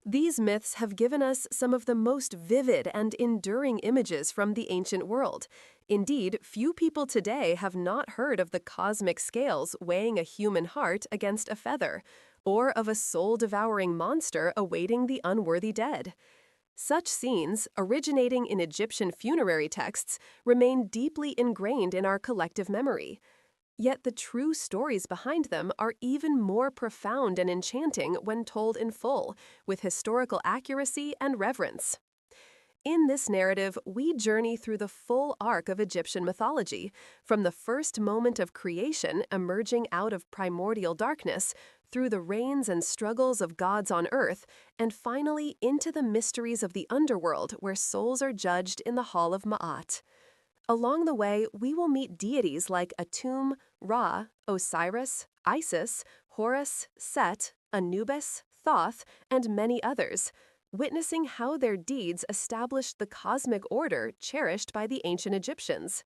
These myths have given us some of the most vivid and enduring images from the ancient world. Indeed, few people today have not heard of the cosmic scales weighing a human heart against a feather, or of a soul-devouring monster awaiting the unworthy dead. Such scenes, originating in Egyptian funerary texts, remain deeply ingrained in our collective memory. Yet the true stories behind them are even more profound and enchanting when told in full, with historical accuracy and reverence. In this narrative, we journey through the full arc of Egyptian mythology, from the first moment of creation emerging out of primordial darkness, through the reigns and struggles of gods on earth, and finally into the mysteries of the underworld where souls are judged in the Hall of Ma'at. Along the way, we will meet deities like Atum, Ra, Osiris, Isis, Horus, Set, Anubis, Thoth, and many others, witnessing how their deeds established the cosmic order cherished by the ancient Egyptians.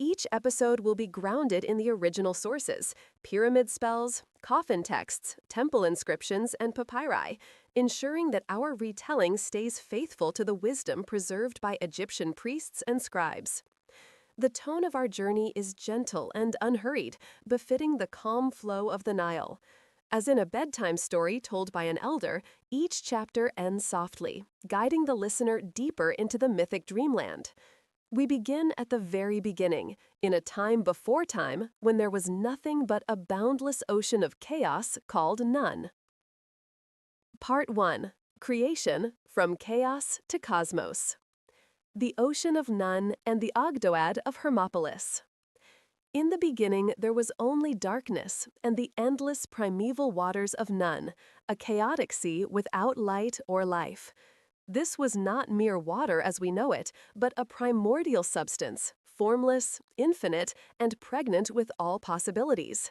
Each episode will be grounded in the original sources, pyramid spells, coffin texts, temple inscriptions, and papyri, ensuring that our retelling stays faithful to the wisdom preserved by Egyptian priests and scribes. The tone of our journey is gentle and unhurried, befitting the calm flow of the Nile. As in a bedtime story told by an elder, each chapter ends softly, guiding the listener deeper into the mythic dreamland. We begin at the very beginning, in a time before time, when there was nothing but a boundless ocean of chaos called Nun. Part 1. Creation, from Chaos to Cosmos. The Ocean of Nun and the Ogdoad of Hermopolis. In the beginning there was only darkness and the endless primeval waters of Nun, a chaotic sea without light or life. This was not mere water as we know it, but a primordial substance, formless, infinite, and pregnant with all possibilities.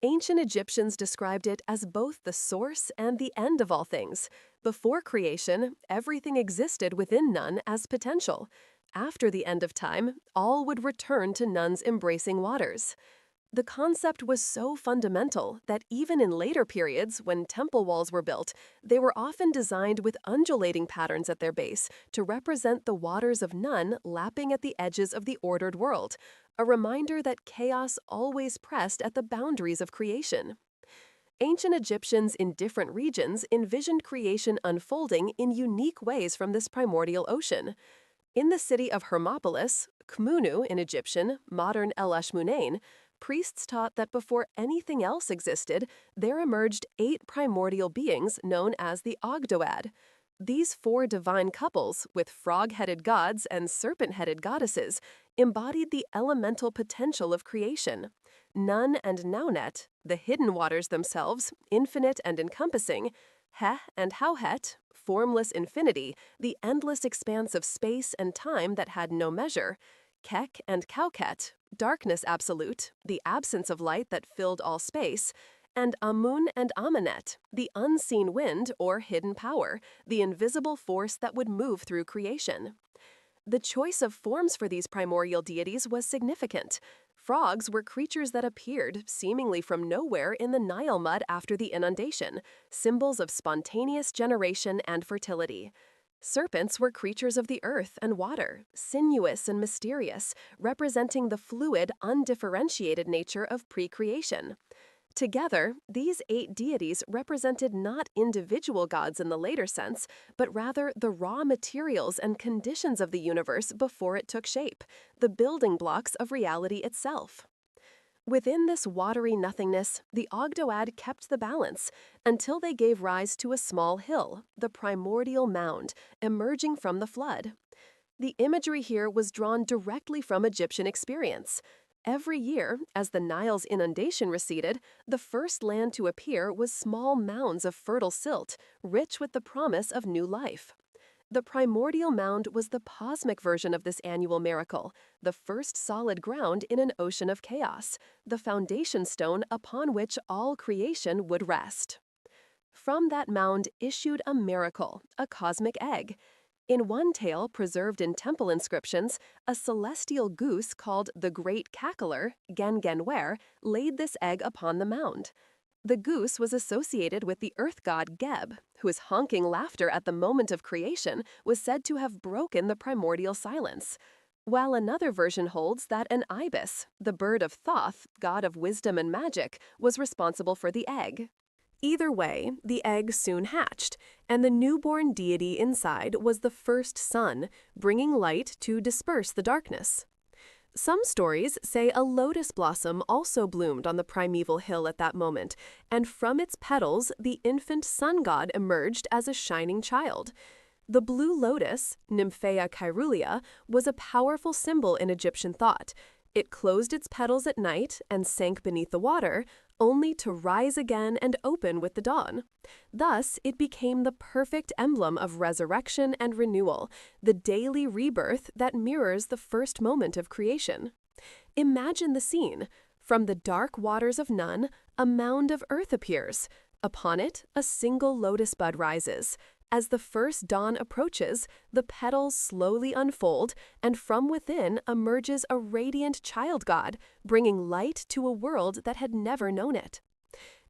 Ancient Egyptians described it as both the source and the end of all things. Before creation, everything existed within Nun as potential. After the end of time, all would return to Nun's embracing waters. The concept was so fundamental that even in later periods, when temple walls were built, they were often designed with undulating patterns at their base to represent the waters of Nun lapping at the edges of the ordered world, a reminder that chaos always pressed at the boundaries of creation. Ancient Egyptians in different regions envisioned creation unfolding in unique ways from this primordial ocean. In the city of Hermopolis, Khmunu in Egyptian, modern El Ashmunain, priests taught that before anything else existed, there emerged 8 primordial beings known as the Ogdoad. These 4 divine couples, with frog-headed gods and serpent-headed goddesses, embodied the elemental potential of creation. Nun and Naunet, the hidden waters themselves, infinite and encompassing, Heh and Hauhet, formless infinity, the endless expanse of space and time that had no measure, Kek and Kauket, darkness absolute, the absence of light that filled all space, and Amun and Amenet, the unseen wind or hidden power, the invisible force that would move through creation. The choice of forms for these primordial deities was significant. Frogs were creatures that appeared, seemingly from nowhere, in the Nile mud after the inundation, symbols of spontaneous generation and fertility. Serpents were creatures of the earth and water, sinuous and mysterious, representing the fluid, undifferentiated nature of pre-creation. Together, these 8 deities represented not individual gods in the later sense, but rather the raw materials and conditions of the universe before it took shape, the building blocks of reality itself. Within this watery nothingness, the Ogdoad kept the balance until they gave rise to a small hill, the primordial mound, emerging from the flood. The imagery here was drawn directly from Egyptian experience. Every year, as the Nile's inundation receded, the first land to appear was small mounds of fertile silt, rich with the promise of new life. The primordial mound was the cosmic version of this annual miracle, the first solid ground in an ocean of chaos, the foundation stone upon which all creation would rest. From that mound issued a miracle, a cosmic egg. In one tale preserved in temple inscriptions, a celestial goose called the Great Cackler, Gengenwer, laid this egg upon the mound. The goose was associated with the earth god Geb, whose honking laughter at the moment of creation was said to have broken the primordial silence. While another version holds that an ibis, the bird of Thoth, god of wisdom and magic, was responsible for the egg. Either way, the egg soon hatched, and the newborn deity inside was the first sun, bringing light to disperse the darkness. Some stories say a lotus blossom also bloomed on the primeval hill at that moment, and from its petals the infant sun god emerged as a shining child. The blue lotus, Nymphaea caerulea, was a powerful symbol in Egyptian thought. It closed its petals at night and sank beneath the water, only to rise again and open with the dawn. Thus, it became the perfect emblem of resurrection and renewal, the daily rebirth that mirrors the first moment of creation. Imagine the scene. From the dark waters of Nun, a mound of earth appears. Upon it, a single lotus bud rises. As the first dawn approaches, the petals slowly unfold, and from within emerges a radiant child god, bringing light to a world that had never known it.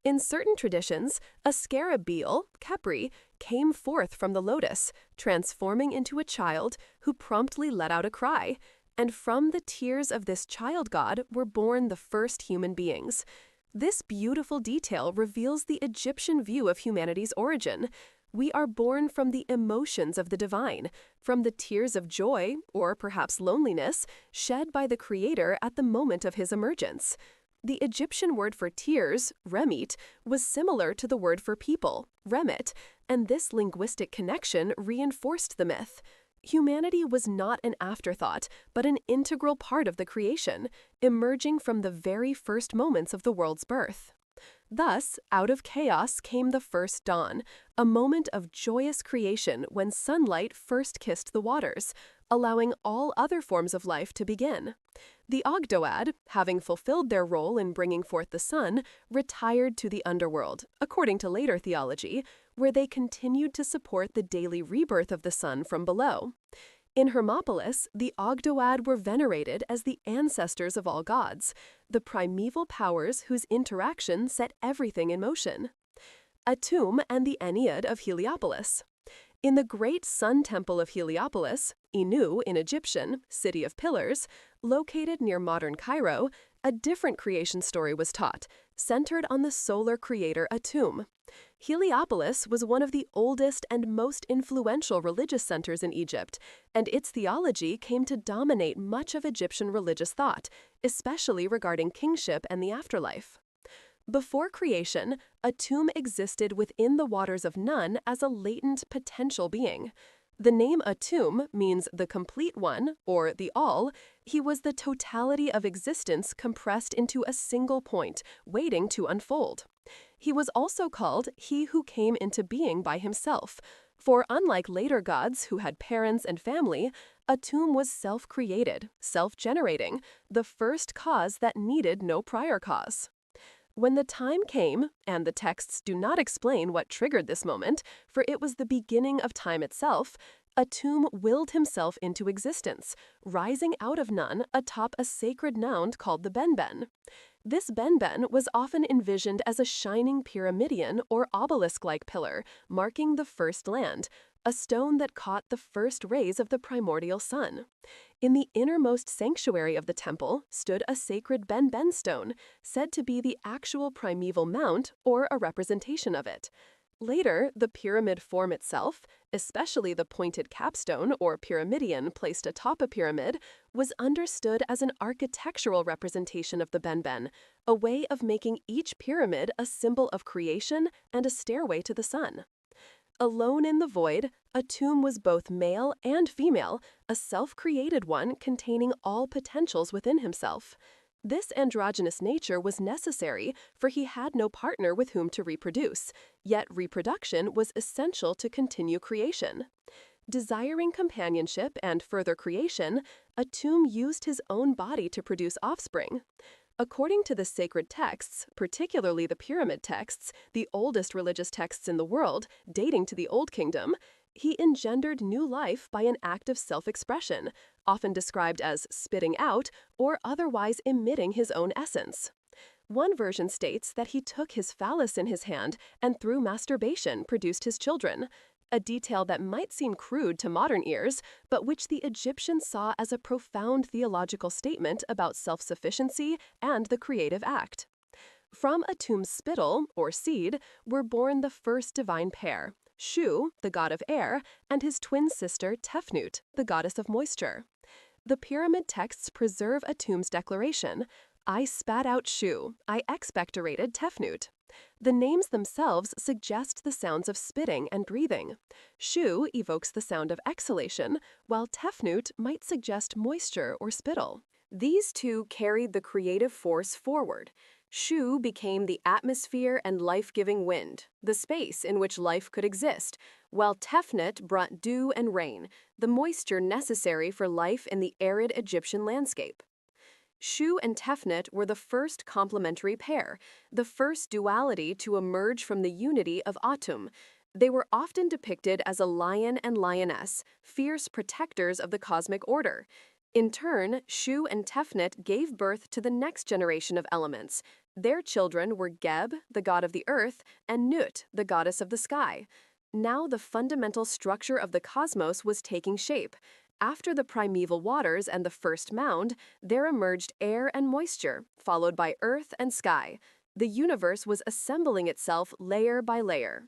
In certain traditions, a scarab beetle, Khepri, came forth from the lotus, transforming into a child who promptly let out a cry, and from the tears of this child god were born the first human beings. This beautiful detail reveals the Egyptian view of humanity's origin. We are born from the emotions of the divine, from the tears of joy, or perhaps loneliness, shed by the Creator at the moment of his emergence. The Egyptian word for tears, remit, was similar to the word for people, remit, and this linguistic connection reinforced the myth. Humanity was not an afterthought, but an integral part of the creation, emerging from the very first moments of the world's birth. Thus, out of chaos came the first dawn, a moment of joyous creation when sunlight first kissed the waters, allowing all other forms of life to begin. The Ogdoad, having fulfilled their role in bringing forth the sun, retired to the underworld, according to later theology, where they continued to support the daily rebirth of the sun from below. In Hermopolis, the Ogdoad were venerated as the ancestors of all gods, the primeval powers whose interaction set everything in motion. Atum and the Ennead of Heliopolis. In the great sun temple of Heliopolis, Inu in Egyptian, City of Pillars, located near modern Cairo, a different creation story was taught, centered on the solar creator Atum. Heliopolis was one of the oldest and most influential religious centers in Egypt, and its theology came to dominate much of Egyptian religious thought, especially regarding kingship and the afterlife. Before creation, Atum existed within the waters of Nun as a latent potential being. The name Atum means the complete one, or the all. He was the totality of existence compressed into a single point, waiting to unfold. He was also called he who came into being by himself, for unlike later gods who had parents and family, Atum was self-created, self-generating, the first cause that needed no prior cause. When the time came, and the texts do not explain what triggered this moment, for it was the beginning of time itself, Atum willed himself into existence, rising out of Nun atop a sacred mound called the Benben. This Benben was often envisioned as a shining pyramidion or obelisk-like pillar, marking the first land, a stone that caught the first rays of the primordial sun. In the innermost sanctuary of the temple stood a sacred Benben stone, said to be the actual primeval mount or a representation of it. Later, the pyramid form itself, especially the pointed capstone or pyramidion placed atop a pyramid, was understood as an architectural representation of the Benben, a way of making each pyramid a symbol of creation and a stairway to the sun. Alone in the void, a tomb was both male and female, a self-created one containing all potentials within himself. This androgynous nature was necessary, for he had no partner with whom to reproduce, yet reproduction was essential to continue creation. Desiring companionship and further creation, a tomb used his own body to produce offspring. According to the sacred texts, particularly the pyramid texts, the oldest religious texts in the world, dating to the Old Kingdom, he engendered new life by an act of self-expression, often described as spitting out or otherwise emitting his own essence. One version states that he took his phallus in his hand and through masturbation produced his children, a detail that might seem crude to modern ears, but which the Egyptians saw as a profound theological statement about self-sufficiency and the creative act. From a tomb's spittle, or seed, were born the first divine pair, Shu, the god of air, and his twin sister Tefnut, the goddess of moisture. The pyramid texts preserve a tomb's declaration, "I spat out Shu, I expectorated Tefnut." The names themselves suggest the sounds of spitting and breathing. Shu evokes the sound of exhalation, while Tefnut might suggest moisture or spittle. These two carried the creative force forward. Shu became the atmosphere and life-giving wind, the space in which life could exist, while Tefnut brought dew and rain, the moisture necessary for life in the arid Egyptian landscape. Shu and Tefnut were the first complementary pair, the first duality to emerge from the unity of Atum. They were often depicted as a lion and lioness, fierce protectors of the cosmic order. In turn, Shu and Tefnut gave birth to the next generation of elements. Their children were Geb, the god of the earth, and Nut, the goddess of the sky. Now the fundamental structure of the cosmos was taking shape. After the primeval waters and the first mound, there emerged air and moisture, followed by earth and sky. The universe was assembling itself layer by layer.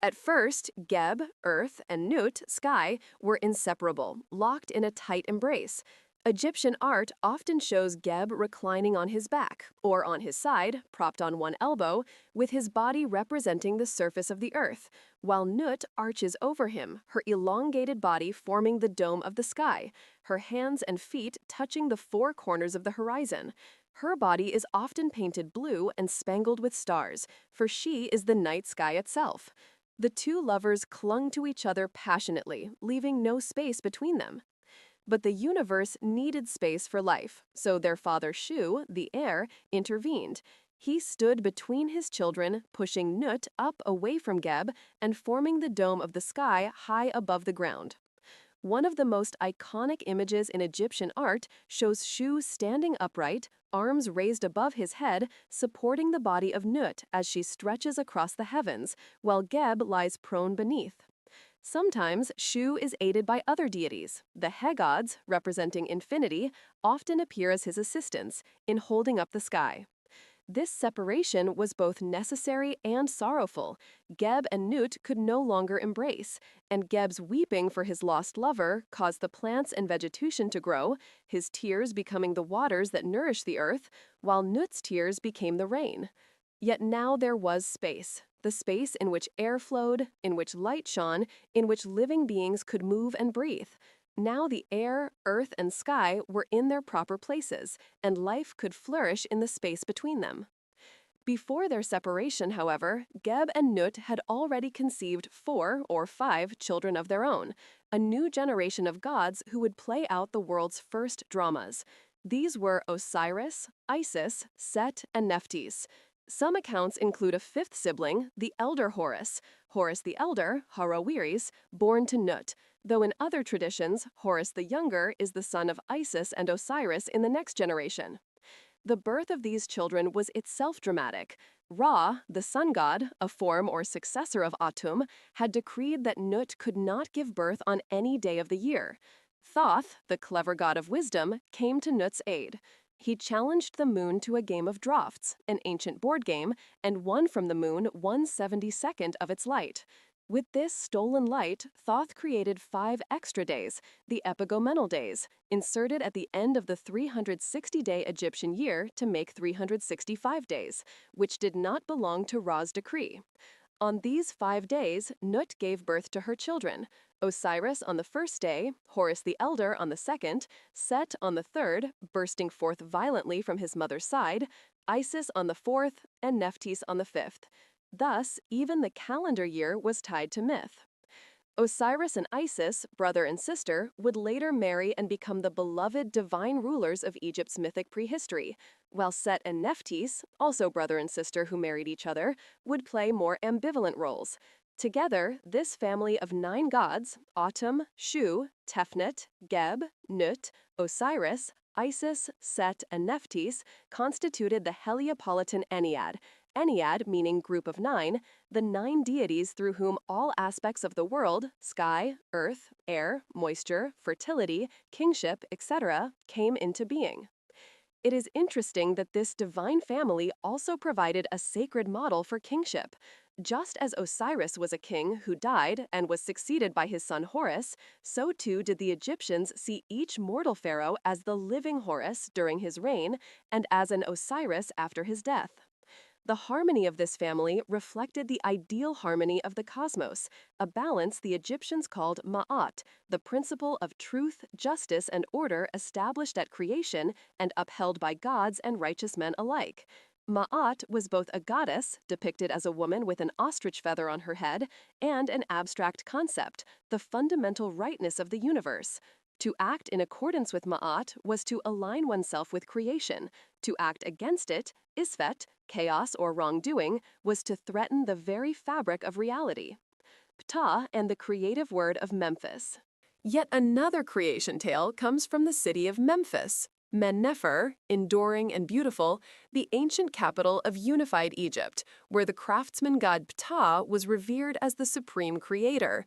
At first, Geb, earth, and Nut, sky, were inseparable, locked in a tight embrace. Egyptian art often shows Geb reclining on his back, or on his side, propped on one elbow, with his body representing the surface of the earth, while Nut arches over him, her elongated body forming the dome of the sky, her hands and feet touching the four corners of the horizon. Her body is often painted blue and spangled with stars, for she is the night sky itself. The two lovers clung to each other passionately, leaving no space between them. But the universe needed space for life, so their father Shu, the heir, intervened. He stood between his children, pushing Nut up away from Geb and forming the dome of the sky high above the ground. One of the most iconic images in Egyptian art shows Shu standing upright, arms raised above his head, supporting the body of Nut as she stretches across the heavens, while Geb lies prone beneath. Sometimes Shu is aided by other deities. The He-gods, representing infinity, often appear as his assistants in holding up the sky. This separation was both necessary and sorrowful. Geb and Nut could no longer embrace, and Geb's weeping for his lost lover caused the plants and vegetation to grow, his tears becoming the waters that nourish the earth, while Nut's tears became the rain. Yet now there was space, the space in which air flowed, in which light shone, in which living beings could move and breathe. Now the air, earth, and sky were in their proper places, and life could flourish in the space between them. Before their separation, however, Geb and Nut had already conceived 4 or 5 children of their own, a new generation of gods who would play out the world's first dramas. These were Osiris, Isis, Set, and Nephthys. Some accounts include a 5th sibling, the elder Horus, Horus the Elder, Harowiris, born to Nut, though in other traditions, Horus the Younger is the son of Isis and Osiris in the next generation. The birth of these children was itself dramatic. Ra, the sun god, a form or successor of Atum, had decreed that Nut could not give birth on any day of the year. Thoth, the clever god of wisdom, came to Nut's aid. He challenged the moon to a game of draughts, an ancient board game, and won from the moon 1/72nd of its light. With this stolen light, Thoth created 5 extra days, the epigomenal days, inserted at the end of the 360-day Egyptian year to make 365 days, which did not belong to Ra's decree. On these 5 days, Nut gave birth to her children: Osiris on the first day, Horus the Elder on the second, Set on the third, bursting forth violently from his mother's side, Isis on the fourth, and Nephthys on the fifth. Thus, even the calendar year was tied to myth. Osiris and Isis, brother and sister, would later marry and become the beloved divine rulers of Egypt's mythic prehistory, while Set and Nephthys, also brother and sister who married each other, would play more ambivalent roles. Together, this family of 9 gods, Atum, Shu, Tefnut, Geb, Nut, Osiris, Isis, Set, and Nephthys, constituted the Heliopolitan Ennead. Ennead meaning group of 9, the 9 deities through whom all aspects of the world, sky, earth, air, moisture, fertility, kingship, etc., came into being. It is interesting that this divine family also provided a sacred model for kingship. Just as Osiris was a king who died and was succeeded by his son Horus, so too did the Egyptians see each mortal pharaoh as the living Horus during his reign and as an Osiris after his death. The harmony of this family reflected the ideal harmony of the cosmos, a balance the Egyptians called Ma'at, the principle of truth, justice, and order established at creation and upheld by gods and righteous men alike. Ma'at was both a goddess, depicted as a woman with an ostrich feather on her head, and an abstract concept, the fundamental rightness of the universe. To act in accordance with Ma'at was to align oneself with creation. To act against it, Isfet, chaos or wrongdoing, was to threaten the very fabric of reality. Ptah and the creative word of Memphis. Yet another creation tale comes from the city of Memphis, Men-Nefer, enduring and beautiful, the ancient capital of unified Egypt, where the craftsman god Ptah was revered as the supreme creator.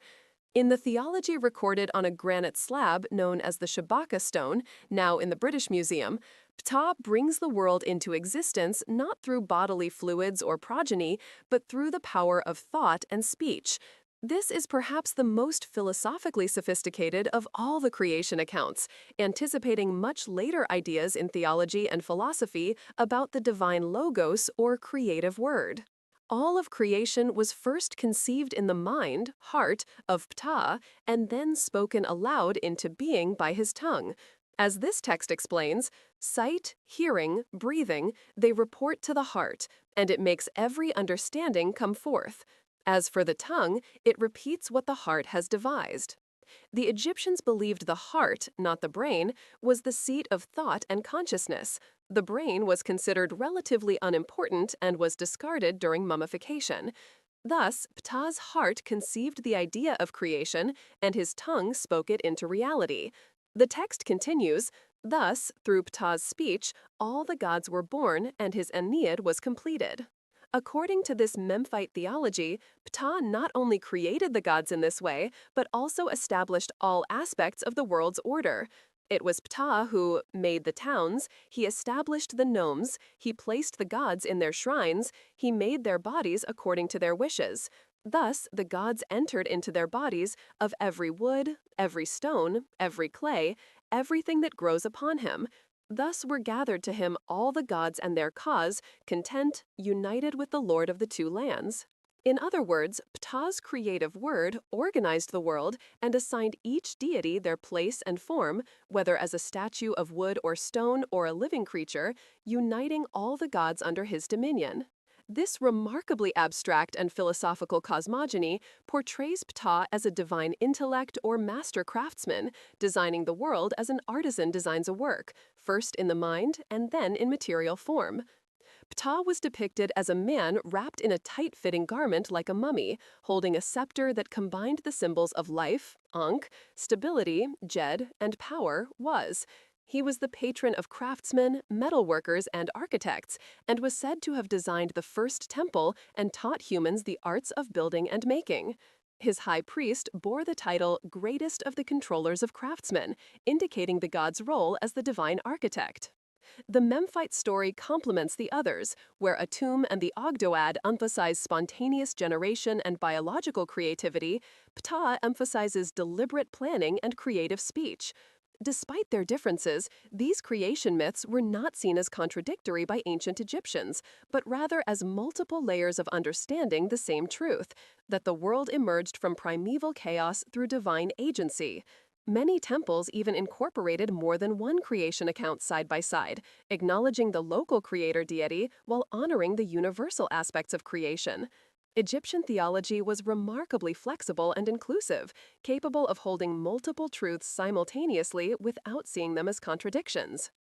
In the theology recorded on a granite slab known as the Shabaka stone, now in the British Museum, Ptah brings the world into existence not through bodily fluids or progeny, but through the power of thought and speech. This is perhaps the most philosophically sophisticated of all the creation accounts, anticipating much later ideas in theology and philosophy about the divine logos or creative word. All of creation was first conceived in the mind, heart, of Ptah, and then spoken aloud into being by his tongue. As this text explains, sight, hearing, breathing, they report to the heart, and it makes every understanding come forth. As for the tongue, it repeats what the heart has devised. The Egyptians believed the heart, not the brain, was the seat of thought and consciousness. The brain was considered relatively unimportant and was discarded during mummification. Thus, Ptah's heart conceived the idea of creation, and his tongue spoke it into reality. The text continues, thus, through Ptah's speech, all the gods were born, and his Ennead was completed. According to this Memphite theology, Ptah not only created the gods in this way, but also established all aspects of the world's order. It was Ptah who made the towns, he established the nomes, he placed the gods in their shrines, he made their bodies according to their wishes. Thus, the gods entered into their bodies of every wood, every stone, every clay, everything that grows upon him. Thus were gathered to him all the gods and their cause, content, united with the Lord of the two lands. In other words, Ptah's creative word organized the world and assigned each deity their place and form, whether as a statue of wood or stone or a living creature, uniting all the gods under his dominion. This remarkably abstract and philosophical cosmogony portrays Ptah as a divine intellect or master craftsman, designing the world as an artisan designs a work, first in the mind and then in material form. Ptah was depicted as a man wrapped in a tight-fitting garment like a mummy, holding a scepter that combined the symbols of life, Ankh, stability, Jed, and power, was. He was the patron of craftsmen, metalworkers, and architects, and was said to have designed the first temple and taught humans the arts of building and making. His high priest bore the title Greatest of the Controllers of Craftsmen, indicating the god's role as the divine architect. The Memphite story complements the others, where Atum and the Ogdoad emphasize spontaneous generation and biological creativity. Ptah emphasizes deliberate planning and creative speech. Despite their differences, these creation myths were not seen as contradictory by ancient Egyptians, but rather as multiple layers of understanding the same truth, that the world emerged from primeval chaos through divine agency. Many temples even incorporated more than one creation account side by side, acknowledging the local creator deity while honoring the universal aspects of creation. Egyptian theology was remarkably flexible and inclusive, capable of holding multiple truths simultaneously without seeing them as contradictions.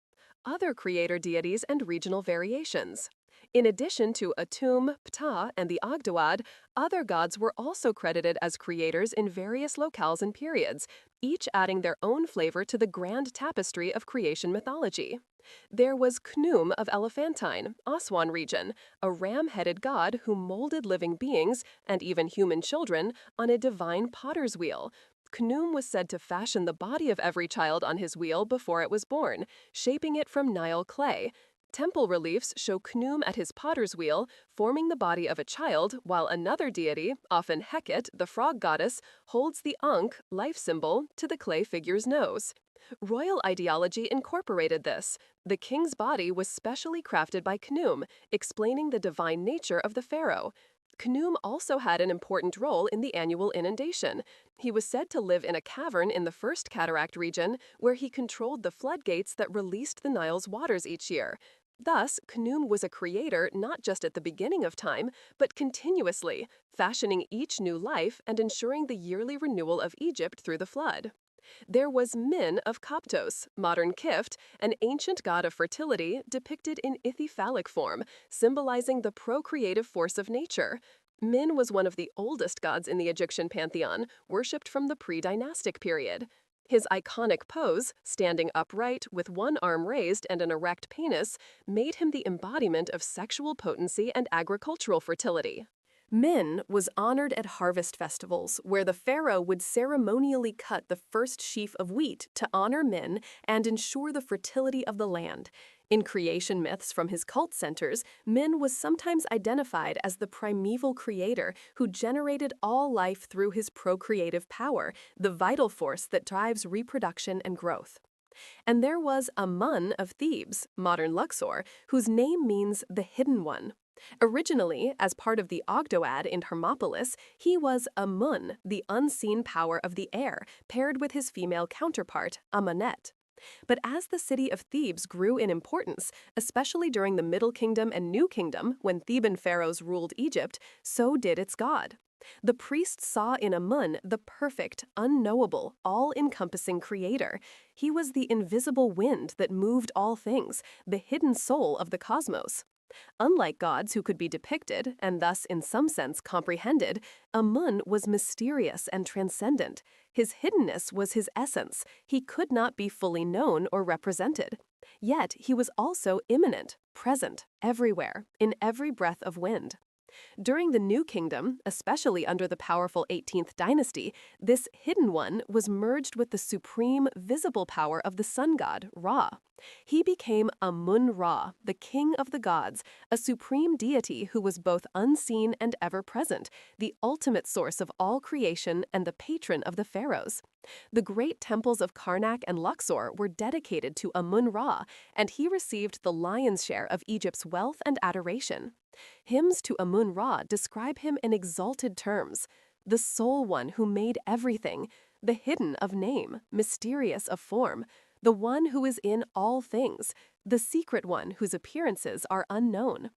Other creator deities and regional variations. In addition to Atum, Ptah, and the Ogdoad, other gods were also credited as creators in various locales and periods, each adding their own flavor to the grand tapestry of creation mythology. There was Khnum of Elephantine, Aswan region, a ram-headed god who molded living beings, and even human children, on a divine potter's wheel. Khnum was said to fashion the body of every child on his wheel before it was born, shaping it from Nile clay. Temple reliefs show Khnum at his potter's wheel, forming the body of a child, while another deity, often Heket, the frog goddess, holds the Ankh, life symbol, to the clay figure's nose. Royal ideology incorporated this. The king's body was specially crafted by Khnum, explaining the divine nature of the pharaoh. Khnum also had an important role in the annual inundation. He was said to live in a cavern in the First Cataract region, where he controlled the floodgates that released the Nile's waters each year. Thus, Khnum was a creator not just at the beginning of time, but continuously, fashioning each new life and ensuring the yearly renewal of Egypt through the flood. There was Min of Koptos, modern Kift, an ancient god of fertility depicted in ithyphallic form, symbolizing the procreative force of nature. Min was one of the oldest gods in the Egyptian pantheon, worshipped from the pre-dynastic period. His iconic pose, standing upright with one arm raised and an erect penis, made him the embodiment of sexual potency and agricultural fertility. Min was honored at harvest festivals, where the pharaoh would ceremonially cut the first sheaf of wheat to honor Min and ensure the fertility of the land. In creation myths from his cult centers, Min was sometimes identified as the primeval creator who generated all life through his procreative power, the vital force that drives reproduction and growth. And there was Amun of Thebes, modern Luxor, whose name means the hidden one. Originally, as part of the Ogdoad in Hermopolis, he was Amun, the unseen power of the air, paired with his female counterpart, Amunet. But as the city of Thebes grew in importance, especially during the Middle Kingdom and New Kingdom, when Theban pharaohs ruled Egypt, so did its god. The priests saw in Amun the perfect, unknowable, all-encompassing creator. He was the invisible wind that moved all things, the hidden soul of the cosmos. Unlike gods who could be depicted, and thus in some sense comprehended, Amun was mysterious and transcendent. His hiddenness was his essence. He could not be fully known or represented. Yet he was also immanent, present, everywhere, in every breath of wind. During the New Kingdom, especially under the powerful 18th dynasty, this hidden one was merged with the supreme, visible power of the sun god, Ra. He became Amun-Ra, the king of the gods, a supreme deity who was both unseen and ever-present, the ultimate source of all creation and the patron of the pharaohs. The great temples of Karnak and Luxor were dedicated to Amun-Ra, and he received the lion's share of Egypt's wealth and adoration. Hymns to Amun-Ra describe him in exalted terms: the sole one who made everything, the hidden of name, mysterious of form, the one who is in all things, the secret one whose appearances are unknown.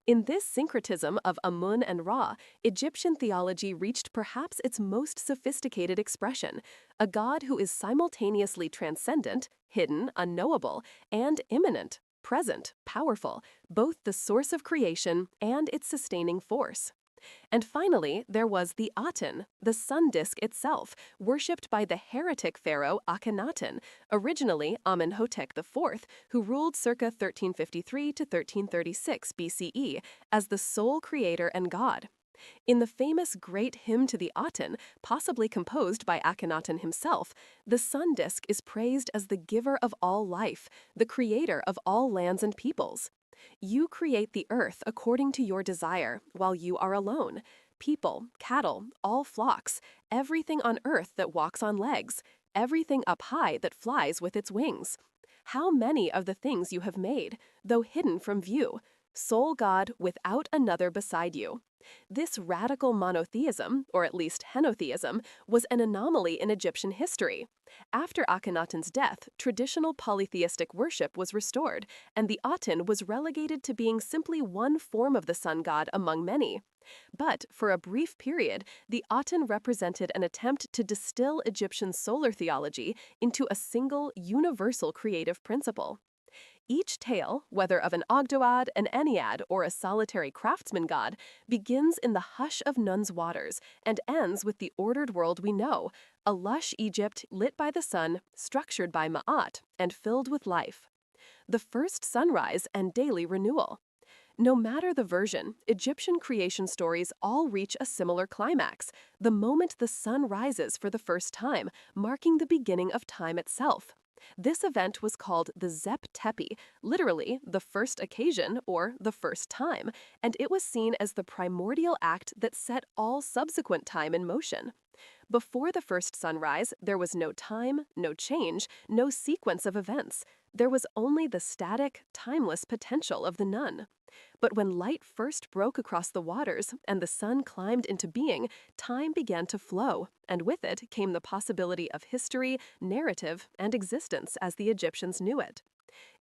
In this syncretism of Amun and Ra, Egyptian theology reached perhaps its most sophisticated expression, a god who is simultaneously transcendent, hidden, unknowable, and immanent, present, powerful, both the source of creation and its sustaining force. And finally, there was the Aten, the sun disk itself, worshipped by the heretic pharaoh Akhenaten, originally Amenhotep IV, who ruled circa 1353 to 1336 BCE, as the sole creator and god. In the famous Great Hymn to the Aten, possibly composed by Akhenaten himself, the sun disk is praised as the giver of all life, the creator of all lands and peoples. You create the earth according to your desire, while you are alone. People, cattle, all flocks, everything on earth that walks on legs, everything up high that flies with its wings. How many of the things you have made, though hidden from view, sole God without another beside you. This radical monotheism, or at least henotheism, was an anomaly in Egyptian history. After Akhenaten's death, traditional polytheistic worship was restored, and the Aten was relegated to being simply one form of the sun god among many. But for a brief period, the Aten represented an attempt to distill Egyptian solar theology into a single, universal creative principle. Each tale, whether of an Ogdoad, an Ennead, or a solitary craftsman god, begins in the hush of Nun's waters and ends with the ordered world we know, a lush Egypt lit by the sun, structured by Ma'at, and filled with life. The first sunrise and daily renewal. No matter the version, Egyptian creation stories all reach a similar climax, the moment the sun rises for the first time, marking the beginning of time itself. This event was called the Zep Tepi, literally the first occasion or the first time, and it was seen as the primordial act that set all subsequent time in motion. Before the first sunrise, there was no time, no change, no sequence of events. There was only the static, timeless potential of the Nun. But when light first broke across the waters and the sun climbed into being, time began to flow, and with it came the possibility of history, narrative, and existence as the Egyptians knew it.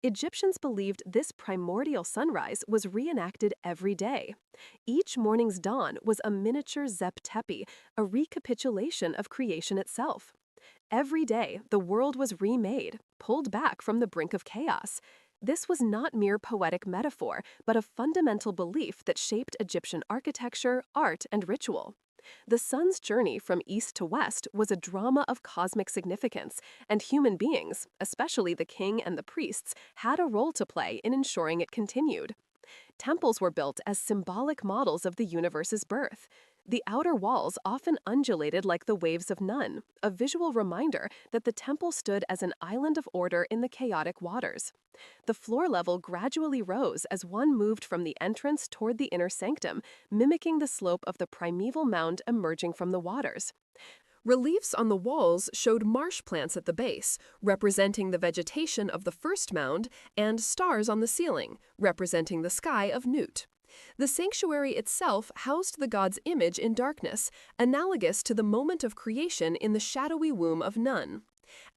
Egyptians believed this primordial sunrise was reenacted every day. Each morning's dawn was a miniature Zep Tepi, a recapitulation of creation itself. Every day, the world was remade, pulled back from the brink of chaos. This was not mere poetic metaphor, but a fundamental belief that shaped Egyptian architecture, art, and ritual. The sun's journey from east to west was a drama of cosmic significance, and human beings, especially the king and the priests, had a role to play in ensuring it continued. Temples were built as symbolic models of the universe's birth. The outer walls often undulated like the waves of Nun, a visual reminder that the temple stood as an island of order in the chaotic waters. The floor level gradually rose as one moved from the entrance toward the inner sanctum, mimicking the slope of the primeval mound emerging from the waters. Reliefs on the walls showed marsh plants at the base, representing the vegetation of the first mound, and stars on the ceiling, representing the sky of Nut. The sanctuary itself housed the god's image in darkness, analogous to the moment of creation in the shadowy womb of Nun.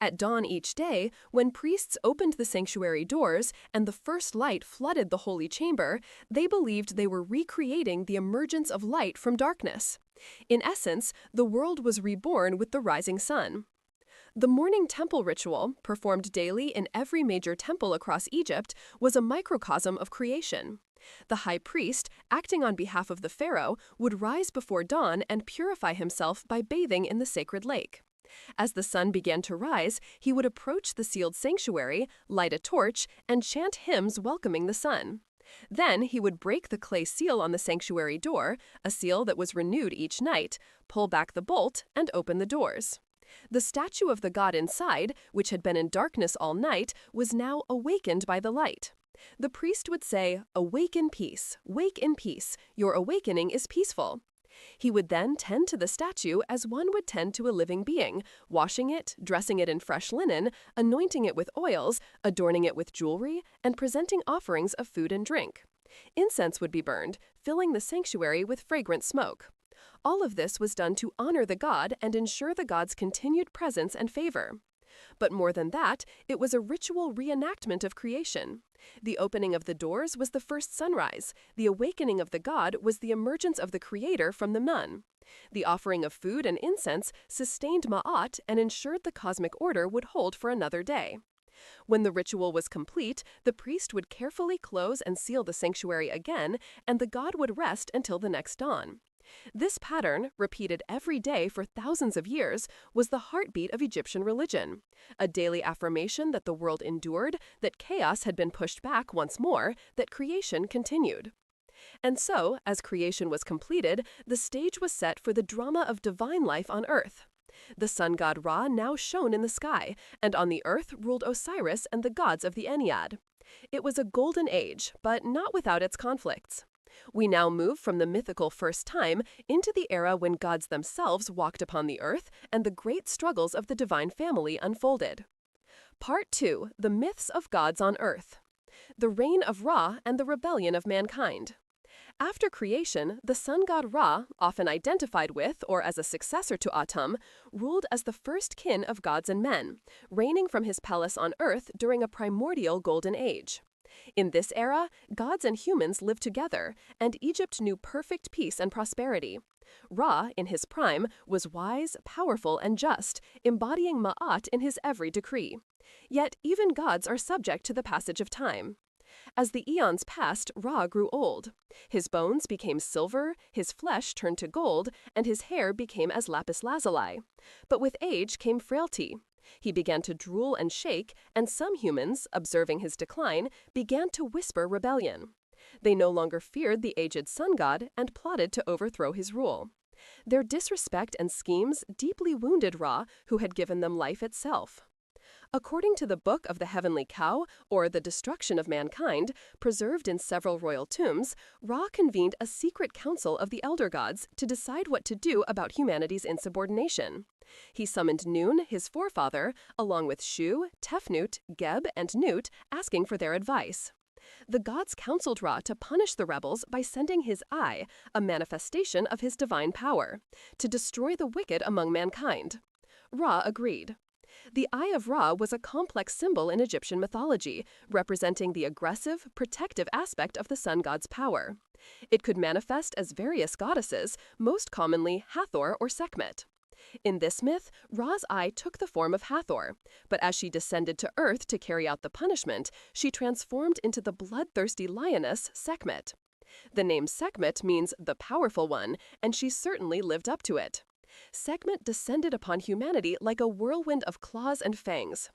At dawn each day, when priests opened the sanctuary doors and the first light flooded the holy chamber, they believed they were recreating the emergence of light from darkness. In essence, the world was reborn with the rising sun. The morning temple ritual, performed daily in every major temple across Egypt, was a microcosm of creation. The high priest, acting on behalf of the pharaoh, would rise before dawn and purify himself by bathing in the sacred lake. As the sun began to rise, he would approach the sealed sanctuary, light a torch, and chant hymns welcoming the sun. Then he would break the clay seal on the sanctuary door, a seal that was renewed each night, pull back the bolt, and open the doors. The statue of the god inside, which had been in darkness all night, was now awakened by the light. The priest would say, "Awake in peace, wake in peace, your awakening is peaceful." He would then tend to the statue as one would tend to a living being, washing it, dressing it in fresh linen, anointing it with oils, adorning it with jewelry, and presenting offerings of food and drink. Incense would be burned, filling the sanctuary with fragrant smoke. All of this was done to honor the god and ensure the god's continued presence and favor. But more than that, it was a ritual reenactment of creation. The opening of the doors was the first sunrise. The awakening of the god was the emergence of the creator from the Nun. The offering of food and incense sustained Ma'at and ensured the cosmic order would hold for another day. When the ritual was complete, the priest would carefully close and seal the sanctuary again, and the god would rest until the next dawn. This pattern, repeated every day for thousands of years, was the heartbeat of Egyptian religion, a daily affirmation that the world endured, that chaos had been pushed back once more, that creation continued. And so, as creation was completed, the stage was set for the drama of divine life on Earth. The sun god Ra now shone in the sky, and on the earth ruled Osiris and the gods of the Ennead. It was a golden age, but not without its conflicts. We now move from the mythical first time into the era when gods themselves walked upon the earth and the great struggles of the divine family unfolded. Part 2: The Myths of Gods on Earth. The reign of Ra and the rebellion of mankind. After creation, the sun god Ra, often identified with or as a successor to Atum, ruled as the first kin of gods and men, reigning from his palace on earth during a primordial golden age. In this era, gods and humans lived together, and Egypt knew perfect peace and prosperity. Ra, in his prime, was wise, powerful, and just, embodying Ma'at in his every decree. Yet even gods are subject to the passage of time. As the eons passed, Ra grew old. His bones became silver, his flesh turned to gold, and his hair became as lapis lazuli. But with age came frailty. He began to drool and shake, and some humans, observing his decline, began to whisper rebellion. They no longer feared the aged sun god and plotted to overthrow his rule. Their disrespect and schemes deeply wounded Ra, who had given them life itself. According to the Book of the Heavenly Cow, or the Destruction of Mankind, preserved in several royal tombs, Ra convened a secret council of the elder gods to decide what to do about humanity's insubordination. He summoned Nun, his forefather, along with Shu, Tefnut, Geb, and Nut, asking for their advice. The gods counseled Ra to punish the rebels by sending his eye, a manifestation of his divine power, to destroy the wicked among mankind. Ra agreed. The Eye of Ra was a complex symbol in Egyptian mythology, representing the aggressive, protective aspect of the sun god's power. It could manifest as various goddesses, most commonly Hathor or Sekhmet. In this myth, Ra's eye took the form of Hathor, but as she descended to earth to carry out the punishment, she transformed into the bloodthirsty lioness Sekhmet. The name Sekhmet means the powerful one, and she certainly lived up to it. Sekhmet descended upon humanity like a whirlwind of claws and fangs.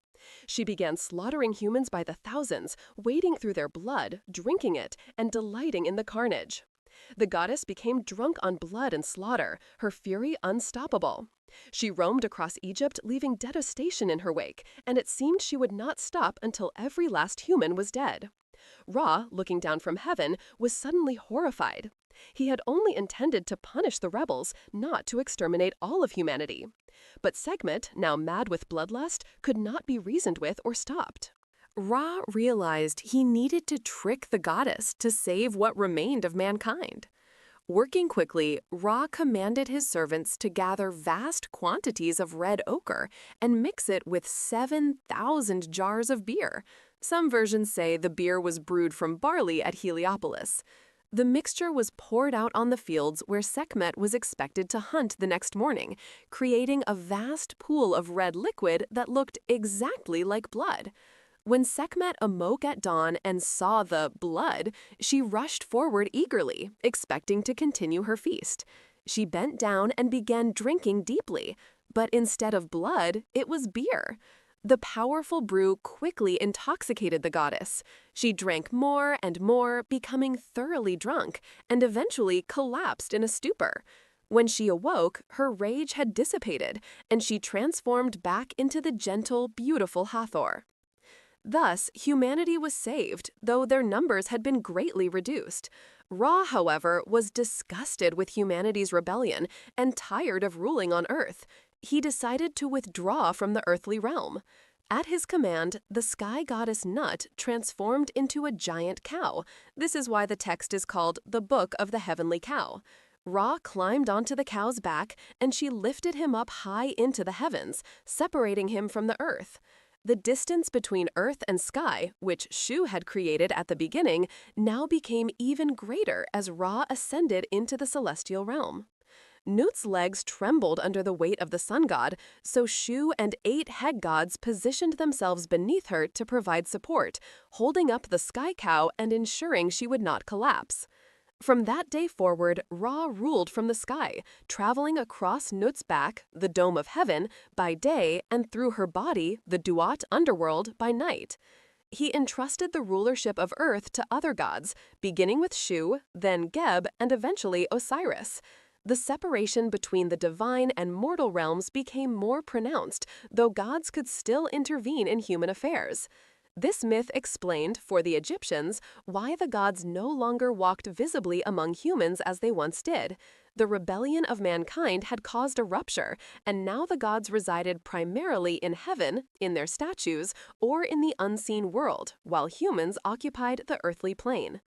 She began slaughtering humans by the thousands, wading through their blood, drinking it, and delighting in the carnage. The goddess became drunk on blood and slaughter, her fury unstoppable. She roamed across Egypt, leaving devastation in her wake, and it seemed she would not stop until every last human was dead. Ra, looking down from heaven, was suddenly horrified. He had only intended to punish the rebels, not to exterminate all of humanity. But Sekhmet, now mad with bloodlust, could not be reasoned with or stopped. Ra realized he needed to trick the goddess to save what remained of mankind. Working quickly, Ra commanded his servants to gather vast quantities of red ochre and mix it with 7,000 jars of beer. Some versions say the beer was brewed from barley at Heliopolis. The mixture was poured out on the fields where Sekhmet was expected to hunt the next morning, creating a vast pool of red liquid that looked exactly like blood. When Sekhmet awoke at dawn and saw the blood, she rushed forward eagerly, expecting to continue her feast. She bent down and began drinking deeply, but instead of blood, it was beer. The powerful brew quickly intoxicated the goddess. She drank more and more, becoming thoroughly drunk, and eventually collapsed in a stupor. When she awoke, her rage had dissipated, and she transformed back into the gentle, beautiful Hathor. Thus, humanity was saved, though their numbers had been greatly reduced. Ra, however, was disgusted with humanity's rebellion and tired of ruling on Earth. He decided to withdraw from the earthly realm. At his command, the sky goddess Nut transformed into a giant cow. This is why the text is called the Book of the Heavenly Cow. Ra climbed onto the cow's back, and she lifted him up high into the heavens, separating him from the earth. The distance between earth and sky, which Shu had created at the beginning, now became even greater as Ra ascended into the celestial realm. Nut's legs trembled under the weight of the sun god, so Shu and 8 head gods positioned themselves beneath her to provide support, holding up the sky cow and ensuring she would not collapse. From that day forward, Ra ruled from the sky, traveling across Nut's back, the dome of heaven, by day, and through her body, the Duat underworld, by night. He entrusted the rulership of Earth to other gods, beginning with Shu, then Geb, and eventually Osiris. The separation between the divine and mortal realms became more pronounced, though gods could still intervene in human affairs. This myth explained, for the Egyptians, why the gods no longer walked visibly among humans as they once did. The rebellion of mankind had caused a rupture, and now the gods resided primarily in heaven, in their statues, or in the unseen world, while humans occupied the earthly plane.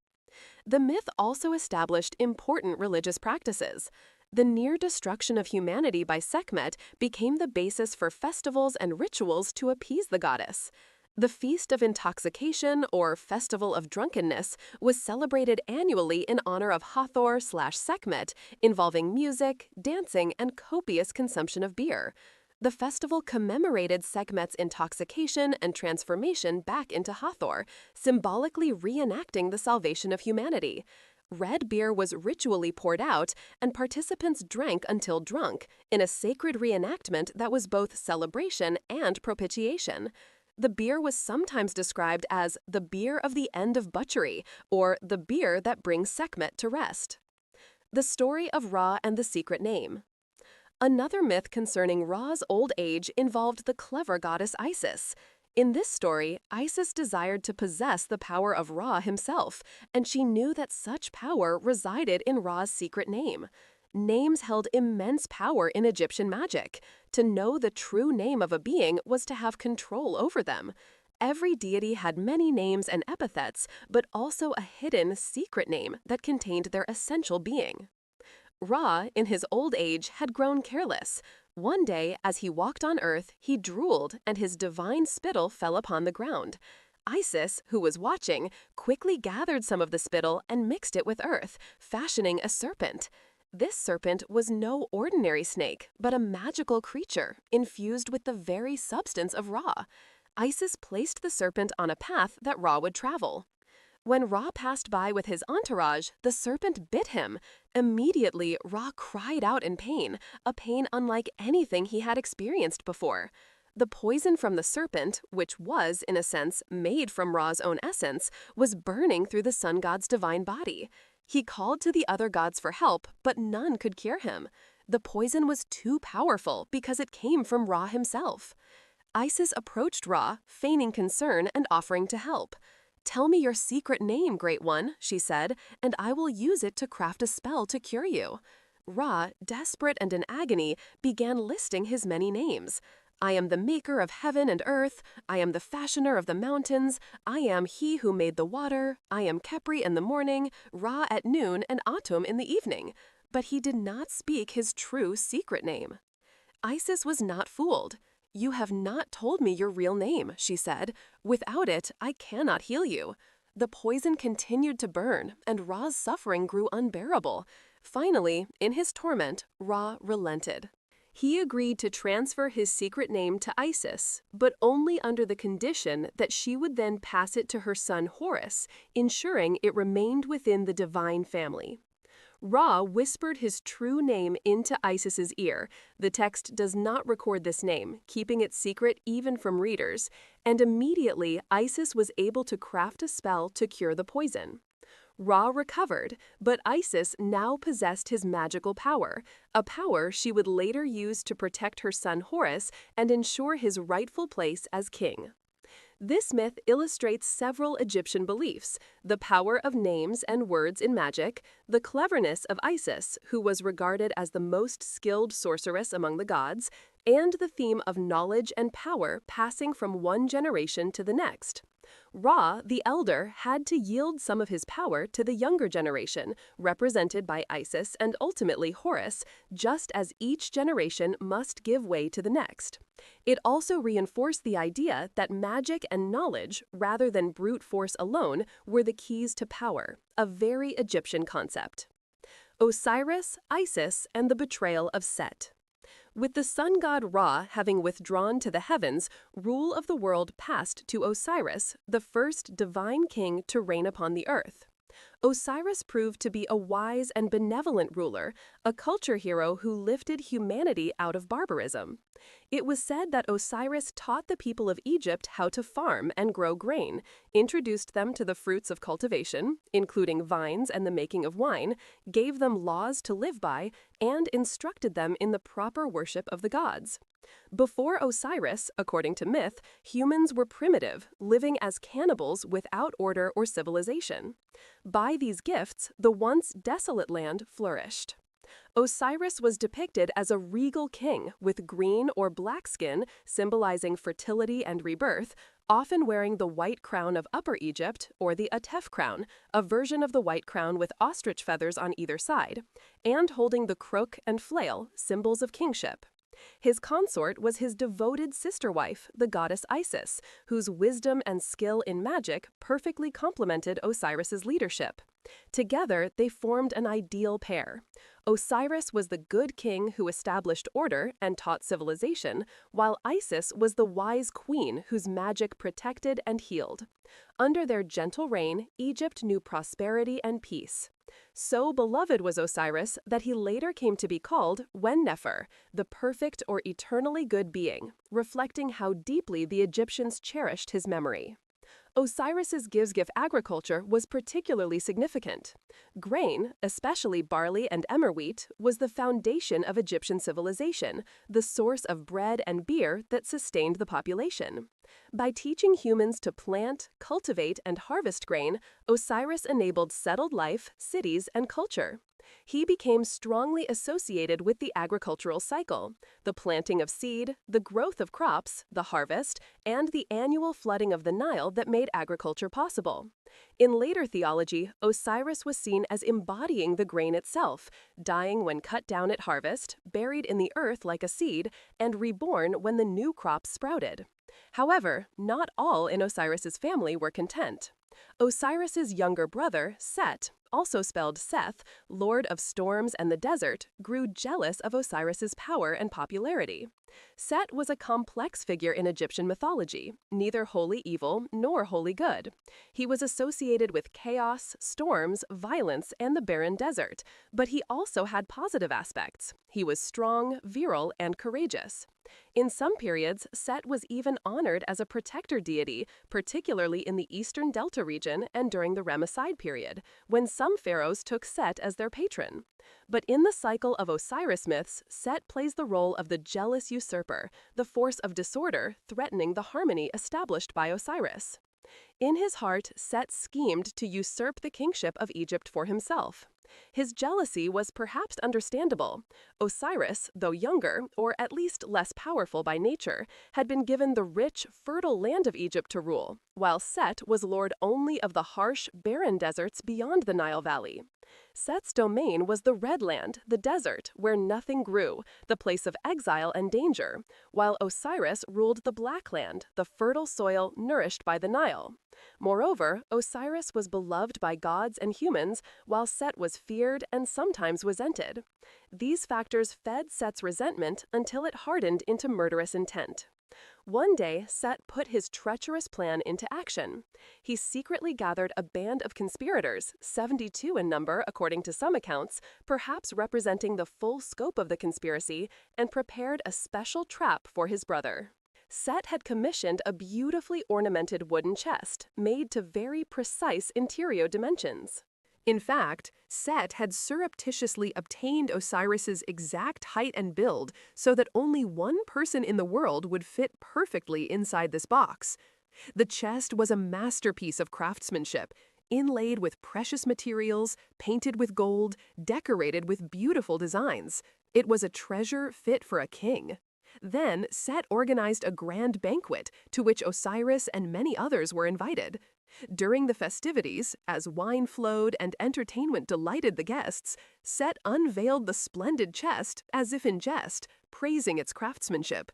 The myth also established important religious practices. The near destruction of humanity by Sekhmet became the basis for festivals and rituals to appease the goddess. The Feast of Intoxication, or Festival of Drunkenness, was celebrated annually in honor of Hathor/Sekhmet, involving music, dancing, and copious consumption of beer. The festival commemorated Sekhmet's intoxication and transformation back into Hathor, symbolically reenacting the salvation of humanity. Red beer was ritually poured out, and participants drank until drunk, in a sacred reenactment that was both celebration and propitiation. The beer was sometimes described as the beer of the end of butchery, or the beer that brings Sekhmet to rest. The story of Ra and the secret name. Another myth concerning Ra's old age involved the clever goddess Isis. In this story, Isis desired to possess the power of Ra himself, and she knew that such power resided in Ra's secret name. Names held immense power in Egyptian magic. To know the true name of a being was to have control over them. Every deity had many names and epithets, but also a hidden, secret name that contained their essential being. Ra, in his old age, had grown careless. One day, as he walked on earth, he drooled, and his divine spittle fell upon the ground. Isis, who was watching, quickly gathered some of the spittle and mixed it with earth, fashioning a serpent. This serpent was no ordinary snake, but a magical creature, infused with the very substance of Ra. Isis placed the serpent on a path that Ra would travel. When Ra passed by with his entourage, the serpent bit him. Immediately, Ra cried out in pain, a pain unlike anything he had experienced before. The poison from the serpent, which was, in a sense, made from Ra's own essence, was burning through the sun god's divine body. He called to the other gods for help, but none could cure him. The poison was too powerful because it came from Ra himself. Isis approached Ra, feigning concern and offering to help. "Tell me your secret name, Great One," she said, "and I will use it to craft a spell to cure you." Ra, desperate and in agony, began listing his many names. "I am the maker of heaven and earth. I am the fashioner of the mountains. I am he who made the water. I am Khepri in the morning, Ra at noon, and Atum in the evening." But he did not speak his true secret name. Isis was not fooled. "You have not told me your real name," she said. "Without it, I cannot heal you." The poison continued to burn, and Ra's suffering grew unbearable. Finally, in his torment, Ra relented. He agreed to transfer his secret name to Isis, but only under the condition that she would then pass it to her son Horus, ensuring it remained within the divine family. Ra whispered his true name into Isis's ear. The text does not record this name, keeping it secret even from readers, and immediately Isis was able to craft a spell to cure the poison. Ra recovered, but Isis now possessed his magical power, a power she would later use to protect her son Horus and ensure his rightful place as king. This myth illustrates several Egyptian beliefs: the power of names and words in magic, the cleverness of Isis, who was regarded as the most skilled sorceress among the gods, and the theme of knowledge and power passing from one generation to the next. Ra, the elder, had to yield some of his power to the younger generation, represented by Isis and ultimately Horus, just as each generation must give way to the next. It also reinforced the idea that magic and knowledge, rather than brute force alone, were the keys to power, a very Egyptian concept. Osiris, Isis, and the betrayal of Set. With the sun god Ra having withdrawn to the heavens, rule of the world passed to Osiris, the first divine king to reign upon the earth. Osiris proved to be a wise and benevolent ruler, a culture hero who lifted humanity out of barbarism. It was said that Osiris taught the people of Egypt how to farm and grow grain, introduced them to the fruits of cultivation, including vines and the making of wine, gave them laws to live by, and instructed them in the proper worship of the gods. Before Osiris, according to myth, humans were primitive, living as cannibals without order or civilization. By these gifts, the once desolate land flourished. Osiris was depicted as a regal king with green or black skin, symbolizing fertility and rebirth, often wearing the white crown of Upper Egypt, or the Atef crown, a version of the white crown with ostrich feathers on either side, and holding the crook and flail, symbols of kingship. His consort was his devoted sister wife, the goddess Isis, whose wisdom and skill in magic perfectly complemented Osiris's leadership. Together, they formed an ideal pair. Osiris was the good king who established order and taught civilization, while Isis was the wise queen whose magic protected and healed. Under their gentle reign, Egypt knew prosperity and peace. So beloved was Osiris that he later came to be called Wen-Nefer, the perfect or eternally good being, reflecting how deeply the Egyptians cherished his memory. Osiris's gives-gift agriculture was particularly significant. Grain, especially barley and emmer wheat, was the foundation of Egyptian civilization, the source of bread and beer that sustained the population. By teaching humans to plant, cultivate, and harvest grain, Osiris enabled settled life, cities, and culture. He became strongly associated with the agricultural cycle, the planting of seed, the growth of crops, the harvest, and the annual flooding of the Nile that made agriculture possible. In later theology, Osiris was seen as embodying the grain itself, dying when cut down at harvest, buried in the earth like a seed, and reborn when the new crops sprouted. However, not all in Osiris's family were content. Osiris's younger brother, Set, also spelled Seth, lord of storms and the desert, grew jealous of Osiris's power and popularity. Set was a complex figure in Egyptian mythology, neither wholly evil nor wholly good. He was associated with chaos, storms, violence, and the barren desert, but he also had positive aspects. He was strong, virile, and courageous. In some periods, Set was even honored as a protector deity, particularly in the eastern Delta region and during the Ramesside period, when some pharaohs took Set as their patron. But in the cycle of Osiris myths, Set plays the role of the jealous usurper, the force of disorder threatening the harmony established by Osiris. In his heart, Set schemed to usurp the kingship of Egypt for himself. His jealousy was perhaps understandable. Osiris, though younger, or at least less powerful by nature, had been given the rich, fertile land of Egypt to rule, while Set was lord only of the harsh, barren deserts beyond the Nile Valley. Set's domain was the Red Land, the desert, where nothing grew, the place of exile and danger, while Osiris ruled the Black Land, the fertile soil nourished by the Nile. Moreover, Osiris was beloved by gods and humans, while Set was feared and sometimes resented. These factors fed Set's resentment until it hardened into murderous intent. One day, Set put his treacherous plan into action. He secretly gathered a band of conspirators, 72 in number according to some accounts, perhaps representing the full scope of the conspiracy, and prepared a special trap for his brother. Set had commissioned a beautifully ornamented wooden chest, made to very precise interior dimensions. In fact, Set had surreptitiously obtained Osiris's exact height and build so that only one person in the world would fit perfectly inside this box. The chest was a masterpiece of craftsmanship, inlaid with precious materials, painted with gold, decorated with beautiful designs. It was a treasure fit for a king. Then Set organized a grand banquet to which Osiris and many others were invited. During the festivities, as wine flowed and entertainment delighted the guests, Set unveiled the splendid chest as if in jest, praising its craftsmanship.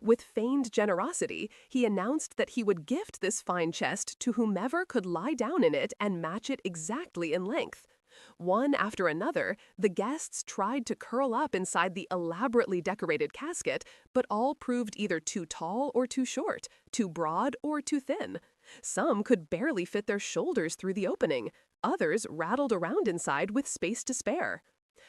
With feigned generosity, he announced that he would gift this fine chest to whomever could lie down in it and match it exactly in length. One after another, the guests tried to curl up inside the elaborately decorated casket, but all proved either too tall or too short, too broad or too thin. Some could barely fit their shoulders through the opening, others rattled around inside with space to spare.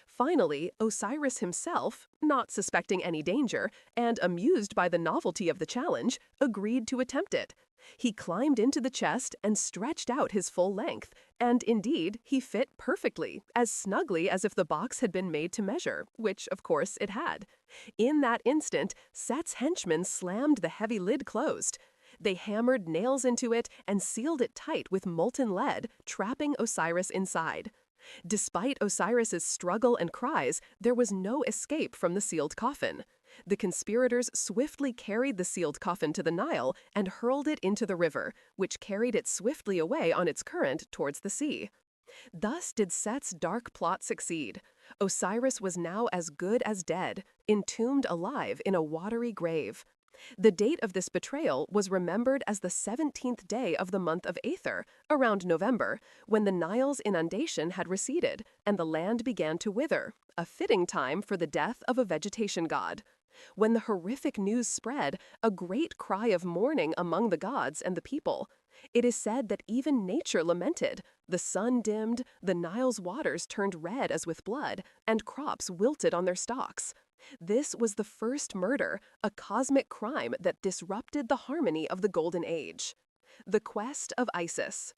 Finally, Osiris himself, not suspecting any danger and amused by the novelty of the challenge, agreed to attempt it. He climbed into the chest and stretched out his full length, and indeed, he fit perfectly, as snugly as if the box had been made to measure, which, of course, it had. In that instant, Set's henchmen slammed the heavy lid closed. They hammered nails into it and sealed it tight with molten lead, trapping Osiris inside. Despite Osiris's struggle and cries, there was no escape from the sealed coffin. The conspirators swiftly carried the sealed coffin to the Nile and hurled it into the river, which carried it swiftly away on its current towards the sea. Thus did Set's dark plot succeed. Osiris was now as good as dead, entombed alive in a watery grave. The date of this betrayal was remembered as the 17th day of the month of Aether, around November, when the Nile's inundation had receded and the land began to wither, a fitting time for the death of a vegetation god. When the horrific news spread, a great cry of mourning among the gods and the people. It is said that even nature lamented. The sun dimmed, the Nile's waters turned red as with blood, and crops wilted on their stalks. This was the first murder, a cosmic crime that disrupted the harmony of the Golden Age. The quest of Isis.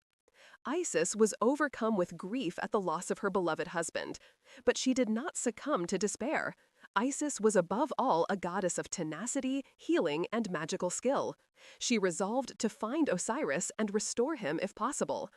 Isis was overcome with grief at the loss of her beloved husband, but she did not succumb to despair. Isis was above all a goddess of tenacity, healing, and magical skill. She resolved to find Osiris and restore him if possible.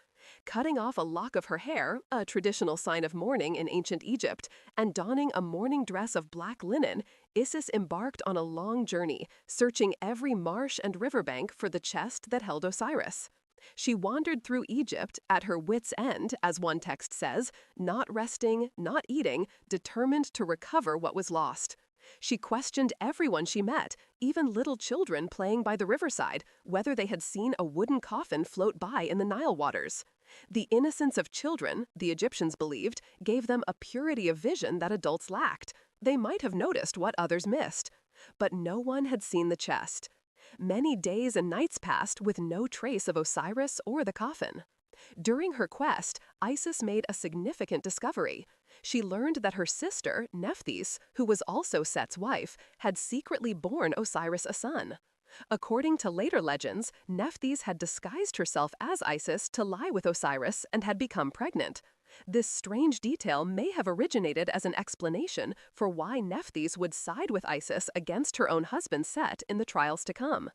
Cutting off a lock of her hair, a traditional sign of mourning in ancient Egypt, and donning a mourning dress of black linen, Isis embarked on a long journey, searching every marsh and riverbank for the chest that held Osiris. She wandered through Egypt, at her wits' end, as one text says, not resting, not eating, determined to recover what was lost. She questioned everyone she met, even little children playing by the riverside, whether they had seen a wooden coffin float by in the Nile waters. The innocence of children, the Egyptians believed, gave them a purity of vision that adults lacked. They might have noticed what others missed. But no one had seen the chest. Many days and nights passed with no trace of Osiris or the coffin. During her quest, Isis made a significant discovery. She learned that her sister, Nephthys, who was also Set's wife, had secretly borne Osiris a son. According to later legends, Nephthys had disguised herself as Isis to lie with Osiris and had become pregnant. This strange detail may have originated as an explanation for why Nephthys would side with Isis against her own husband Set in the trials to come.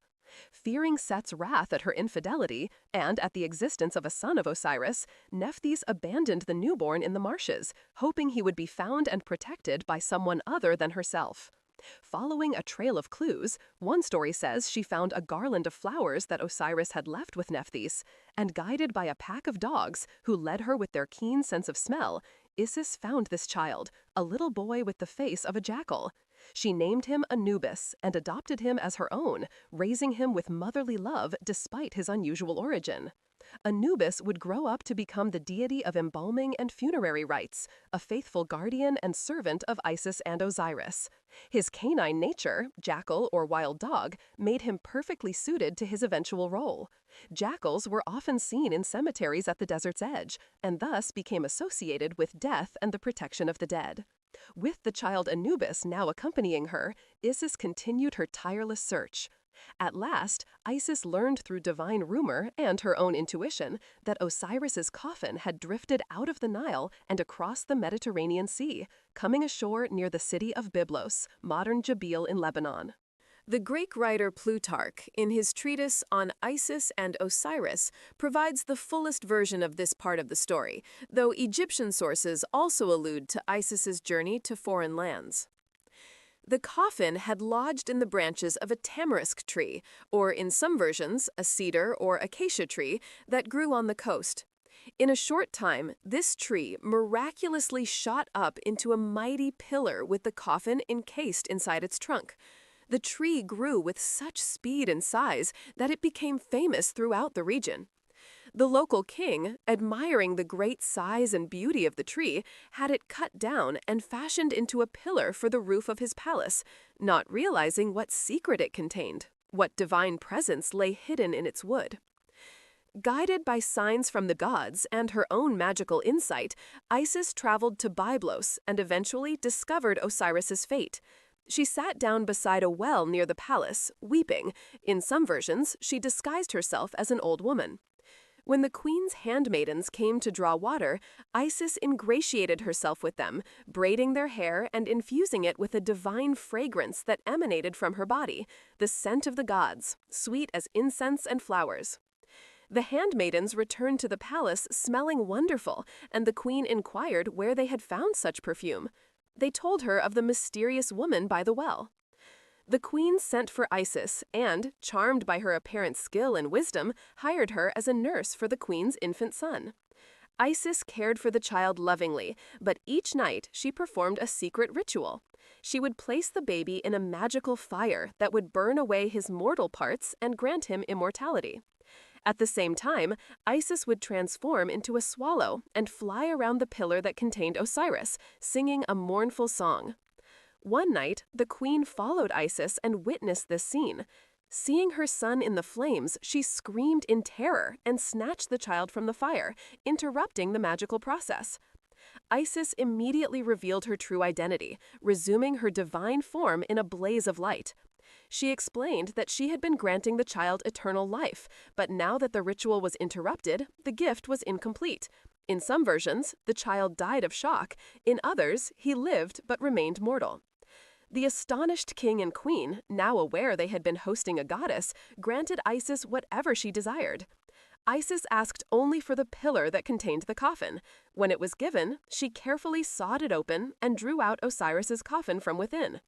Fearing Set's wrath at her infidelity and at the existence of a son of Osiris, Nephthys abandoned the newborn in the marshes, hoping he would be found and protected by someone other than herself. Following a trail of clues, one story says she found a garland of flowers that Osiris had left with Nephthys, and guided by a pack of dogs who led her with their keen sense of smell, Isis found this child, a little boy with the face of a jackal. She named him Anubis and adopted him as her own, raising him with motherly love despite his unusual origin. Anubis would grow up to become the deity of embalming and funerary rites, a faithful guardian and servant of Isis and Osiris. His canine nature, jackal or wild dog, made him perfectly suited to his eventual role. Jackals were often seen in cemeteries at the desert's edge, and thus became associated with death and the protection of the dead. With the child Anubis now accompanying her, Isis continued her tireless search. At last, Isis learned through divine rumor and her own intuition that Osiris's coffin had drifted out of the Nile and across the Mediterranean Sea, coming ashore near the city of Byblos, modern Jabil in Lebanon. The Greek writer Plutarch, in his treatise on Isis and Osiris, provides the fullest version of this part of the story, though Egyptian sources also allude to Isis's journey to foreign lands. The coffin had lodged in the branches of a tamarisk tree, or in some versions, a cedar or acacia tree that grew on the coast. In a short time, this tree miraculously shot up into a mighty pillar with the coffin encased inside its trunk. The tree grew with such speed and size that it became famous throughout the region. The local king, admiring the great size and beauty of the tree, had it cut down and fashioned into a pillar for the roof of his palace, not realizing what secret it contained, what divine presence lay hidden in its wood. Guided by signs from the gods and her own magical insight, Isis traveled to Byblos and eventually discovered Osiris's fate. She sat down beside a well near the palace, weeping. In some versions, she disguised herself as an old woman. When the queen's handmaidens came to draw water, Isis ingratiated herself with them, braiding their hair and infusing it with a divine fragrance that emanated from her body, the scent of the gods, sweet as incense and flowers. The handmaidens returned to the palace smelling wonderful, and the queen inquired where they had found such perfume. They told her of the mysterious woman by the well. The queen sent for Isis and, charmed by her apparent skill and wisdom, hired her as a nurse for the queen's infant son. Isis cared for the child lovingly, but each night she performed a secret ritual. She would place the baby in a magical fire that would burn away his mortal parts and grant him immortality. At the same time, Isis would transform into a swallow and fly around the pillar that contained Osiris, singing a mournful song. One night, the queen followed Isis and witnessed this scene. Seeing her son in the flames, she screamed in terror and snatched the child from the fire, interrupting the magical process. Isis immediately revealed her true identity, resuming her divine form in a blaze of light. She explained that she had been granting the child eternal life, but now that the ritual was interrupted, the gift was incomplete. In some versions, the child died of shock. In others, he lived but remained mortal. The astonished king and queen, now aware they had been hosting a goddess, granted Isis whatever she desired. Isis asked only for the pillar that contained the coffin. When it was given, she carefully sawed it open and drew out Osiris's coffin from within.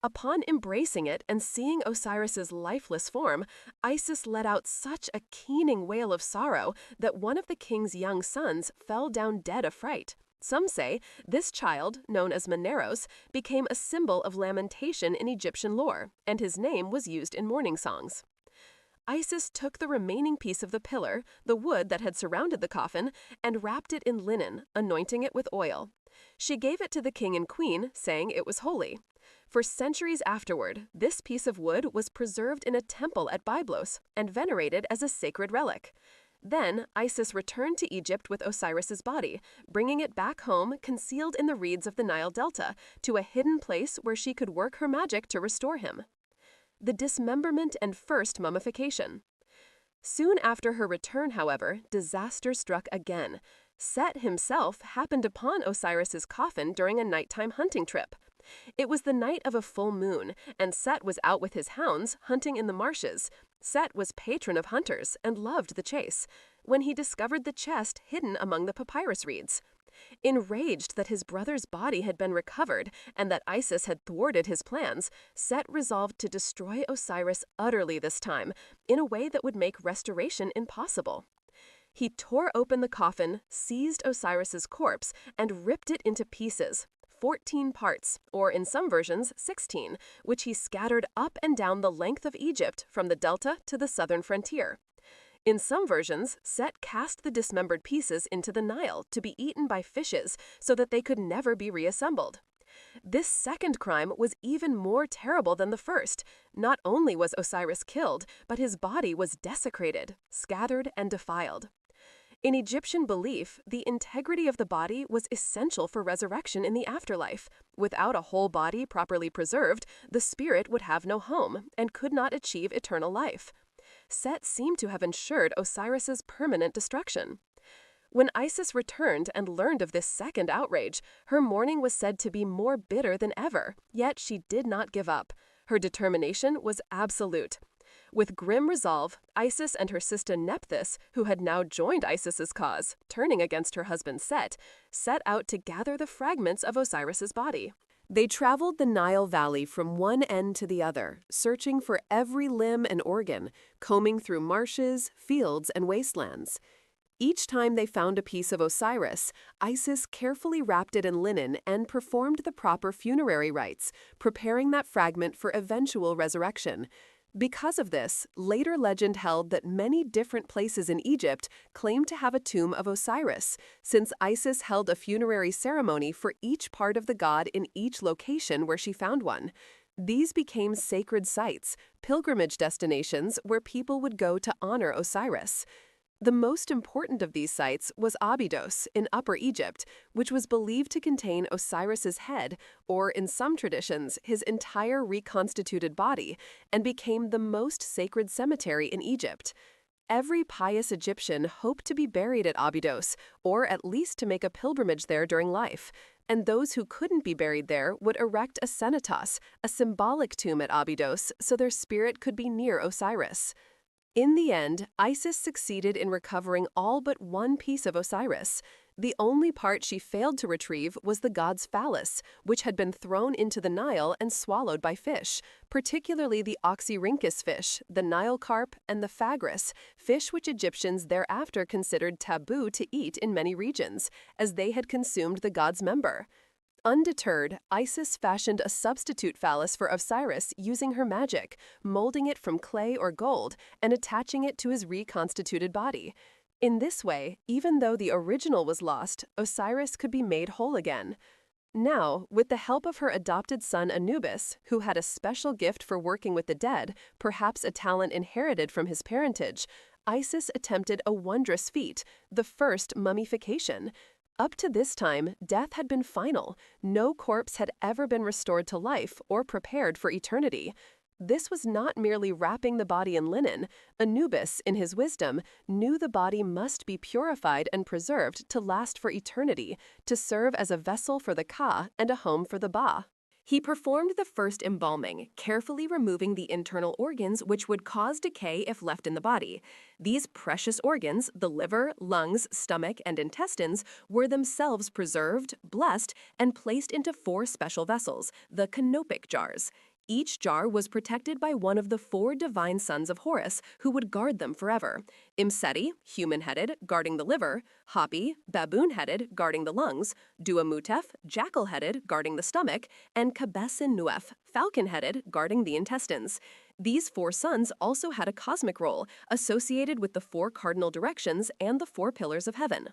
Upon embracing it and seeing Osiris's lifeless form, Isis let out such a keening wail of sorrow that one of the king's young sons fell down dead of fright. Some say this child, known as Maneros, became a symbol of lamentation in Egyptian lore, and his name was used in mourning songs. Isis took the remaining piece of the pillar, the wood that had surrounded the coffin, and wrapped it in linen, anointing it with oil. She gave it to the king and queen, saying it was holy. For centuries afterward, this piece of wood was preserved in a temple at Byblos and venerated as a sacred relic. Then, Isis returned to Egypt with Osiris's body, bringing it back home concealed in the reeds of the Nile Delta, to a hidden place where she could work her magic to restore him. The dismemberment and first mummification. Soon after her return, however, disaster struck again. Set himself happened upon Osiris's coffin during a nighttime hunting trip. It was the night of a full moon, and Set was out with his hounds hunting in the marshes. Set was patron of hunters and loved the chase, when he discovered the chest hidden among the papyrus reeds. Enraged that his brother's body had been recovered and that Isis had thwarted his plans, Set resolved to destroy Osiris utterly this time, in a way that would make restoration impossible. He tore open the coffin, seized Osiris's corpse, and ripped it into pieces, 14 parts, or in some versions 16, which he scattered up and down the length of Egypt from the delta to the southern frontier. In some versions, Set cast the dismembered pieces into the Nile to be eaten by fishes so that they could never be reassembled. This second crime was even more terrible than the first. Not only was Osiris killed, but his body was desecrated, scattered, and defiled. In Egyptian belief, the integrity of the body was essential for resurrection in the afterlife. Without a whole body properly preserved, the spirit would have no home and could not achieve eternal life. Set seemed to have ensured Osiris's permanent destruction. When Isis returned and learned of this second outrage, her mourning was said to be more bitter than ever, yet she did not give up. Her determination was absolute. With grim resolve, Isis and her sister Nephthys, who had now joined Isis's cause, turning against her husband Set, set out to gather the fragments of Osiris's body. They traveled the Nile Valley from one end to the other, searching for every limb and organ, combing through marshes, fields, and wastelands. Each time they found a piece of Osiris, Isis carefully wrapped it in linen and performed the proper funerary rites, preparing that fragment for eventual resurrection. Because of this, later legend held that many different places in Egypt claimed to have a tomb of Osiris, since Isis held a funerary ceremony for each part of the god in each location where she found one. These became sacred sites, pilgrimage destinations where people would go to honor Osiris. The most important of these sites was Abydos in Upper Egypt, which was believed to contain Osiris's head, or in some traditions, his entire reconstituted body, and became the most sacred cemetery in Egypt. Every pious Egyptian hoped to be buried at Abydos, or at least to make a pilgrimage there during life. And those who couldn't be buried there would erect a cenotes, a symbolic tomb at Abydos, so their spirit could be near Osiris. In the end, Isis succeeded in recovering all but one piece of Osiris. The only part she failed to retrieve was the god's phallus, which had been thrown into the Nile and swallowed by fish, particularly the oxyrhynchus fish, the Nile carp, and the phagris, fish which Egyptians thereafter considered taboo to eat in many regions, as they had consumed the god's member. Undeterred, Isis fashioned a substitute phallus for Osiris using her magic, molding it from clay or gold and attaching it to his reconstituted body. In this way, even though the original was lost, Osiris could be made whole again. Now, with the help of her adopted son Anubis, who had a special gift for working with the dead, perhaps a talent inherited from his parentage, Isis attempted a wondrous feat, the first mummification. Up to this time, death had been final. No corpse had ever been restored to life or prepared for eternity. This was not merely wrapping the body in linen. Anubis, in his wisdom, knew the body must be purified and preserved to last for eternity, to serve as a vessel for the Ka and a home for the Ba. He performed the first embalming, carefully removing the internal organs which would cause decay if left in the body. These precious organs, the liver, lungs, stomach, and intestines, were themselves preserved, blessed, and placed into 4 special vessels, the canopic jars. Each jar was protected by one of the 4 divine sons of Horus, who would guard them forever. Imseti, human-headed, guarding the liver; Hapi, baboon-headed, guarding the lungs; Duamutef, jackal-headed, guarding the stomach; and Kabesen-Nuef, falcon-headed, guarding the intestines. These 4 sons also had a cosmic role, associated with the 4 cardinal directions and the 4 pillars of heaven.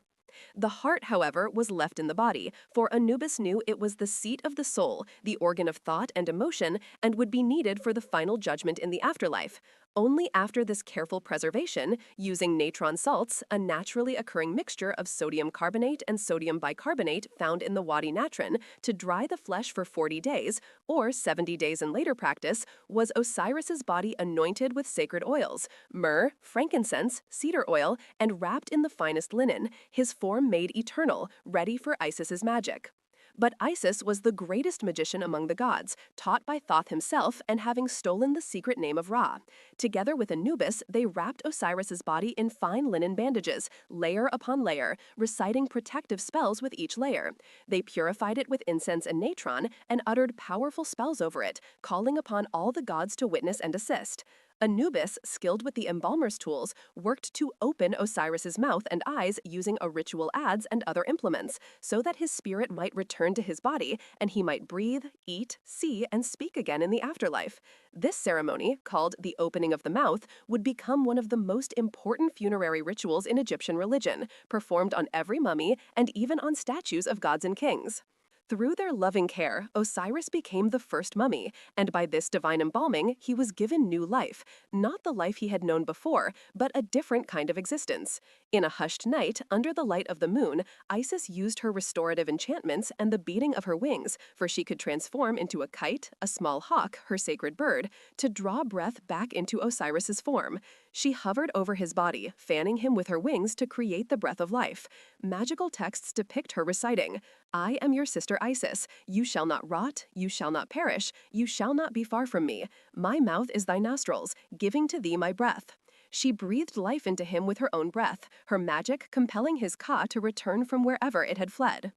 The heart, however, was left in the body, for Anubis knew it was the seat of the soul, the organ of thought and emotion, and would be needed for the final judgment in the afterlife. Only after this careful preservation, using natron salts, a naturally occurring mixture of sodium carbonate and sodium bicarbonate found in the Wadi Natron, to dry the flesh for 40 days, or 70 days in later practice, was Osiris's body anointed with sacred oils, myrrh, frankincense, cedar oil, and wrapped in the finest linen, his form made eternal, ready for Isis's magic. But Isis was the greatest magician among the gods, taught by Thoth himself and having stolen the secret name of Ra. Together with Anubis, they wrapped Osiris's body in fine linen bandages, layer upon layer, reciting protective spells with each layer. They purified it with incense and natron and uttered powerful spells over it, calling upon all the gods to witness and assist. Anubis, skilled with the embalmer's tools, worked to open Osiris's mouth and eyes using a ritual adze and other implements, so that his spirit might return to his body and he might breathe, eat, see, and speak again in the afterlife. This ceremony, called the opening of the mouth, would become one of the most important funerary rituals in Egyptian religion, performed on every mummy and even on statues of gods and kings. Through their loving care, Osiris became the first mummy, and by this divine embalming, he was given new life, not the life he had known before, but a different kind of existence. In a hushed night, under the light of the moon, Isis used her restorative enchantments and the beating of her wings, for she could transform into a kite, a small hawk, her sacred bird, to draw breath back into Osiris's form. She hovered over his body, fanning him with her wings to create the breath of life. Magical texts depict her reciting, "I am your sister Isis. You shall not rot, you shall not perish, you shall not be far from me. My mouth is thy nostrils, giving to thee my breath." She breathed life into him with her own breath, her magic compelling his Ka to return from wherever it had fled.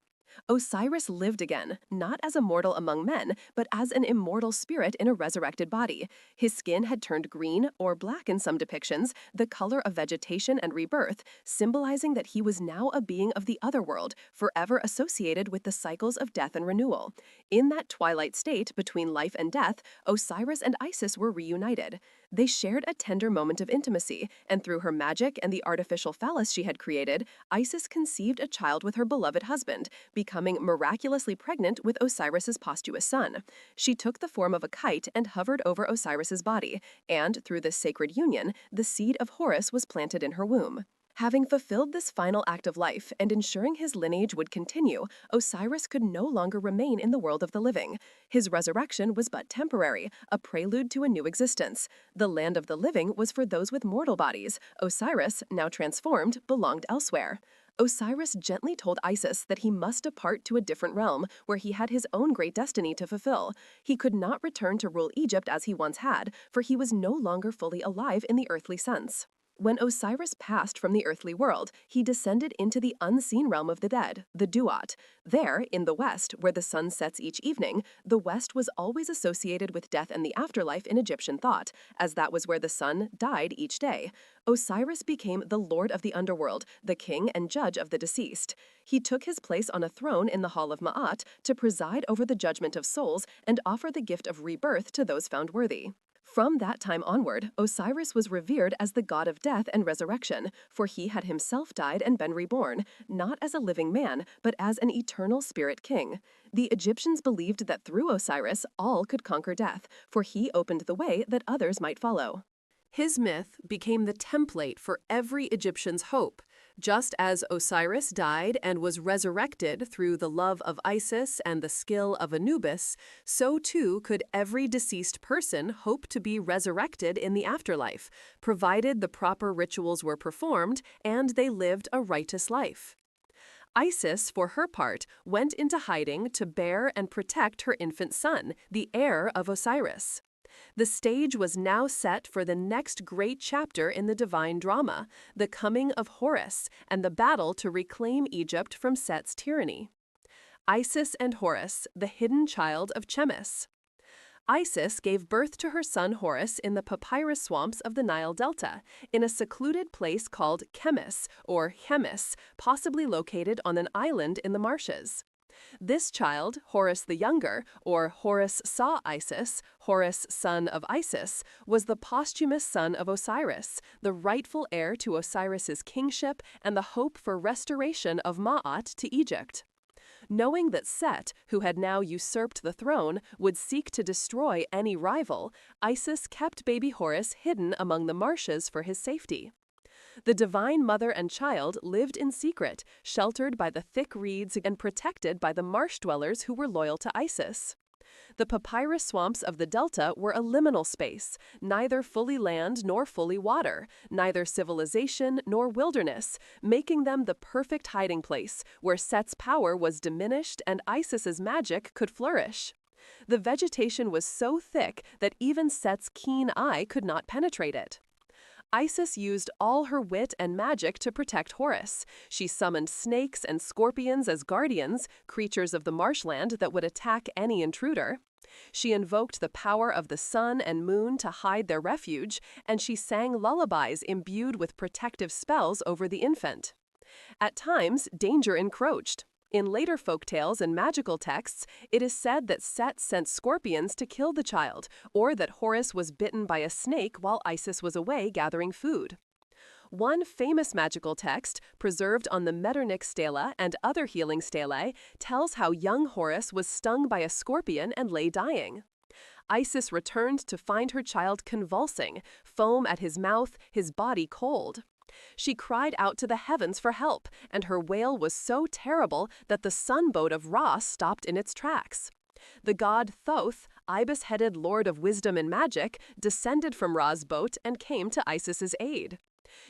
Osiris lived again, not as a mortal among men, but as an immortal spirit in a resurrected body. His skin had turned green, or black in some depictions, the color of vegetation and rebirth, symbolizing that he was now a being of the other world, forever associated with the cycles of death and renewal. In that twilight state between life and death, Osiris and Isis were reunited. They shared a tender moment of intimacy, and through her magic and the artificial phallus she had created, Isis conceived a child with her beloved husband, becoming miraculously pregnant with Osiris's posthumous son. She took the form of a kite and hovered over Osiris's body, and through this sacred union, the seed of Horus was planted in her womb. Having fulfilled this final act of life and ensuring his lineage would continue, Osiris could no longer remain in the world of the living. His resurrection was but temporary, a prelude to a new existence. The land of the living was for those with mortal bodies. Osiris, now transformed, belonged elsewhere. Osiris gently told Isis that he must depart to a different realm where he had his own great destiny to fulfill. He could not return to rule Egypt as he once had, for he was no longer fully alive in the earthly sense. When Osiris passed from the earthly world, he descended into the unseen realm of the dead, the Duat. There, in the west, where the sun sets each evening, the west was always associated with death and the afterlife in Egyptian thought, as that was where the sun died each day. Osiris became the lord of the underworld, the king and judge of the deceased. He took his place on a throne in the hall of Ma'at to preside over the judgment of souls and offer the gift of rebirth to those found worthy. From that time onward, Osiris was revered as the god of death and resurrection, for he had himself died and been reborn, not as a living man, but as an eternal spirit king. The Egyptians believed that through Osiris, all could conquer death, for he opened the way that others might follow. His myth became the template for every Egyptian's hope. Just as Osiris died and was resurrected through the love of Isis and the skill of Anubis, so too could every deceased person hope to be resurrected in the afterlife, provided the proper rituals were performed and they lived a righteous life. Isis, for her part, went into hiding to bear and protect her infant son, the heir of Osiris. The stage was now set for the next great chapter in the divine drama, the coming of Horus and the battle to reclaim Egypt from Set's tyranny. Isis and Horus, the hidden child of Chemis. Isis gave birth to her son Horus in the papyrus swamps of the Nile Delta, in a secluded place called Chemis, or Chemis, possibly located on an island in the marshes. This child, Horus the Younger, or Horus saw Isis, Horus son of Isis, was the posthumous son of Osiris, the rightful heir to Osiris's kingship and the hope for restoration of Ma'at to Egypt. Knowing that Set, who had now usurped the throne, would seek to destroy any rival, Isis kept baby Horus hidden among the marshes for his safety. The divine mother and child lived in secret, sheltered by the thick reeds and protected by the marsh dwellers who were loyal to Isis. The papyrus swamps of the delta were a liminal space, neither fully land nor fully water, neither civilization nor wilderness, making them the perfect hiding place where Set's power was diminished and Isis's magic could flourish. The vegetation was so thick that even Set's keen eye could not penetrate it. Isis used all her wit and magic to protect Horus. She summoned snakes and scorpions as guardians, creatures of the marshland that would attack any intruder. She invoked the power of the sun and moon to hide their refuge, and she sang lullabies imbued with protective spells over the infant. At times, danger encroached. In later folktales and magical texts, it is said that Set sent scorpions to kill the child, or that Horus was bitten by a snake while Isis was away gathering food. One famous magical text, preserved on the Metternich stela and other healing stelae, tells how young Horus was stung by a scorpion and lay dying. Isis returned to find her child convulsing, foam at his mouth, his body cold. She cried out to the heavens for help, and her wail was so terrible that the sun boat of Ra stopped in its tracks. The god Thoth, ibis-headed lord of wisdom and magic, descended from Ra's boat and came to Isis's aid.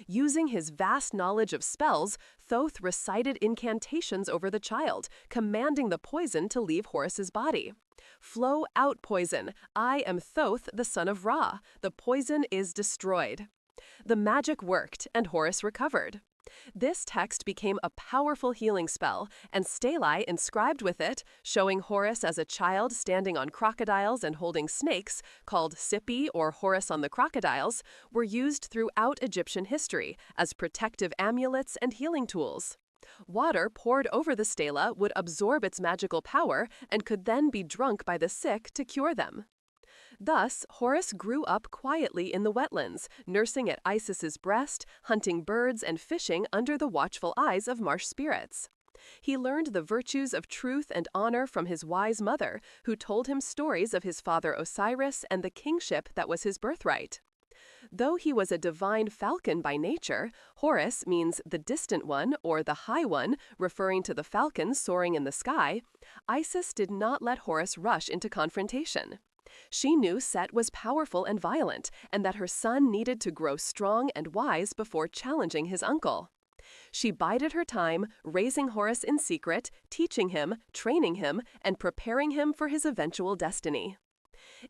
Using his vast knowledge of spells, Thoth recited incantations over the child, commanding the poison to leave Horus's body. "Flow out, poison. I am Thoth, the son of Ra. The poison is destroyed." The magic worked, and Horus recovered. This text became a powerful healing spell, and stelae inscribed with it, showing Horus as a child standing on crocodiles and holding snakes, called Sippi or Horus on the crocodiles, were used throughout Egyptian history as protective amulets and healing tools. Water poured over the stela would absorb its magical power and could then be drunk by the sick to cure them. Thus, Horus grew up quietly in the wetlands, nursing at Isis's breast, hunting birds and fishing under the watchful eyes of marsh spirits. He learned the virtues of truth and honor from his wise mother, who told him stories of his father Osiris and the kingship that was his birthright. Though he was a divine falcon by nature, Horus means the distant one or the high one, referring to the falcon soaring in the sky. Isis did not let Horus rush into confrontation. She knew Set was powerful and violent, and that her son needed to grow strong and wise before challenging his uncle. She bided her time, raising Horus in secret, teaching him, training him, and preparing him for his eventual destiny.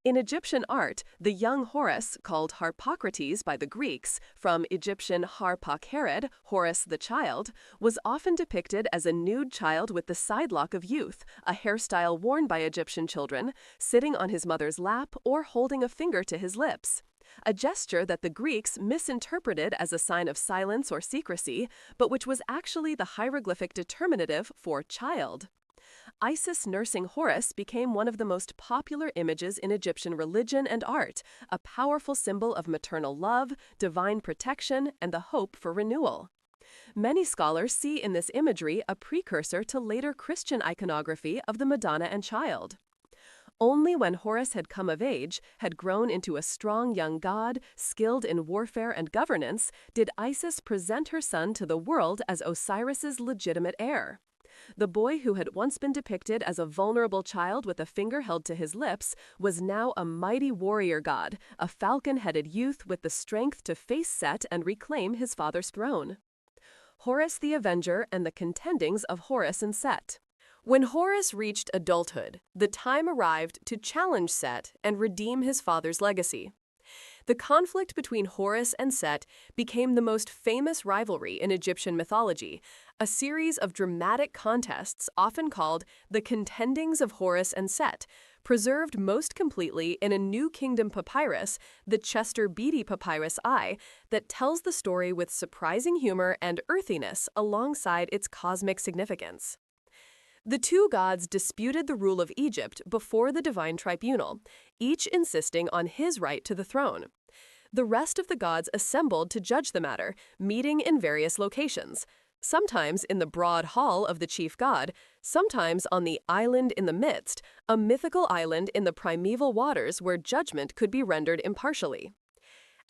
In Egyptian art, the young Horus, called Harpocrates by the Greeks, from Egyptian Harpokhered, Horus the child, was often depicted as a nude child with the sidelock of youth, a hairstyle worn by Egyptian children, sitting on his mother's lap or holding a finger to his lips. A gesture that the Greeks misinterpreted as a sign of silence or secrecy, but which was actually the hieroglyphic determinative for child. Isis nursing Horus became one of the most popular images in Egyptian religion and art, a powerful symbol of maternal love, divine protection, and the hope for renewal. Many scholars see in this imagery a precursor to later Christian iconography of the Madonna and Child. Only when Horus had come of age, had grown into a strong young god, skilled in warfare and governance, did Isis present her son to the world as Osiris's legitimate heir. The boy who had once been depicted as a vulnerable child with a finger held to his lips was now a mighty warrior god, a falcon-headed youth with the strength to face Set and reclaim his father's throne. Horus the Avenger and the contendings of Horus and Set. When Horus reached adulthood, the time arrived to challenge Set and redeem his father's legacy. The conflict between Horus and Set became the most famous rivalry in Egyptian mythology, a series of dramatic contests often called the Contendings of Horus and Set, preserved most completely in a New Kingdom papyrus, the Chester Beatty Papyrus I, that tells the story with surprising humor and earthiness alongside its cosmic significance. The two gods disputed the rule of Egypt before the divine tribunal, each insisting on his right to the throne. The rest of the gods assembled to judge the matter, meeting in various locations, sometimes in the broad hall of the chief god, sometimes on the island in the midst, a mythical island in the primeval waters where judgment could be rendered impartially.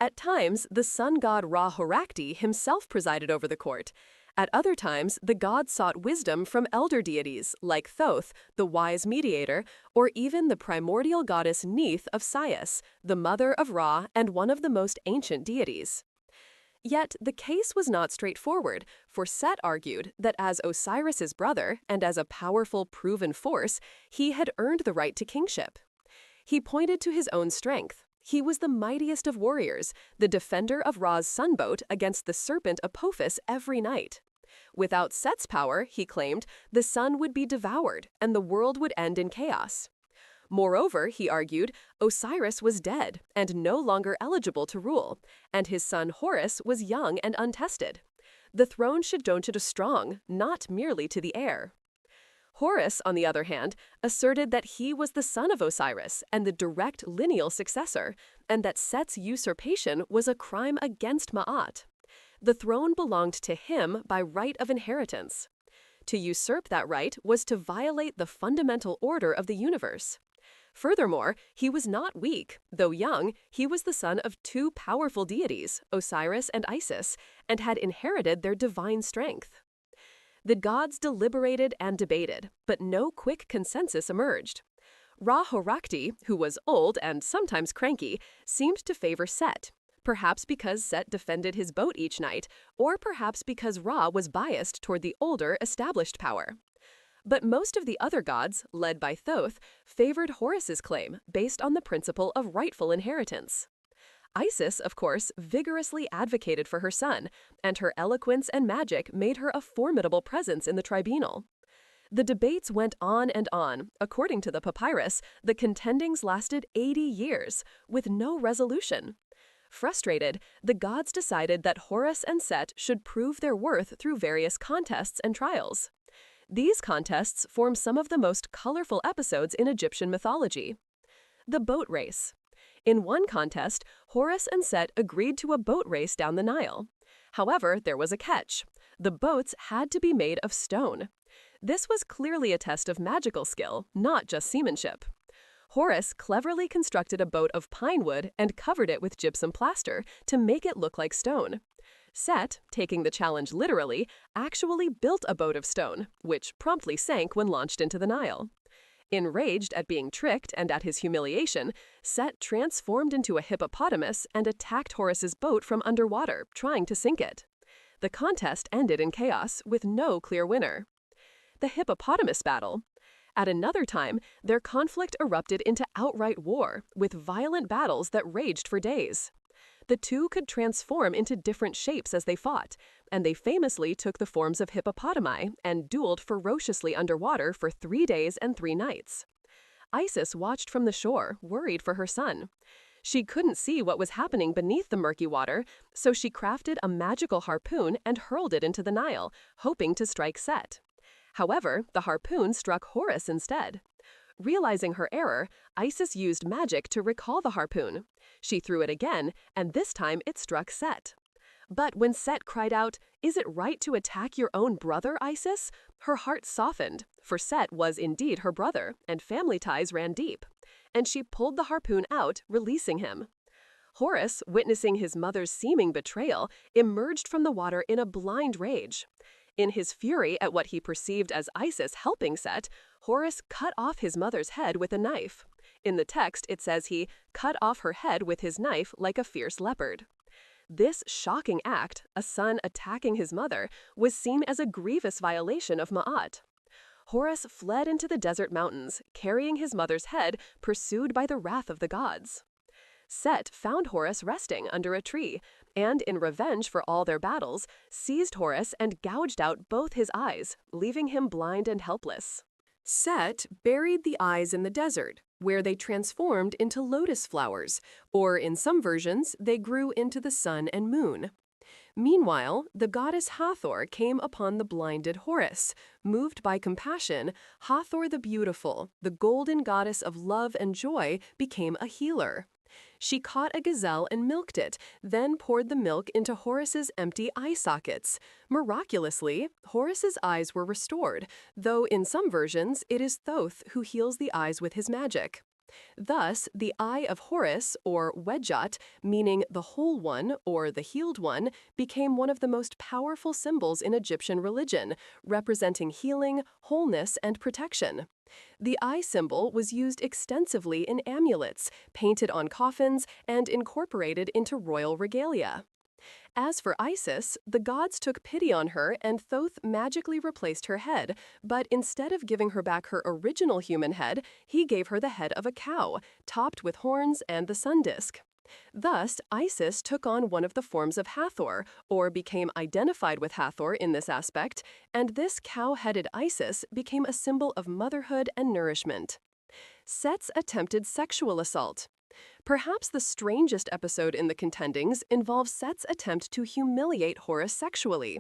At times, the sun god Ra-Horakhti himself presided over the court. At other times, the gods sought wisdom from elder deities like Thoth, the wise mediator, or even the primordial goddess Neith of Sais, the mother of Ra and one of the most ancient deities. Yet the case was not straightforward, for Set argued that as Osiris's brother and as a powerful, proven force, he had earned the right to kingship. He pointed to his own strength. He was the mightiest of warriors, the defender of Ra's sunboat against the serpent Apophis every night. Without Set's power, he claimed, the sun would be devoured and the world would end in chaos. Moreover, he argued, Osiris was dead and no longer eligible to rule, and his son Horus was young and untested. The throne should go to the strong, not merely to the heir. Horus, on the other hand, asserted that he was the son of Osiris and the direct lineal successor, and that Set's usurpation was a crime against Ma'at. The throne belonged to him by right of inheritance. To usurp that right was to violate the fundamental order of the universe. Furthermore, he was not weak. Though young, he was the son of two powerful deities, Osiris and Isis, and had inherited their divine strength. The gods deliberated and debated, but no quick consensus emerged. Ra-Horakhti, who was old and sometimes cranky, seemed to favor Set, perhaps because Set defended his boat each night, or perhaps because Ra was biased toward the older, established power. But most of the other gods, led by Thoth, favored Horus's claim based on the principle of rightful inheritance. Isis, of course, vigorously advocated for her son, and her eloquence and magic made her a formidable presence in the tribunal. The debates went on and on. According to the papyrus, the contendings lasted 80 years, with no resolution. Frustrated, the gods decided that Horus and Set should prove their worth through various contests and trials. These contests form some of the most colorful episodes in Egyptian mythology. The boat race. In one contest, Horus and Set agreed to a boat race down the Nile. However, there was a catch. The boats had to be made of stone. This was clearly a test of magical skill, not just seamanship. Horus cleverly constructed a boat of pine wood and covered it with gypsum plaster to make it look like stone. Set, taking the challenge literally, actually built a boat of stone, which promptly sank when launched into the Nile. Enraged at being tricked and at his humiliation, Set transformed into a hippopotamus and attacked Horus's boat from underwater, trying to sink it. The contest ended in chaos, with no clear winner. The hippopotamus battle. At another time, their conflict erupted into outright war, with violent battles that raged for days. The two could transform into different shapes as they fought, and they famously took the forms of hippopotami and dueled ferociously underwater for 3 days and 3 nights. Isis watched from the shore, worried for her son. She couldn't see what was happening beneath the murky water, so she crafted a magical harpoon and hurled it into the Nile, hoping to strike Set. However, the harpoon struck Horus instead. Realizing her error, Isis used magic to recall the harpoon. She threw it again, and this time it struck Set. But when Set cried out, "Is it right to attack your own brother, Isis?" her heart softened, for Set was indeed her brother, and family ties ran deep. And she pulled the harpoon out, releasing him. Horus, witnessing his mother's seeming betrayal, emerged from the water in a blind rage. In his fury at what he perceived as Isis helping Set, Horus cut off his mother's head with a knife. In the text, it says he cut off her head with his knife like a fierce leopard. This shocking act, a son attacking his mother, was seen as a grievous violation of Ma'at. Horus fled into the desert mountains, carrying his mother's head, pursued by the wrath of the gods. Set found Horus resting under a tree, and in revenge for all their battles, seized Horus and gouged out both his eyes, leaving him blind and helpless. Set buried the eyes in the desert, where they transformed into lotus flowers, or in some versions, they grew into the sun and moon. Meanwhile, the goddess Hathor came upon the blinded Horus. Moved by compassion, Hathor the beautiful, the golden goddess of love and joy, became a healer. She caught a gazelle and milked it, then poured the milk into Horus's empty eye sockets. Miraculously, Horus's eyes were restored, though in some versions it is Thoth who heals the eyes with his magic. Thus, the Eye of Horus, or Wedjat, meaning the whole one or the healed one, became one of the most powerful symbols in Egyptian religion, representing healing, wholeness, and protection. The eye symbol was used extensively in amulets, painted on coffins, and incorporated into royal regalia. As for Isis, the gods took pity on her and Thoth magically replaced her head, but instead of giving her back her original human head, he gave her the head of a cow, topped with horns and the sun disk. Thus, Isis took on one of the forms of Hathor, or became identified with Hathor in this aspect, and this cow-headed Isis became a symbol of motherhood and nourishment. Set's attempted sexual assault. Perhaps the strangest episode in the contendings involves Set's attempt to humiliate Horus sexually.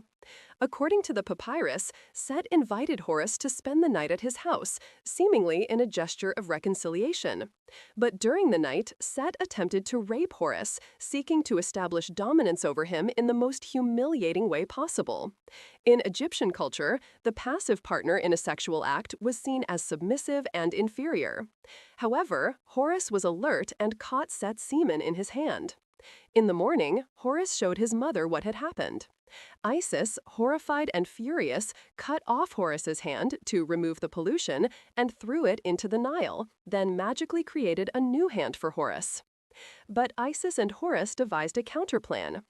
According to the papyrus, Set invited Horus to spend the night at his house, seemingly in a gesture of reconciliation. But during the night, Set attempted to rape Horus, seeking to establish dominance over him in the most humiliating way possible. In Egyptian culture, the passive partner in a sexual act was seen as submissive and inferior. However, Horus was alert and caught Set's semen in his hand. In the morning, Horus showed his mother what had happened. Isis, horrified and furious, cut off Horus's hand to remove the pollution and threw it into the Nile, then magically created a new hand for Horus. But Isis and Horus devised a counterplan.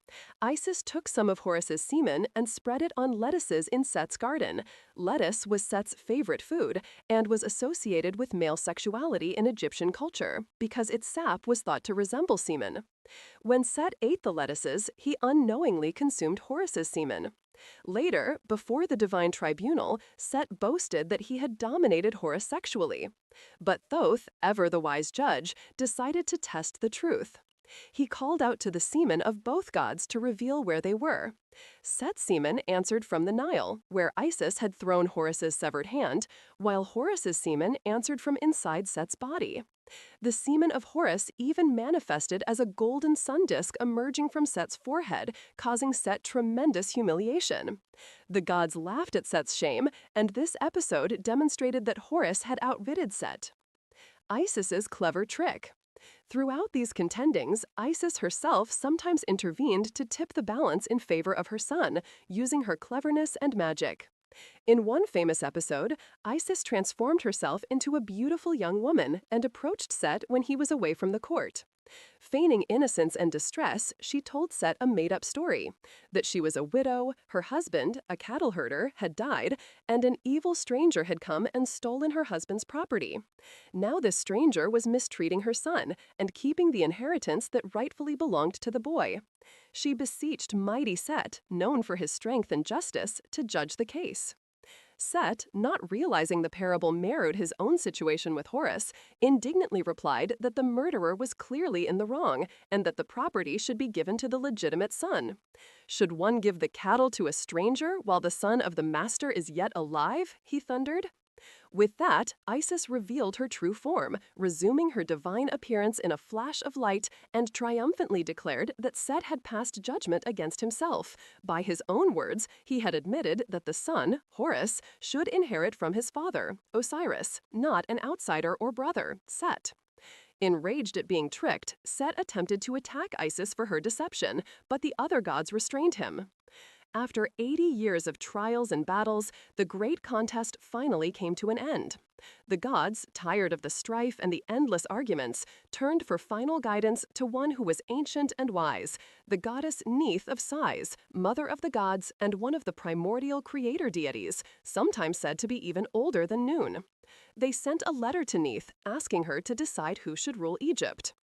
Isis took some of Horus's semen and spread it on lettuces in Set's garden. Lettuce was Set's favorite food and was associated with male sexuality in Egyptian culture because its sap was thought to resemble semen. When Set ate the lettuces, he unknowingly consumed Horus's semen. Later, before the divine tribunal, Set boasted that he had dominated Horus sexually. But Thoth, ever the wise judge, decided to test the truth. He called out to the semen of both gods to reveal where they were. Set's semen answered from the Nile, where Isis had thrown Horus's severed hand, while Horus's semen answered from inside Set's body. The semen of Horus even manifested as a golden sun disk emerging from Set's forehead, causing Set tremendous humiliation. The gods laughed at Set's shame, and this episode demonstrated that Horus had outwitted Set. Isis's clever trick. Throughout these contendings, Isis herself sometimes intervened to tip the balance in favor of her son, using her cleverness and magic. In one famous episode, Isis transformed herself into a beautiful young woman and approached Set when he was away from the court. Feigning innocence and distress, she told Set a made-up story, that she was a widow, her husband, a cattle herder, had died, and an evil stranger had come and stolen her husband's property. Now this stranger was mistreating her son and keeping the inheritance that rightfully belonged to the boy. She beseeched mighty Set, known for his strength and justice, to judge the case. Set, not realizing the parable mirrored his own situation with Horus, indignantly replied that the murderer was clearly in the wrong and that the property should be given to the legitimate son. Should one give the cattle to a stranger while the son of the master is yet alive? He thundered. With that, Isis revealed her true form, resuming her divine appearance in a flash of light, and triumphantly declared that Set had passed judgment against himself. By his own words, he had admitted that the son, Horus, should inherit from his father, Osiris, not an outsider or brother, Set. Enraged at being tricked, Set attempted to attack Isis for her deception, but the other gods restrained him. After 80 years of trials and battles, the great contest finally came to an end. The gods, tired of the strife and the endless arguments, turned for final guidance to one who was ancient and wise, the goddess Neith of Sighs, mother of the gods and one of the primordial creator deities, sometimes said to be even older than Nun. They sent a letter to Neith asking her to decide who should rule Egypt.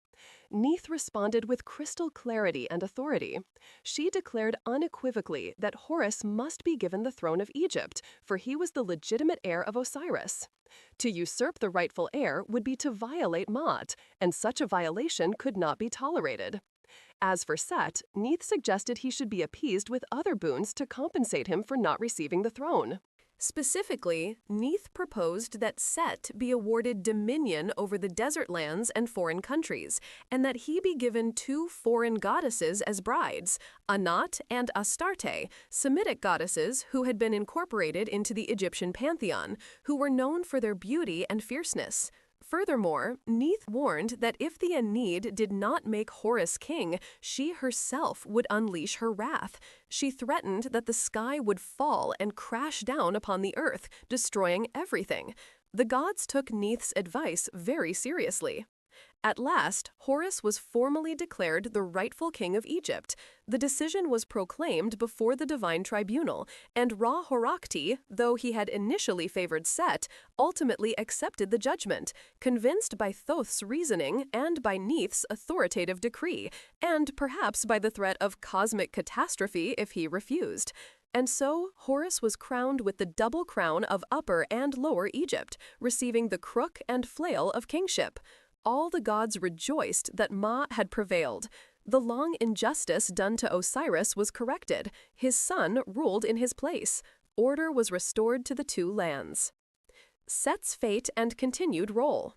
Neith responded with crystal clarity and authority. She declared unequivocally that Horus must be given the throne of Egypt, for he was the legitimate heir of Osiris. To usurp the rightful heir would be to violate Ma'at, and such a violation could not be tolerated. As for Set, Neith suggested he should be appeased with other boons to compensate him for not receiving the throne. Specifically, Neith proposed that Set be awarded dominion over the desert lands and foreign countries, and that he be given 2 foreign goddesses as brides, Anat and Astarte, Semitic goddesses who had been incorporated into the Egyptian pantheon, who were known for their beauty and fierceness. Furthermore, Neith warned that if the Aeneid did not make Horus king, she herself would unleash her wrath. She threatened that the sky would fall and crash down upon the earth, destroying everything. The gods took Neith's advice very seriously. At last, Horus was formally declared the rightful king of Egypt. The decision was proclaimed before the divine tribunal, and Ra-Horakhti, though he had initially favored Set, ultimately accepted the judgment, convinced by Thoth's reasoning and by Neith's authoritative decree, and perhaps by the threat of cosmic catastrophe if he refused. And so, Horus was crowned with the double crown of Upper and Lower Egypt, receiving the crook and flail of kingship. All the gods rejoiced that Ma had prevailed. The long injustice done to Osiris was corrected. His son ruled in his place. Order was restored to the 2 lands. Set's fate and continued role.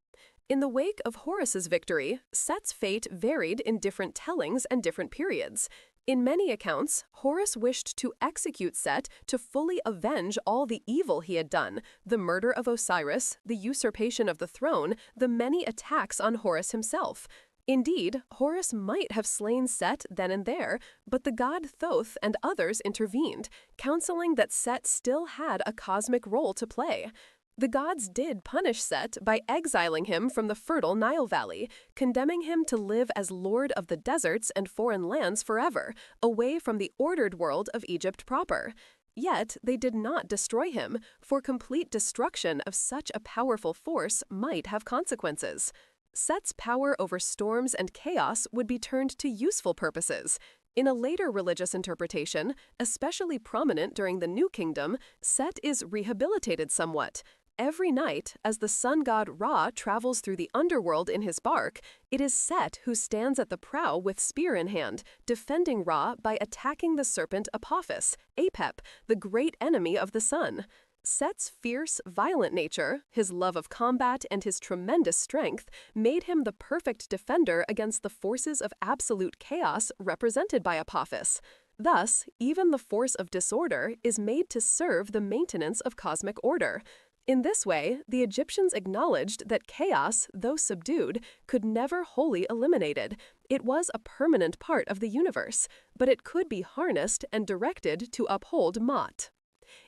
In the wake of Horus's victory, Set's fate varied in different tellings and different periods. In many accounts, Horus wished to execute Set to fully avenge all the evil he had done, the murder of Osiris, the usurpation of the throne, the many attacks on Horus himself. Indeed, Horus might have slain Set then and there, but the god Thoth and others intervened, counseling that Set still had a cosmic role to play. The gods did punish Set by exiling him from the fertile Nile Valley, condemning him to live as lord of the deserts and foreign lands forever, away from the ordered world of Egypt proper. Yet they did not destroy him, for complete destruction of such a powerful force might have consequences. Set's power over storms and chaos would be turned to useful purposes. In a later religious interpretation, especially prominent during the New Kingdom, Set is rehabilitated somewhat. Every night, as the sun god Ra travels through the underworld in his bark, it is Set who stands at the prow with spear in hand, defending Ra by attacking the serpent Apophis, Apep, the great enemy of the sun. Set's fierce, violent nature, his love of combat, and his tremendous strength made him the perfect defender against the forces of absolute chaos represented by Apophis. Thus, even the force of disorder is made to serve the maintenance of cosmic order. In this way, the Egyptians acknowledged that chaos, though subdued, could never wholly eliminated. It was a permanent part of the universe, but it could be harnessed and directed to uphold Ma'at.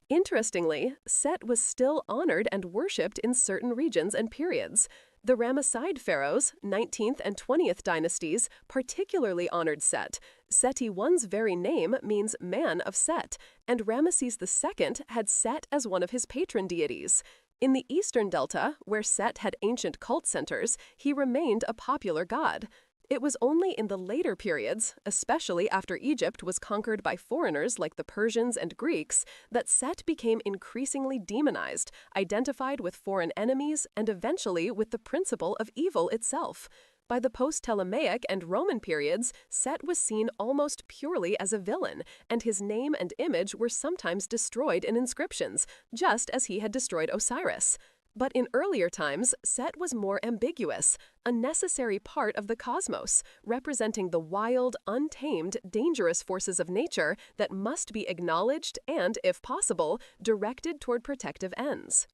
Interestingly, Set was still honored and worshipped in certain regions and periods. The Ramesside pharaohs, 19th and 20th dynasties, particularly honored Set. Seti I's very name means man of Set, and Ramesses II had Set as one of his patron deities. In the eastern delta, where Set had ancient cult centers, he remained a popular god. It was only in the later periods, especially after Egypt was conquered by foreigners like the Persians and Greeks, that Set became increasingly demonized, identified with foreign enemies, and eventually with the principle of evil itself. By the post-Ptolemaic and Roman periods, Set was seen almost purely as a villain, and his name and image were sometimes destroyed in inscriptions, just as he had destroyed Osiris. But in earlier times, Set was more ambiguous, a necessary part of the cosmos, representing the wild, untamed, dangerous forces of nature that must be acknowledged and, if possible, directed toward protective ends.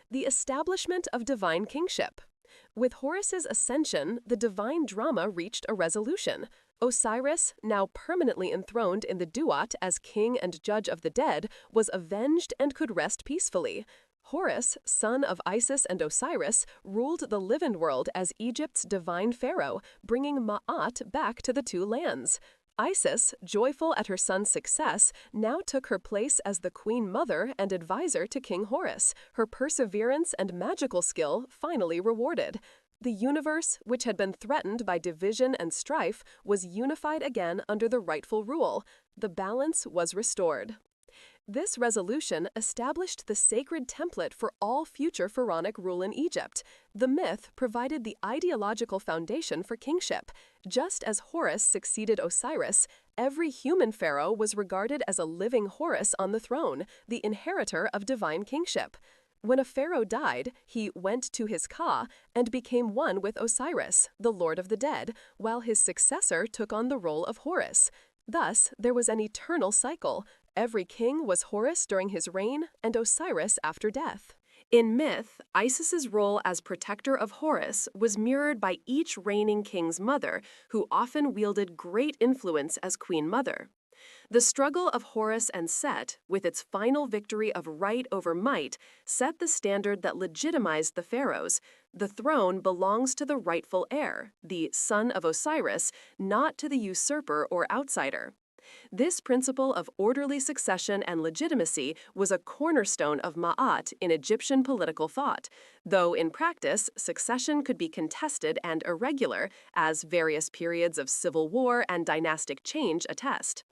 The establishment of divine kingship. With Horus's ascension, the divine drama reached a resolution. Osiris, now permanently enthroned in the Duat as king and judge of the dead, was avenged and could rest peacefully. Horus, son of Isis and Osiris, ruled the living world as Egypt's divine pharaoh, bringing Ma'at back to the two lands. Isis, joyful at her son's success, now took her place as the queen mother and advisor to King Horus, her perseverance and magical skill finally rewarded. The universe, which had been threatened by division and strife, was unified again under the rightful rule. The balance was restored. This resolution established the sacred template for all future pharaonic rule in Egypt. The myth provided the ideological foundation for kingship. Just as Horus succeeded Osiris, every human pharaoh was regarded as a living Horus on the throne, the inheritor of divine kingship. When a pharaoh died, he went to his Ka and became one with Osiris, the lord of the dead, while his successor took on the role of Horus. Thus, there was an eternal cycle. Every king was Horus during his reign and Osiris after death. In myth, Isis's role as protector of Horus was mirrored by each reigning king's mother, who often wielded great influence as queen mother. The struggle of Horus and Set, with its final victory of right over might, set the standard that legitimized the pharaohs. The throne belongs to the rightful heir, the son of Osiris, not to the usurper or outsider. This principle of orderly succession and legitimacy was a cornerstone of Ma'at in Egyptian political thought, though in practice, succession could be contested and irregular, as various periods of civil war and dynastic change attest.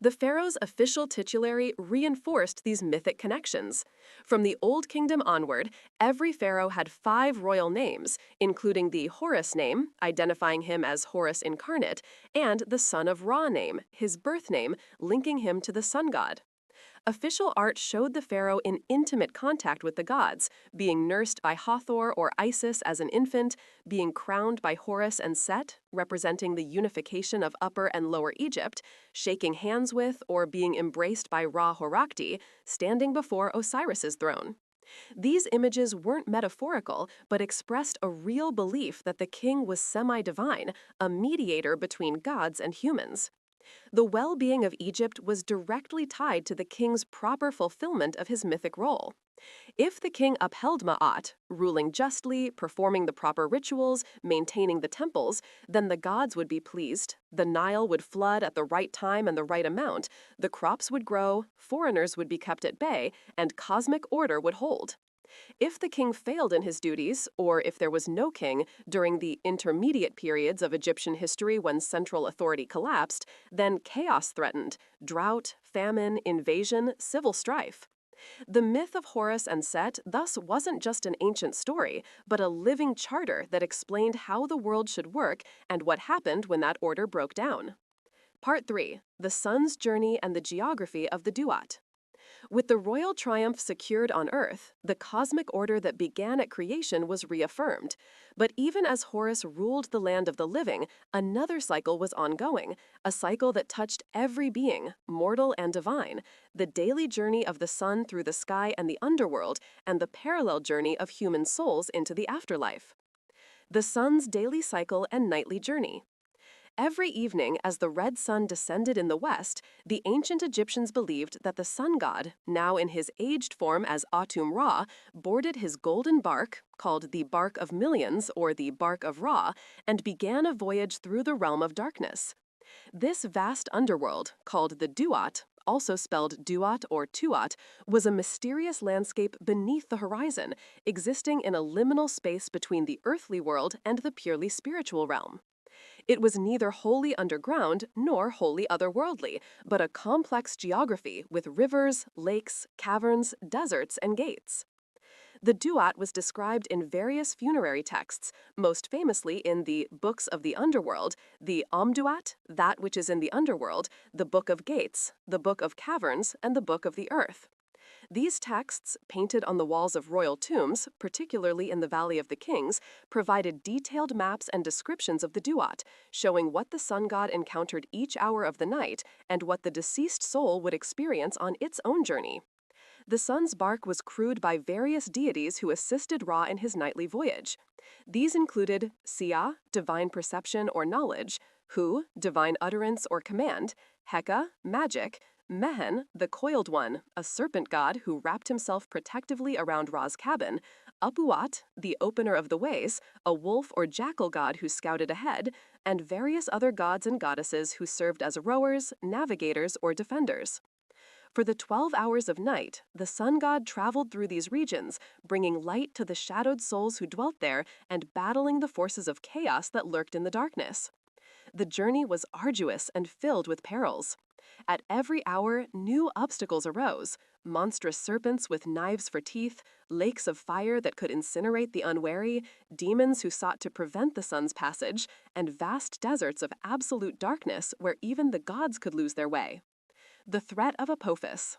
The pharaoh's official titulary reinforced these mythic connections. From the Old Kingdom onward, every pharaoh had 5 royal names, including the Horus name, identifying him as Horus incarnate, and the son of Ra name, his birth name, linking him to the sun god. Official art showed the pharaoh in intimate contact with the gods, being nursed by Hathor or Isis as an infant, being crowned by Horus and Set, representing the unification of Upper and Lower Egypt, shaking hands with or being embraced by Ra Horakti, standing before Osiris's throne. These images weren't metaphorical, but expressed a real belief that the king was semi-divine, a mediator between gods and humans. The well-being of Egypt was directly tied to the king's proper fulfillment of his mythic role. If the king upheld Ma'at, ruling justly, performing the proper rituals, maintaining the temples, then the gods would be pleased, the Nile would flood at the right time and the right amount, the crops would grow, foreigners would be kept at bay, and cosmic order would hold. If the king failed in his duties, or if there was no king during the intermediate periods of Egyptian history when central authority collapsed, then chaos threatened: drought, famine, invasion, civil strife. The myth of Horus and Set thus wasn't just an ancient story, but a living charter that explained how the world should work and what happened when that order broke down. Part 3. The Sun's Journey and the Geography of the Duat. With the royal triumph secured on Earth, the cosmic order that began at creation was reaffirmed. But even as Horus ruled the land of the living, another cycle was ongoing, a cycle that touched every being, mortal and divine, the daily journey of the sun through the sky and the underworld, and the parallel journey of human souls into the afterlife. The sun's daily cycle and nightly journey. Every evening, as the red sun descended in the west, the ancient Egyptians believed that the sun god, now in his aged form as Atum Ra, boarded his golden bark, called the Bark of Millions or the Bark of Ra, and began a voyage through the realm of darkness. This vast underworld, called the Duat, also spelled Duat or Tuat, was a mysterious landscape beneath the horizon, existing in a liminal space between the earthly world and the purely spiritual realm. It was neither wholly underground nor wholly otherworldly, but a complex geography with rivers, lakes, caverns, deserts, and gates. The Duat was described in various funerary texts, most famously in the Books of the Underworld, the Omduat, that which is in the underworld, the Book of Gates, the Book of Caverns, and the Book of the Earth. These texts, painted on the walls of royal tombs, particularly in the Valley of the Kings, provided detailed maps and descriptions of the Duat, showing what the sun god encountered each hour of the night and what the deceased soul would experience on its own journey. The sun's bark was crewed by various deities who assisted Ra in his nightly voyage. These included Sia, divine perception or knowledge, Hu, divine utterance or command, Heka, magic, Mehen, the coiled one, a serpent god who wrapped himself protectively around Ra's cabin, Apuat, the opener of the ways, a wolf or jackal god who scouted ahead, and various other gods and goddesses who served as rowers, navigators, or defenders. For the 12 hours of night, the sun god traveled through these regions, bringing light to the shadowed souls who dwelt there and battling the forces of chaos that lurked in the darkness. The journey was arduous and filled with perils. At every hour, new obstacles arose: monstrous serpents with knives for teeth, lakes of fire that could incinerate the unwary, demons who sought to prevent the sun's passage, and vast deserts of absolute darkness where even the gods could lose their way. The threat of Apophis.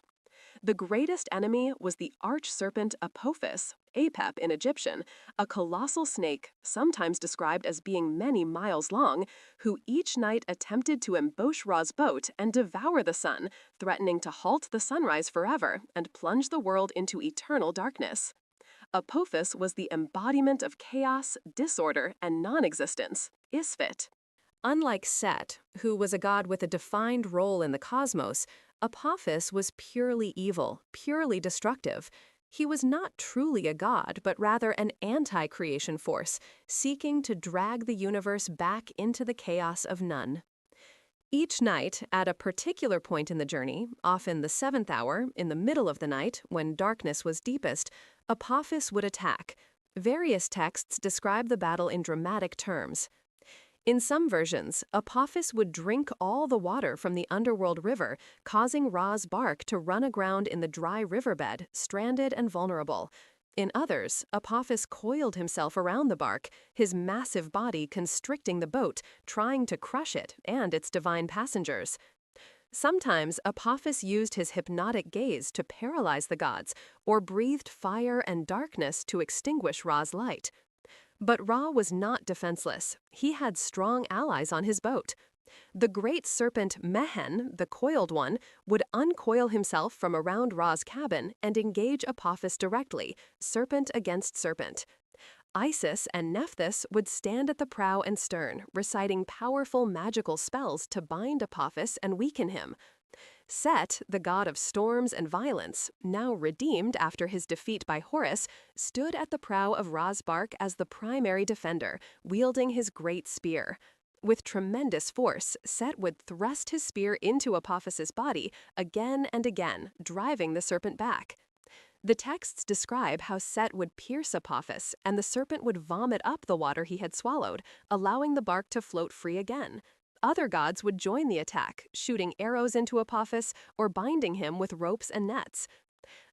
The greatest enemy was the arch-serpent Apophis, Apep in Egyptian, a colossal snake, sometimes described as being many miles long, who each night attempted to ambush Ra's boat and devour the sun, threatening to halt the sunrise forever and plunge the world into eternal darkness. Apophis was the embodiment of chaos, disorder, and non-existence, Isfit. Unlike Set, who was a god with a defined role in the cosmos, Apophis was purely evil, purely destructive. He was not truly a god, but rather an anti-creation force, seeking to drag the universe back into the chaos of none. Each night, at a particular point in the journey, often the 7th hour, in the middle of the night, when darkness was deepest, Apophis would attack. Various texts describe the battle in dramatic terms. In some versions, Apophis would drink all the water from the underworld river, causing Ra's bark to run aground in the dry riverbed, stranded and vulnerable. In others, Apophis coiled himself around the bark, his massive body constricting the boat, trying to crush it and its divine passengers. Sometimes Apophis used his hypnotic gaze to paralyze the gods, or breathed fire and darkness to extinguish Ra's light. But Ra was not defenseless. He had strong allies on his boat. The great serpent Mehen, the coiled one, would uncoil himself from around Ra's cabin and engage Apophis directly, serpent against serpent. Isis and Nephthys would stand at the prow and stern, reciting powerful magical spells to bind Apophis and weaken him. Set, the god of storms and violence, now redeemed after his defeat by Horus, stood at the prow of Ra's bark as the primary defender, wielding his great spear. With tremendous force, Set would thrust his spear into Apophis's body again and again, driving the serpent back. The texts describe how Set would pierce Apophis, and the serpent would vomit up the water he had swallowed, allowing the bark to float free again. Other gods would join the attack, shooting arrows into Apophis or binding him with ropes and nets.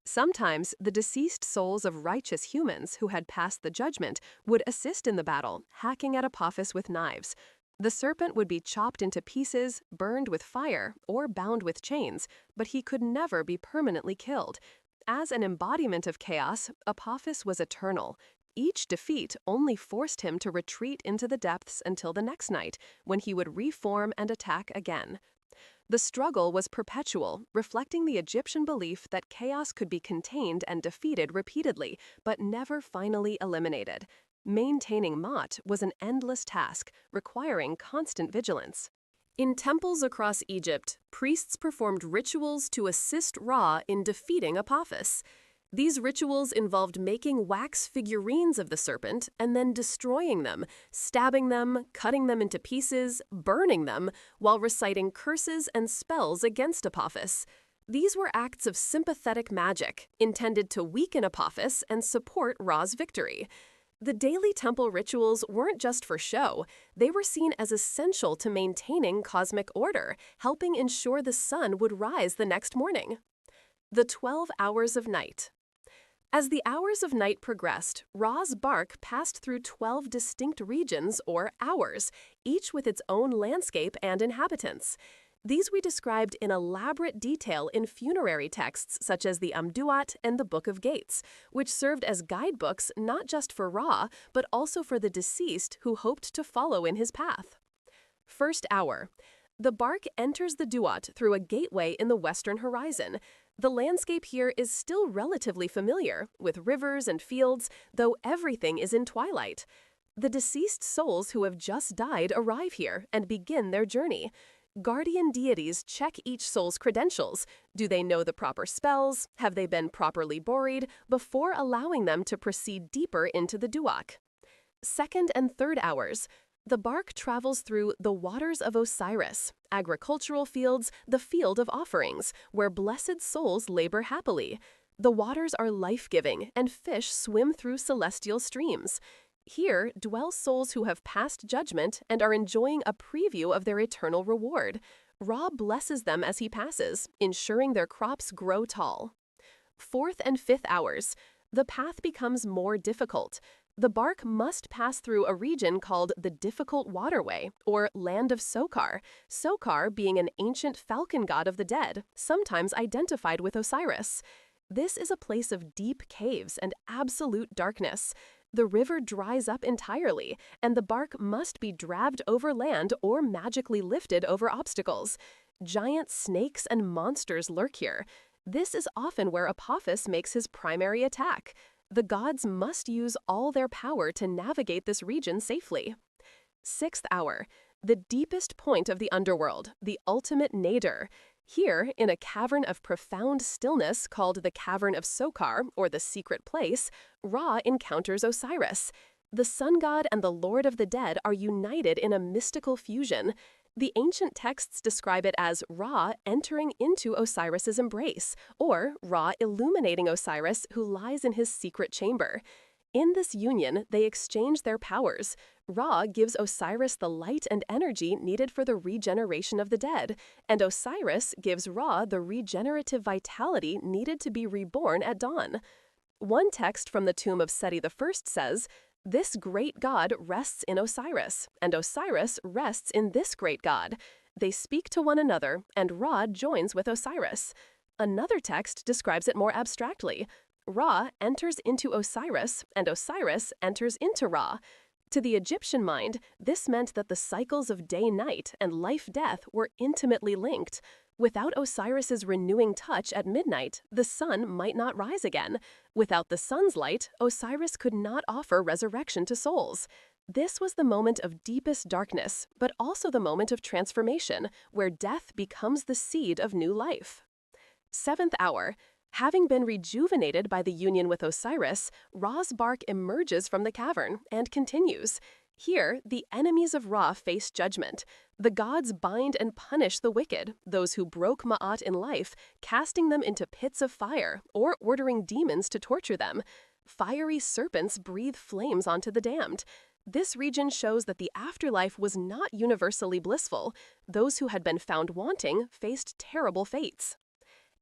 Sometimes the deceased souls of righteous humans who had passed the judgment would assist in the battle, hacking at Apophis with knives. The serpent would be chopped into pieces, burned with fire, or bound with chains, but he could never be permanently killed. As an embodiment of chaos, Apophis was eternal. Each defeat only forced him to retreat into the depths until the next night, when he would reform and attack again. The struggle was perpetual, reflecting the Egyptian belief that chaos could be contained and defeated repeatedly, but never finally eliminated. Maintaining Ma'at was an endless task, requiring constant vigilance. In temples across Egypt, priests performed rituals to assist Ra in defeating Apophis. These rituals involved making wax figurines of the serpent and then destroying them, stabbing them, cutting them into pieces, burning them, while reciting curses and spells against Apophis. These were acts of sympathetic magic, intended to weaken Apophis and support Ra's victory. The daily temple rituals weren't just for show, they were seen as essential to maintaining cosmic order, helping ensure the sun would rise the next morning. The 12 hours of night. As the hours of night progressed, Ra's bark passed through 12 distinct regions or hours, each with its own landscape and inhabitants. These we described in elaborate detail in funerary texts such as the Amduat and the Book of Gates, which served as guidebooks not just for Ra, but also for the deceased who hoped to follow in his path. First hour. The bark enters the Duat through a gateway in the western horizon. The landscape here is still relatively familiar, with rivers and fields, though everything is in twilight. The deceased souls who have just died arrive here and begin their journey. Guardian deities check each soul's credentials. Do they know the proper spells? Have they been properly buried? Before allowing them to proceed deeper into the Duat. Second and third hours. The bark travels through the waters of Osiris, agricultural fields, the field of offerings, where blessed souls labor happily. The waters are life-giving, and fish swim through celestial streams. Here dwell souls who have passed judgment and are enjoying a preview of their eternal reward. Ra blesses them as he passes, ensuring their crops grow tall. Fourth and fifth hours. The path becomes more difficult. The bark must pass through a region called the Difficult Waterway, or Land of Sokar, Sokar being an ancient falcon god of the dead, sometimes identified with Osiris. This is a place of deep caves and absolute darkness. The river dries up entirely, and the bark must be dragged over land or magically lifted over obstacles. Giant snakes and monsters lurk here. This is often where Apophis makes his primary attack. The gods must use all their power to navigate this region safely. Sixth hour. The deepest point of the underworld, the ultimate nadir. Here, in a cavern of profound stillness called the Cavern of Sokar, or the Secret Place, Ra encounters Osiris. The sun god and the lord of the dead are united in a mystical fusion. The ancient texts describe it as Ra entering into Osiris's embrace, or Ra illuminating Osiris who lies in his secret chamber. In this union, they exchange their powers. Ra gives Osiris the light and energy needed for the regeneration of the dead, and Osiris gives Ra the regenerative vitality needed to be reborn at dawn. One text from the tomb of Seti I says, "This great god rests in Osiris, and Osiris rests in this great god. They speak to one another, and Ra joins with Osiris." Another text describes it more abstractly. Ra enters into Osiris, and Osiris enters into Ra. To the Egyptian mind, this meant that the cycles of day-night and life-death were intimately linked. Without Osiris's renewing touch at midnight, the sun might not rise again. Without the sun's light, Osiris could not offer resurrection to souls. This was the moment of deepest darkness, but also the moment of transformation, where death becomes the seed of new life. Seventh hour. Having been rejuvenated by the union with Osiris, Ra's bark emerges from the cavern and continues. Here, the enemies of Ra face judgment. The gods bind and punish the wicked, those who broke Ma'at in life, casting them into pits of fire or ordering demons to torture them. Fiery serpents breathe flames onto the damned. This region shows that the afterlife was not universally blissful. Those who had been found wanting faced terrible fates.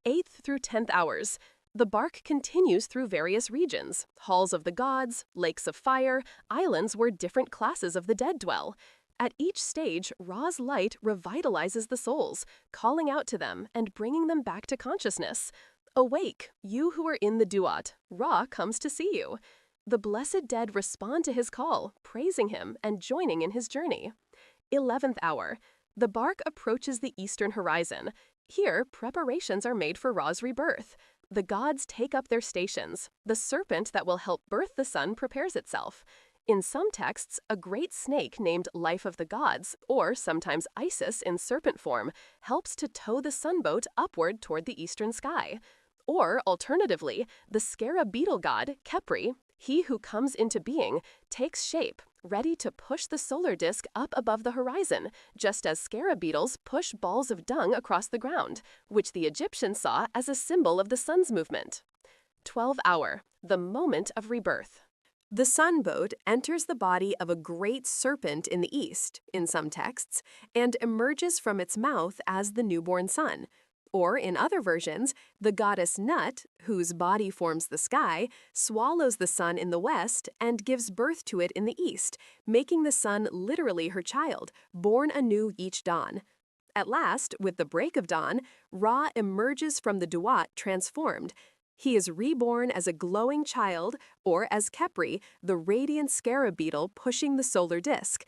8th through 10th hours. The bark continues through various regions, halls of the gods, lakes of fire, islands where different classes of the dead dwell. At each stage, Ra's light revitalizes the souls, calling out to them and bringing them back to consciousness. Awake, you who are in the Duat, Ra comes to see you. The blessed dead respond to his call, praising him and joining in his journey. 11th hour. The bark approaches the eastern horizon. Here, preparations are made for Ra's rebirth. The gods take up their stations. The serpent that will help birth the sun prepares itself. In some texts, a great snake named Life of the Gods, or sometimes Isis in serpent form, helps to tow the sunboat upward toward the eastern sky. Or, alternatively, the scarab beetle god, Khepri, he who comes into being, takes shape, ready to push the solar disk up above the horizon, just as scarab beetles push balls of dung across the ground, which the Egyptians saw as a symbol of the sun's movement. 12th hour, the moment of rebirth. The sunboat enters the body of a great serpent in the east, in some texts, and emerges from its mouth as the newborn sun. Or, in other versions, the goddess Nut, whose body forms the sky, swallows the sun in the west and gives birth to it in the east, making the sun literally her child, born anew each dawn. At last, with the break of dawn, Ra emerges from the Duat transformed. He is reborn as a glowing child, or as Khepri, the radiant scarab beetle pushing the solar disk.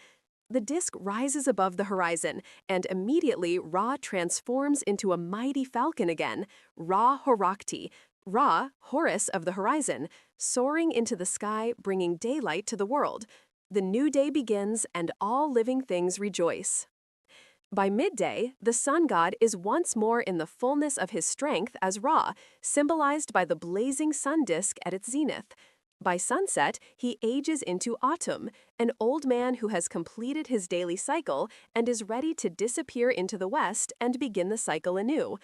The disk rises above the horizon, and immediately Ra transforms into a mighty falcon again, Ra Horakti, Ra, Horus of the horizon, soaring into the sky, bringing daylight to the world. The new day begins, and all living things rejoice. By midday, the sun god is once more in the fullness of his strength as Ra, symbolized by the blazing sun disk at its zenith. By sunset, he ages into Autumn, an old man who has completed his daily cycle and is ready to disappear into the west and begin the cycle anew.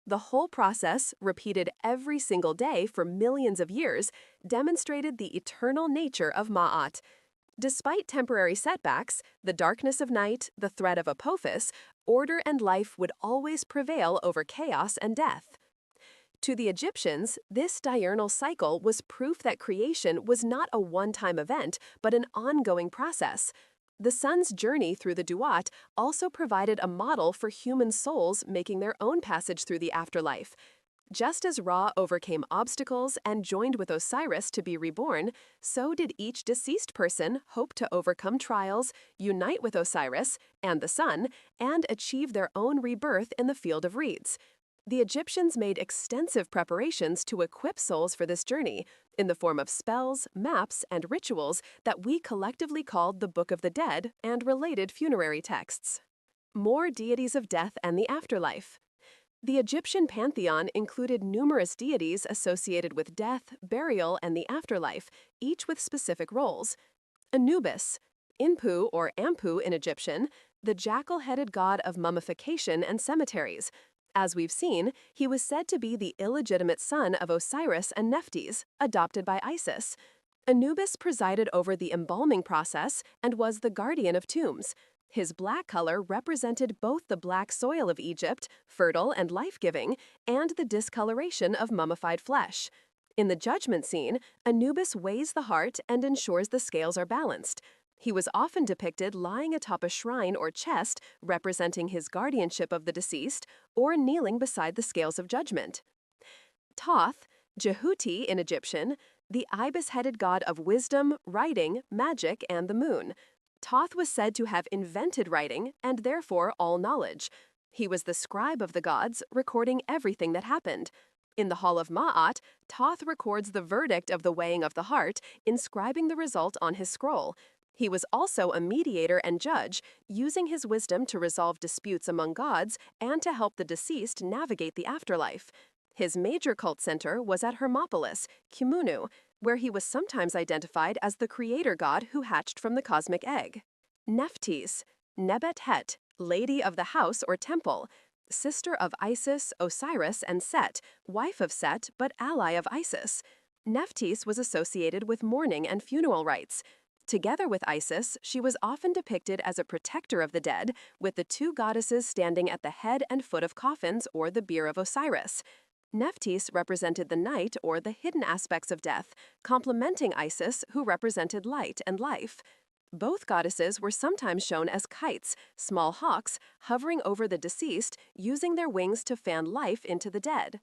The whole process, repeated every single day for millions of years, demonstrated the eternal nature of Ma'at. Despite temporary setbacks, the darkness of night, the threat of Apophis, order and life would always prevail over chaos and death. To the Egyptians, this diurnal cycle was proof that creation was not a one-time event, but an ongoing process. The sun's journey through the Duat also provided a model for human souls making their own passage through the afterlife. Just as Ra overcame obstacles and joined with Osiris to be reborn, so did each deceased person hope to overcome trials, unite with Osiris and the sun, and achieve their own rebirth in the field of reeds. The Egyptians made extensive preparations to equip souls for this journey, in the form of spells, maps, and rituals that we collectively called the Book of the Dead and related funerary texts. More deities of death and the afterlife. The Egyptian pantheon included numerous deities associated with death, burial, and the afterlife, each with specific roles. Anubis, Inpu or Ampu in Egyptian, the jackal-headed god of mummification and cemeteries. As we've seen, he was said to be the illegitimate son of Osiris and Nephthys, adopted by Isis. Anubis presided over the embalming process and was the guardian of tombs. His black color represented both the black soil of Egypt, fertile and life-giving, and the discoloration of mummified flesh. In the judgment scene, Anubis weighs the heart and ensures the scales are balanced. He was often depicted lying atop a shrine or chest, representing his guardianship of the deceased, or kneeling beside the scales of judgment. Thoth, Jehuti in Egyptian, the ibis-headed god of wisdom, writing, magic, and the moon. Thoth was said to have invented writing and therefore all knowledge. He was the scribe of the gods, recording everything that happened. In the Hall of Ma'at, Thoth records the verdict of the weighing of the heart, inscribing the result on his scroll. He was also a mediator and judge, using his wisdom to resolve disputes among gods and to help the deceased navigate the afterlife. His major cult center was at Hermopolis, Khumunu, where he was sometimes identified as the creator god who hatched from the cosmic egg. Nephthys, Nebet-Het, lady of the house or temple, sister of Isis, Osiris, and Set, wife of Set but ally of Isis. Nephthys was associated with mourning and funeral rites. Together with Isis, she was often depicted as a protector of the dead, with the two goddesses standing at the head and foot of coffins or the bier of Osiris. Nephthys represented the night or the hidden aspects of death, complementing Isis, who represented light and life. Both goddesses were sometimes shown as kites, small hawks, hovering over the deceased, using their wings to fan life into the dead.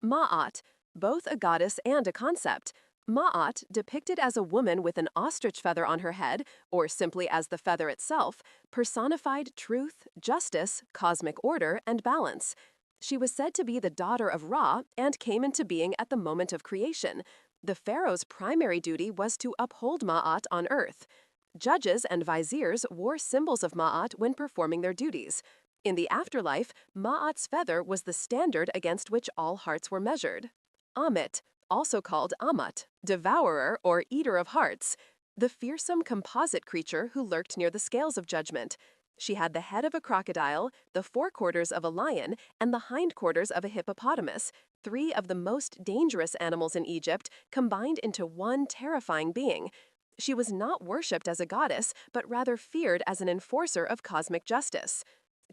Ma'at, both a goddess and a concept. Ma'at, depicted as a woman with an ostrich feather on her head, or simply as the feather itself, personified truth, justice, cosmic order, and balance. She was said to be the daughter of Ra and came into being at the moment of creation. The pharaoh's primary duty was to uphold Ma'at on earth. Judges and viziers wore symbols of Ma'at when performing their duties. In the afterlife, Ma'at's feather was the standard against which all hearts were measured. Amit, also called Amat, devourer or eater of hearts, the fearsome composite creature who lurked near the scales of judgment. She had the head of a crocodile, the forequarters of a lion, and the hindquarters of a hippopotamus, three of the most dangerous animals in Egypt combined into one terrifying being. She was not worshipped as a goddess, but rather feared as an enforcer of cosmic justice.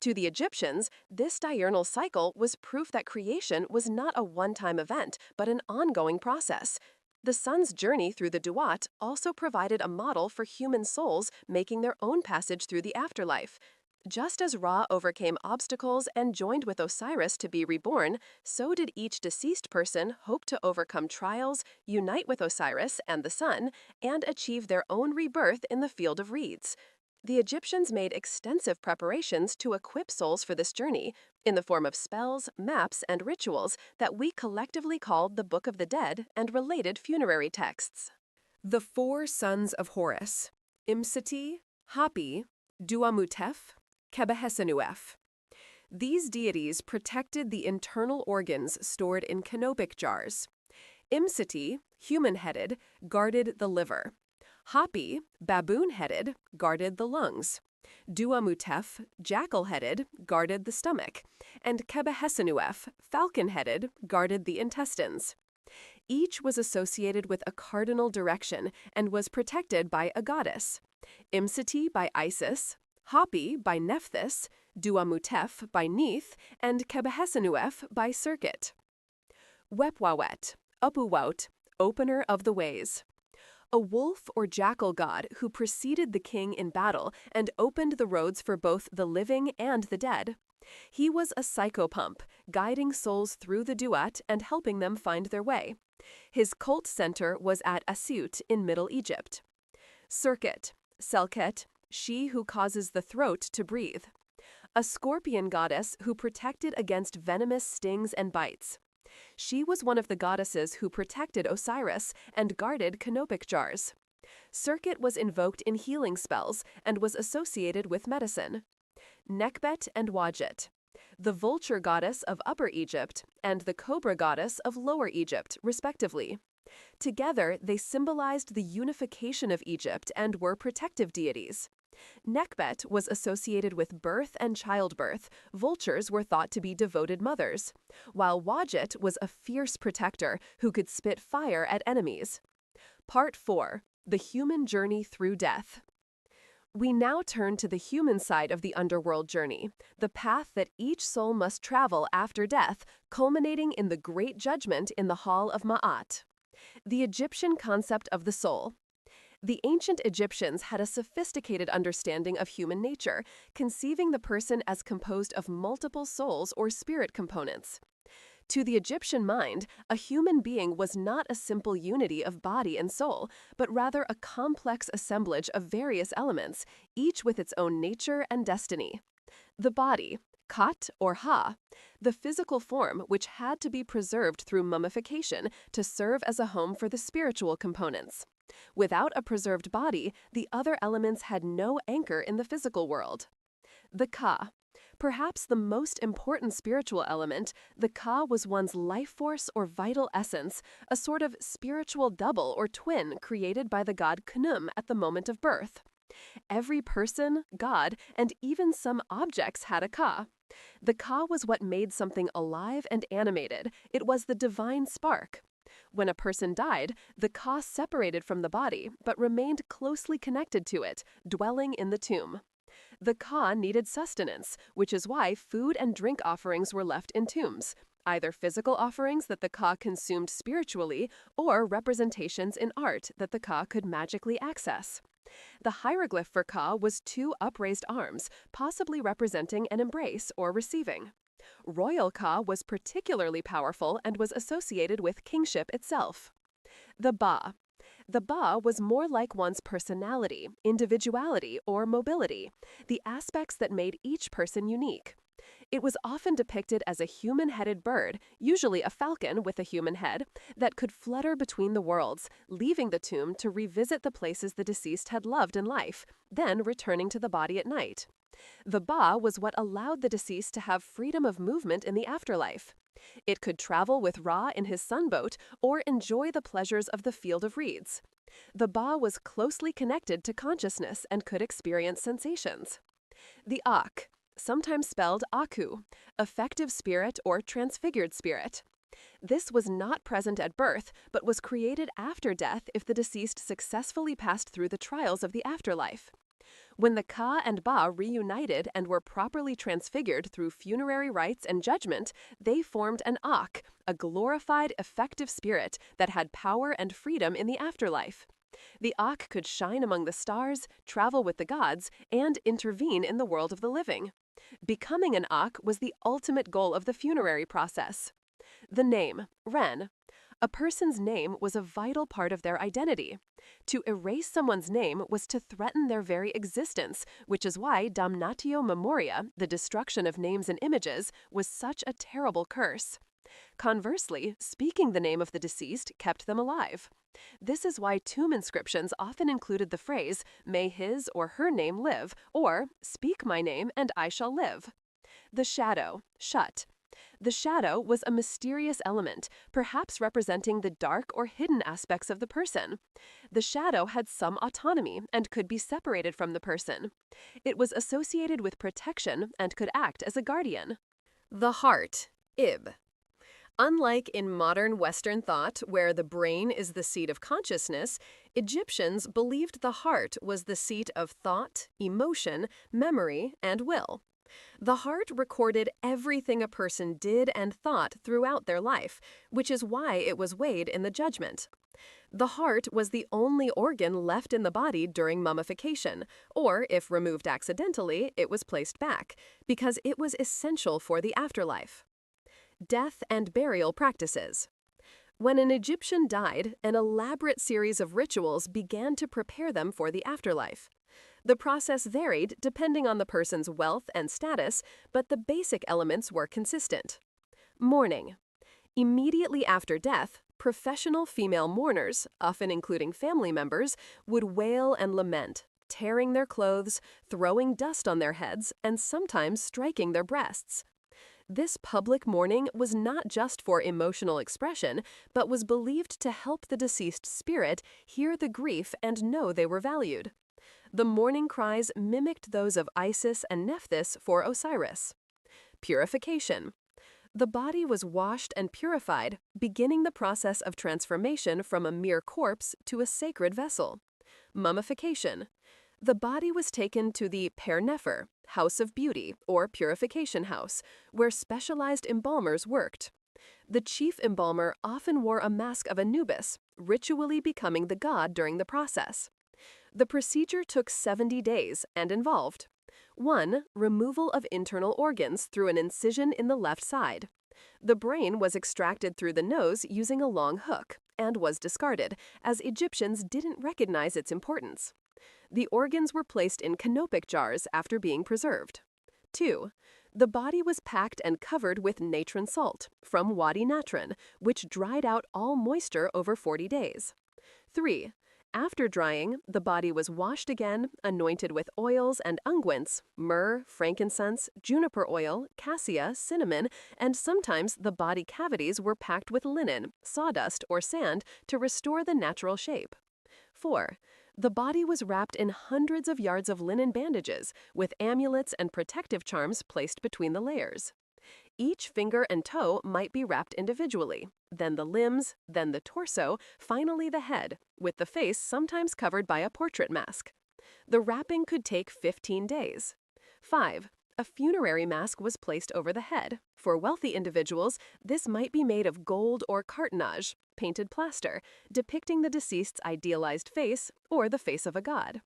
To the Egyptians, this diurnal cycle was proof that creation was not a one-time event, but an ongoing process. The sun's journey through the Duat also provided a model for human souls making their own passage through the afterlife. Just as Ra overcame obstacles and joined with Osiris to be reborn, so did each deceased person hope to overcome trials, unite with Osiris and the sun, and achieve their own rebirth in the field of reeds. The Egyptians made extensive preparations to equip souls for this journey, in the form of spells, maps, and rituals that we collectively called the Book of the Dead and related funerary texts. The four sons of Horus: Imseti, Hapi, Duamutef, Kebehesenuef. These deities protected the internal organs stored in canopic jars. Imseti, human-headed, guarded the liver. Hapi, baboon-headed, guarded the lungs. Duamutef, jackal-headed, guarded the stomach. And Kebehesenuef, falcon-headed, guarded the intestines. Each was associated with a cardinal direction and was protected by a goddess. Imseti by Isis, Hapi by Nephthys, Duamutef by Neith, and Kebehesenuef by Serket. Wepwawet, Upuwaut, opener of the ways. A wolf or jackal god who preceded the king in battle and opened the roads for both the living and the dead. He was a psychopump, guiding souls through the Duat and helping them find their way. His cult center was at Asiut in Middle Egypt. Serket, Selket, she who causes the throat to breathe. A scorpion goddess who protected against venomous stings and bites. She was one of the goddesses who protected Osiris and guarded canopic jars. Serket was invoked in healing spells and was associated with medicine. Nekbet and Wadjet, the vulture goddess of Upper Egypt and the cobra goddess of Lower Egypt, respectively. Together, they symbolized the unification of Egypt and were protective deities. Nekbet was associated with birth and childbirth. Vultures were thought to be devoted mothers, while Wadjet was a fierce protector who could spit fire at enemies. Part 4. The Human Journey Through Death. We now turn to the human side of the underworld journey, the path that each soul must travel after death, culminating in the Great Judgment in the Hall of Ma'at. The Egyptian concept of the soul. The ancient Egyptians had a sophisticated understanding of human nature, conceiving the person as composed of multiple souls or spirit components. To the Egyptian mind, a human being was not a simple unity of body and soul, but rather a complex assemblage of various elements, each with its own nature and destiny. The body, Kat or Ha, the physical form which had to be preserved through mummification to serve as a home for the spiritual components. Without a preserved body, the other elements had no anchor in the physical world. The Ka. Perhaps the most important spiritual element, the Ka was one's life force or vital essence, a sort of spiritual double or twin created by the god Khnum at the moment of birth. Every person, god, and even some objects had a Ka. The Ka was what made something alive and animated. It was the divine spark. When a person died, the Ka separated from the body, but remained closely connected to it, dwelling in the tomb. The Ka needed sustenance, which is why food and drink offerings were left in tombs, either physical offerings that the Ka consumed spiritually or representations in art that the Ka could magically access. The hieroglyph for Ka was two upraised arms, possibly representing an embrace or receiving. Royal Ka was particularly powerful and was associated with kingship itself. The Ba. The Ba was more like one's personality, individuality, or mobility, the aspects that made each person unique. It was often depicted as a human-headed bird, usually a falcon with a human head, that could flutter between the worlds, leaving the tomb to revisit the places the deceased had loved in life, then returning to the body at night. The Ba was what allowed the deceased to have freedom of movement in the afterlife. It could travel with Ra in his sunboat or enjoy the pleasures of the field of reeds. The Ba was closely connected to consciousness and could experience sensations. The Ak, sometimes spelled Aku, affective spirit or transfigured spirit. This was not present at birth, but was created after death if the deceased successfully passed through the trials of the afterlife. When the Ka and Ba reunited and were properly transfigured through funerary rites and judgment, they formed an Ak, a glorified, effective spirit that had power and freedom in the afterlife. The Ak could shine among the stars, travel with the gods, and intervene in the world of the living. Becoming an Ak was the ultimate goal of the funerary process. The name, Ren. A person's name was a vital part of their identity. To erase someone's name was to threaten their very existence, which is why damnatio memoria, the destruction of names and images, was such a terrible curse. Conversely, speaking the name of the deceased kept them alive. This is why tomb inscriptions often included the phrase, "May his or her name live," or "Speak my name and I shall live." The shadow, Shut. The shadow was a mysterious element, perhaps representing the dark or hidden aspects of the person. The shadow had some autonomy and could be separated from the person. It was associated with protection and could act as a guardian. The heart, Ib. Unlike in modern Western thought, where the brain is the seat of consciousness, Egyptians believed the heart was the seat of thought, emotion, memory, and will. The heart recorded everything a person did and thought throughout their life, which is why it was weighed in the judgment. The heart was the only organ left in the body during mummification, or if removed accidentally, it was placed back, because it was essential for the afterlife. Death and burial practices. When an Egyptian died, an elaborate series of rituals began to prepare them for the afterlife. The process varied depending on the person's wealth and status, but the basic elements were consistent. Mourning. Immediately after death, professional female mourners, often including family members, would wail and lament, tearing their clothes, throwing dust on their heads, and sometimes striking their breasts. This public mourning was not just for emotional expression, but was believed to help the deceased spirit hear the grief and know they were valued. The mourning cries mimicked those of Isis and Nephthys for Osiris. Purification. The body was washed and purified, beginning the process of transformation from a mere corpse to a sacred vessel. Mummification. The body was taken to the Per Nefer, House of Beauty, or Purification House, where specialized embalmers worked. The chief embalmer often wore a mask of Anubis, ritually becoming the god during the process. The procedure took 70 days and involved 1. Removal of internal organs through an incision in the left side. The brain was extracted through the nose using a long hook and was discarded, as Egyptians didn't recognize its importance. The organs were placed in canopic jars after being preserved. 2. The body was packed and covered with natron salt from Wadi Natron, which dried out all moisture over 40 days. 3. After drying, the body was washed again, anointed with oils and unguents, myrrh, frankincense, juniper oil, cassia, cinnamon, and sometimes the body cavities were packed with linen, sawdust, or sand to restore the natural shape. 4. The body was wrapped in hundreds of yards of linen bandages, with amulets and protective charms placed between the layers. Each finger and toe might be wrapped individually, then the limbs, then the torso, finally the head, with the face sometimes covered by a portrait mask. The wrapping could take 15 days. 5. A funerary mask was placed over the head. For wealthy individuals, this might be made of gold or cartonnage, painted plaster, depicting the deceased's idealized face or the face of a god.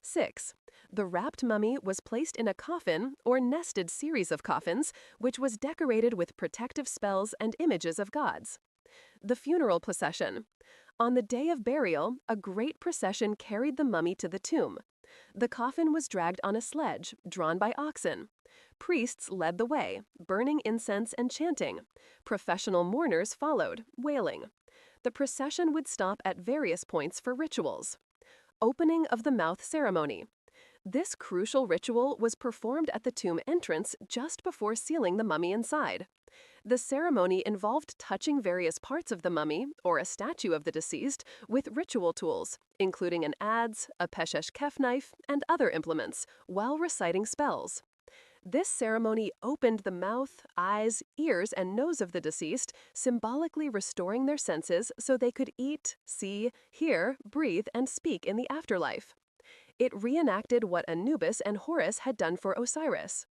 6. The wrapped mummy was placed in a coffin or nested series of coffins, which was decorated with protective spells and images of gods. The funeral procession. On the day of burial, a great procession carried the mummy to the tomb. The coffin was dragged on a sledge, drawn by oxen. Priests led the way, burning incense and chanting. Professional mourners followed, wailing. The procession would stop at various points for rituals. Opening of the mouth ceremony. This crucial ritual was performed at the tomb entrance just before sealing the mummy inside. The ceremony involved touching various parts of the mummy, or a statue of the deceased, with ritual tools, including an adze, a peshesh kef knife, and other implements, while reciting spells. This ceremony opened the mouth, eyes, ears, and nose of the deceased, symbolically restoring their senses so they could eat, see, hear, breathe, and speak in the afterlife. It reenacted what Anubis and Horus had done for Osiris.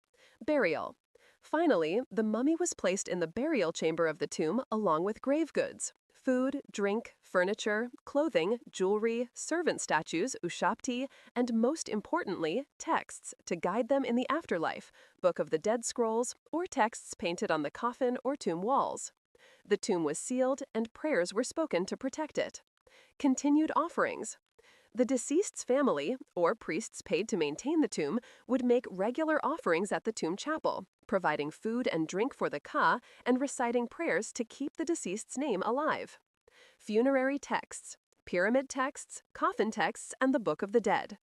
Burial. Finally, the mummy was placed in the burial chamber of the tomb along with grave goods, food, drink, furniture, clothing, jewelry, servant statues, ushapti, and most importantly, texts to guide them in the afterlife, Book of the Dead scrolls, or texts painted on the coffin or tomb walls. The tomb was sealed and prayers were spoken to protect it. Continued offerings. The deceased's family, or priests paid to maintain the tomb, would make regular offerings at the tomb chapel, providing food and drink for the ka and reciting prayers to keep the deceased's name alive. Funerary texts, pyramid texts, coffin texts, and the Book of the Dead.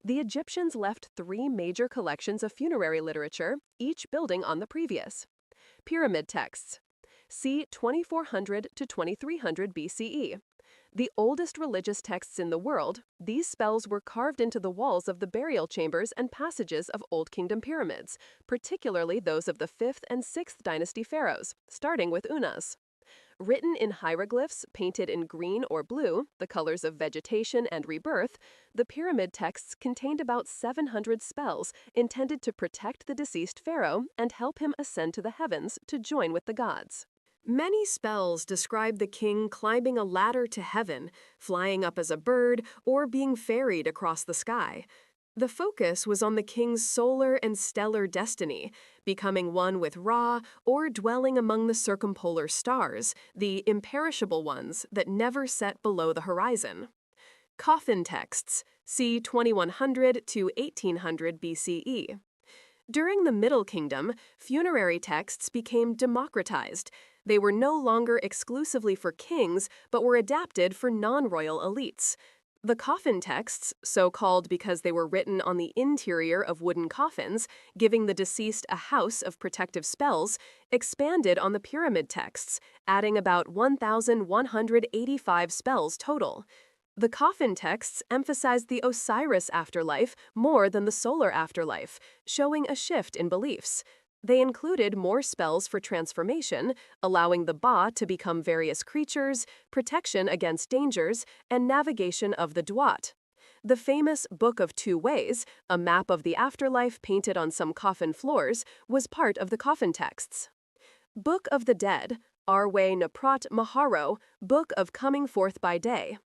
The Egyptians left 3 major collections of funerary literature, each building on the previous. Pyramid texts. C. 2400 to 2300 BCE. The oldest religious texts in the world, these spells were carved into the walls of the burial chambers and passages of Old Kingdom pyramids, particularly those of the 5th and 6th dynasty pharaohs, starting with Unas. Written in hieroglyphs painted in green or blue, the colors of vegetation and rebirth, the pyramid texts contained about 700 spells intended to protect the deceased pharaoh and help him ascend to the heavens to join with the gods. Many spells describe the king climbing a ladder to heaven, flying up as a bird, or being ferried across the sky. The focus was on the king's solar and stellar destiny, becoming one with Ra or dwelling among the circumpolar stars, the imperishable ones that never set below the horizon. Coffin texts, c. 2100 to 1800 BCE. During the Middle Kingdom, funerary texts became democratized. They were no longer exclusively for kings, but were adapted for non-royal elites. The coffin texts, so called because they were written on the interior of wooden coffins, giving the deceased a house of protective spells, expanded on the pyramid texts, adding about 1,185 spells total. The coffin texts emphasized the Osiris afterlife more than the solar afterlife, showing a shift in beliefs. They included more spells for transformation, allowing the Ba to become various creatures, protection against dangers, and navigation of the Duat. The famous Book of Two Ways, a map of the afterlife painted on some coffin floors, was part of the coffin texts. Book of the Dead, Arwe Naprat Maharo, Book of Coming Forth by Day.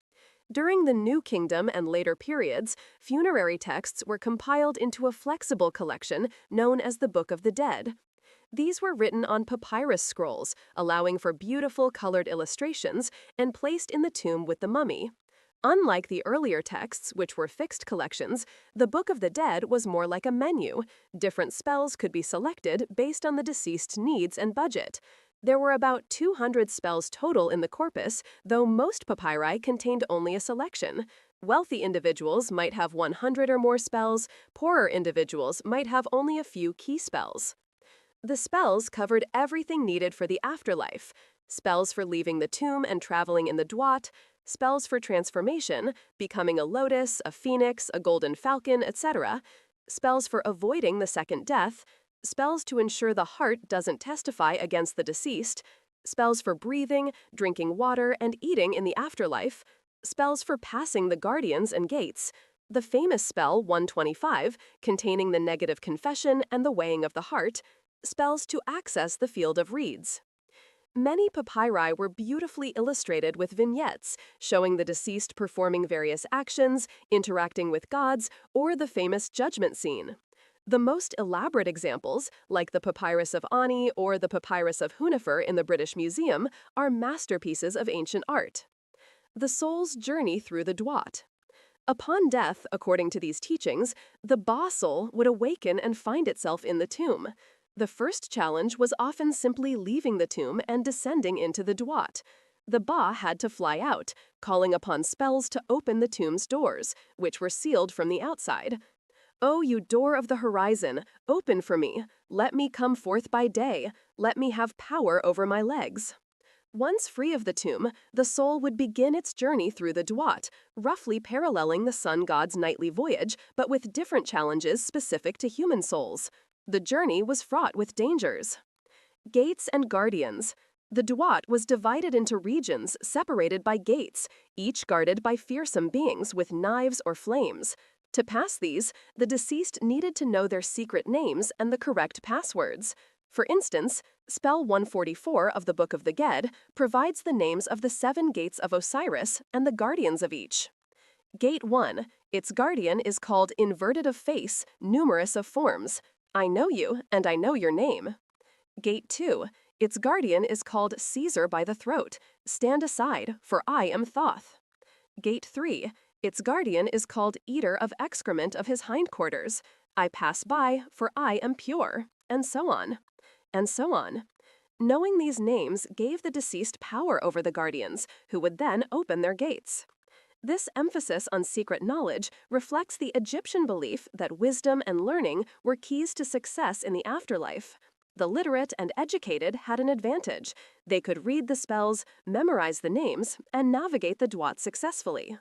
During the New Kingdom and later periods, funerary texts were compiled into a flexible collection known as the Book of the Dead. These were written on papyrus scrolls, allowing for beautiful colored illustrations, and placed in the tomb with the mummy. Unlike the earlier texts, which were fixed collections, the Book of the Dead was more like a menu. Different spells could be selected based on the deceased's needs and budget. There were about 200 spells total in the corpus, though most papyri contained only a selection. Wealthy individuals might have 100 or more spells, poorer individuals might have only a few key spells. The spells covered everything needed for the afterlife: spells for leaving the tomb and traveling in the Duat, spells for transformation, becoming a lotus, a phoenix, a golden falcon, etc., spells for avoiding the second death, spells to ensure the heart doesn't testify against the deceased, spells for breathing, drinking water, and eating in the afterlife, spells for passing the guardians and gates, the famous spell 125, containing the negative confession and the weighing of the heart, spells to access the field of reeds. Many papyri were beautifully illustrated with vignettes, showing the deceased performing various actions, interacting with gods, or the famous judgment scene. The most elaborate examples, like the Papyrus of Ani or the Papyrus of Hunefer in the British Museum, are masterpieces of ancient art. The soul's journey through the Duat. Upon death, according to these teachings, the Ba soul would awaken and find itself in the tomb. The first challenge was often simply leaving the tomb and descending into the Duat. The Ba had to fly out, calling upon spells to open the tomb's doors, which were sealed from the outside. "O you door of the horizon, open for me. Let me come forth by day. Let me have power over my legs." Once free of the tomb, the soul would begin its journey through the Duat, roughly paralleling the sun god's nightly voyage, but with different challenges specific to human souls. The journey was fraught with dangers. Gates and guardians. The Duat was divided into regions separated by gates, each guarded by fearsome beings with knives or flames. To pass these, the deceased needed to know their secret names and the correct passwords. For instance, spell 144 of the Book of the Ged provides the names of the 7 gates of Osiris and the guardians of each. Gate 1, its guardian is called Inverted of Face, Numerous of Forms. I know you, and I know your name. Gate 2, its guardian is called Caesar by the Throat. Stand aside, for I am Thoth. Gate 3, its guardian is called Eater of Excrement of his hindquarters. I pass by, for I am pure, and so on. And so on. Knowing these names gave the deceased power over the guardians, who would then open their gates. This emphasis on secret knowledge reflects the Egyptian belief that wisdom and learning were keys to success in the afterlife. The literate and educated had an advantage. They could read the spells, memorize the names, and navigate the Duat successfully.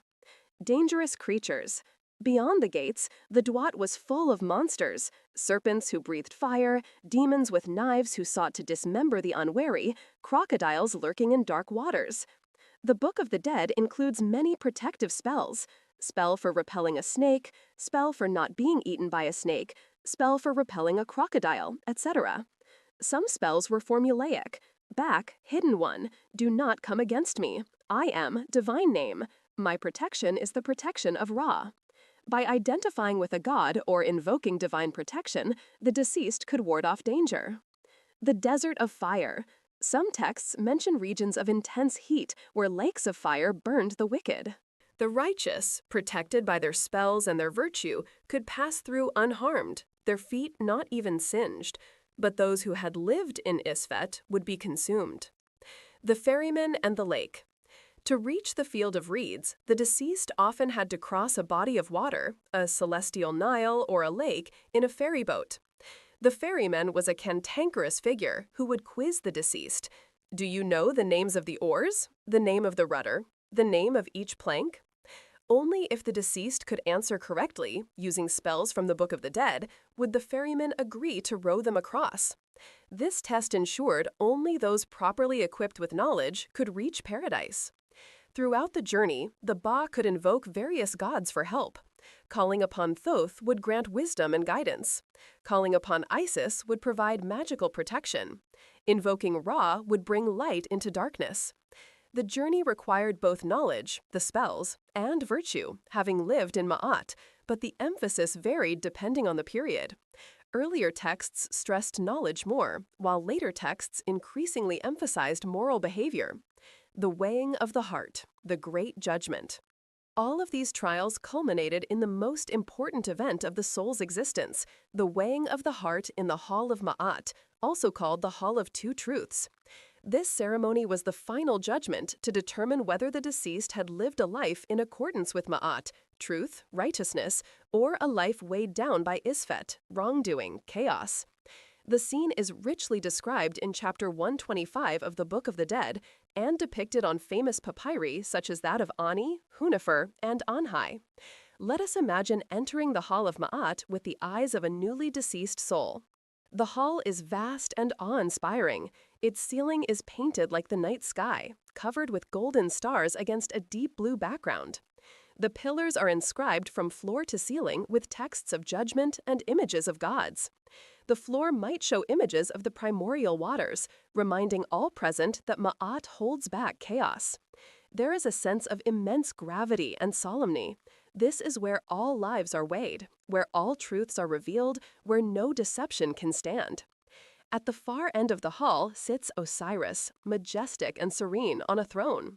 Dangerous creatures. Beyond the gates, the Duat was full of monsters, serpents who breathed fire, demons with knives who sought to dismember the unwary, crocodiles lurking in dark waters. The Book of the Dead includes many protective spells: spell for repelling a snake, spell for not being eaten by a snake, spell for repelling a crocodile, etc. Some spells were formulaic. Back, hidden one, do not come against me. I am, divine name. My protection is the protection of Ra. By identifying with a god or invoking divine protection, the deceased could ward off danger. The Desert of Fire. Some texts mention regions of intense heat where lakes of fire burned the wicked. The righteous, protected by their spells and their virtue, could pass through unharmed, their feet not even singed, but those who had lived in Isfet would be consumed. The Ferryman and the Lake. To reach the field of reeds, the deceased often had to cross a body of water, a celestial Nile or a lake, in a ferry boat. The ferryman was a cantankerous figure who would quiz the deceased. Do you know the names of the oars, the name of the rudder, the name of each plank? Only if the deceased could answer correctly, using spells from the Book of the Dead, would the ferryman agree to row them across. This test ensured only those properly equipped with knowledge could reach paradise. Throughout the journey, the Ba could invoke various gods for help. Calling upon Thoth would grant wisdom and guidance. Calling upon Isis would provide magical protection. Invoking Ra would bring light into darkness. The journey required both knowledge, the spells, and virtue, having lived in Ma'at, but the emphasis varied depending on the period. Earlier texts stressed knowledge more, while later texts increasingly emphasized moral behavior. The weighing of the heart, the great judgment. All of these trials culminated in the most important event of the soul's existence, the weighing of the heart in the Hall of Ma'at, also called the Hall of Two Truths. This ceremony was the final judgment to determine whether the deceased had lived a life in accordance with Ma'at, truth, righteousness, or a life weighed down by Isfet, wrongdoing, chaos. The scene is richly described in chapter 125 of the Book of the Dead and depicted on famous papyri such as that of Ani, Hunefer, and Anhai. Let us imagine entering the Hall of Ma'at with the eyes of a newly deceased soul. The hall is vast and awe-inspiring. Its ceiling is painted like the night sky, covered with golden stars against a deep blue background. The pillars are inscribed from floor to ceiling with texts of judgment and images of gods. The floor might show images of the primordial waters, reminding all present that Ma'at holds back chaos. There is a sense of immense gravity and solemnity. This is where all lives are weighed, where all truths are revealed, where no deception can stand. At the far end of the hall sits Osiris, majestic and serene, on a throne.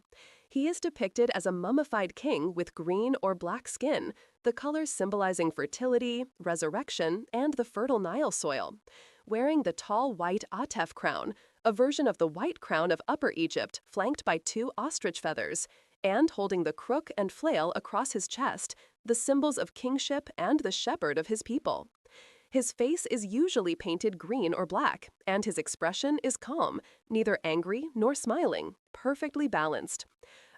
He is depicted as a mummified king with green or black skin, the colors symbolizing fertility, resurrection, and the fertile Nile soil. Wearing the tall white Atef crown, a version of the white crown of Upper Egypt flanked by two ostrich feathers, and holding the crook and flail across his chest, the symbols of kingship and the shepherd of his people. His face is usually painted green or black, and his expression is calm, neither angry nor smiling, perfectly balanced.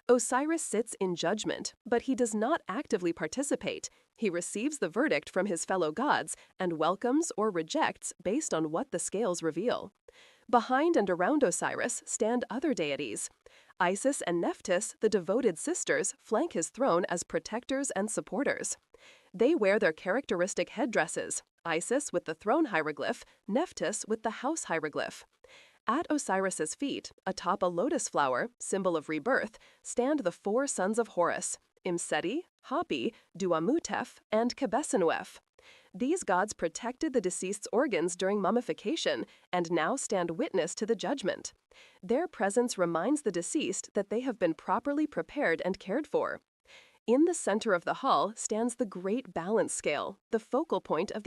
Osiris sits in judgment, but he does not actively participate. He receives the verdict from his fellow gods and welcomes or rejects based on what the scales reveal. Behind and around Osiris stand other deities. Isis and Nephthys, the devoted sisters, flank his throne as protectors and supporters. They wear their characteristic headdresses, Isis with the throne hieroglyph, Nephthys with the house hieroglyph. At Osiris's feet, atop a lotus flower, symbol of rebirth, stand the four sons of Horus, Imseti, Hapi, Duamutef, and Kebesenuef. These gods protected the deceased's organs during mummification and now stand witness to the judgment. Their presence reminds the deceased that they have been properly prepared and cared for. In the center of the hall stands the Great Balance Scale, the focal point of the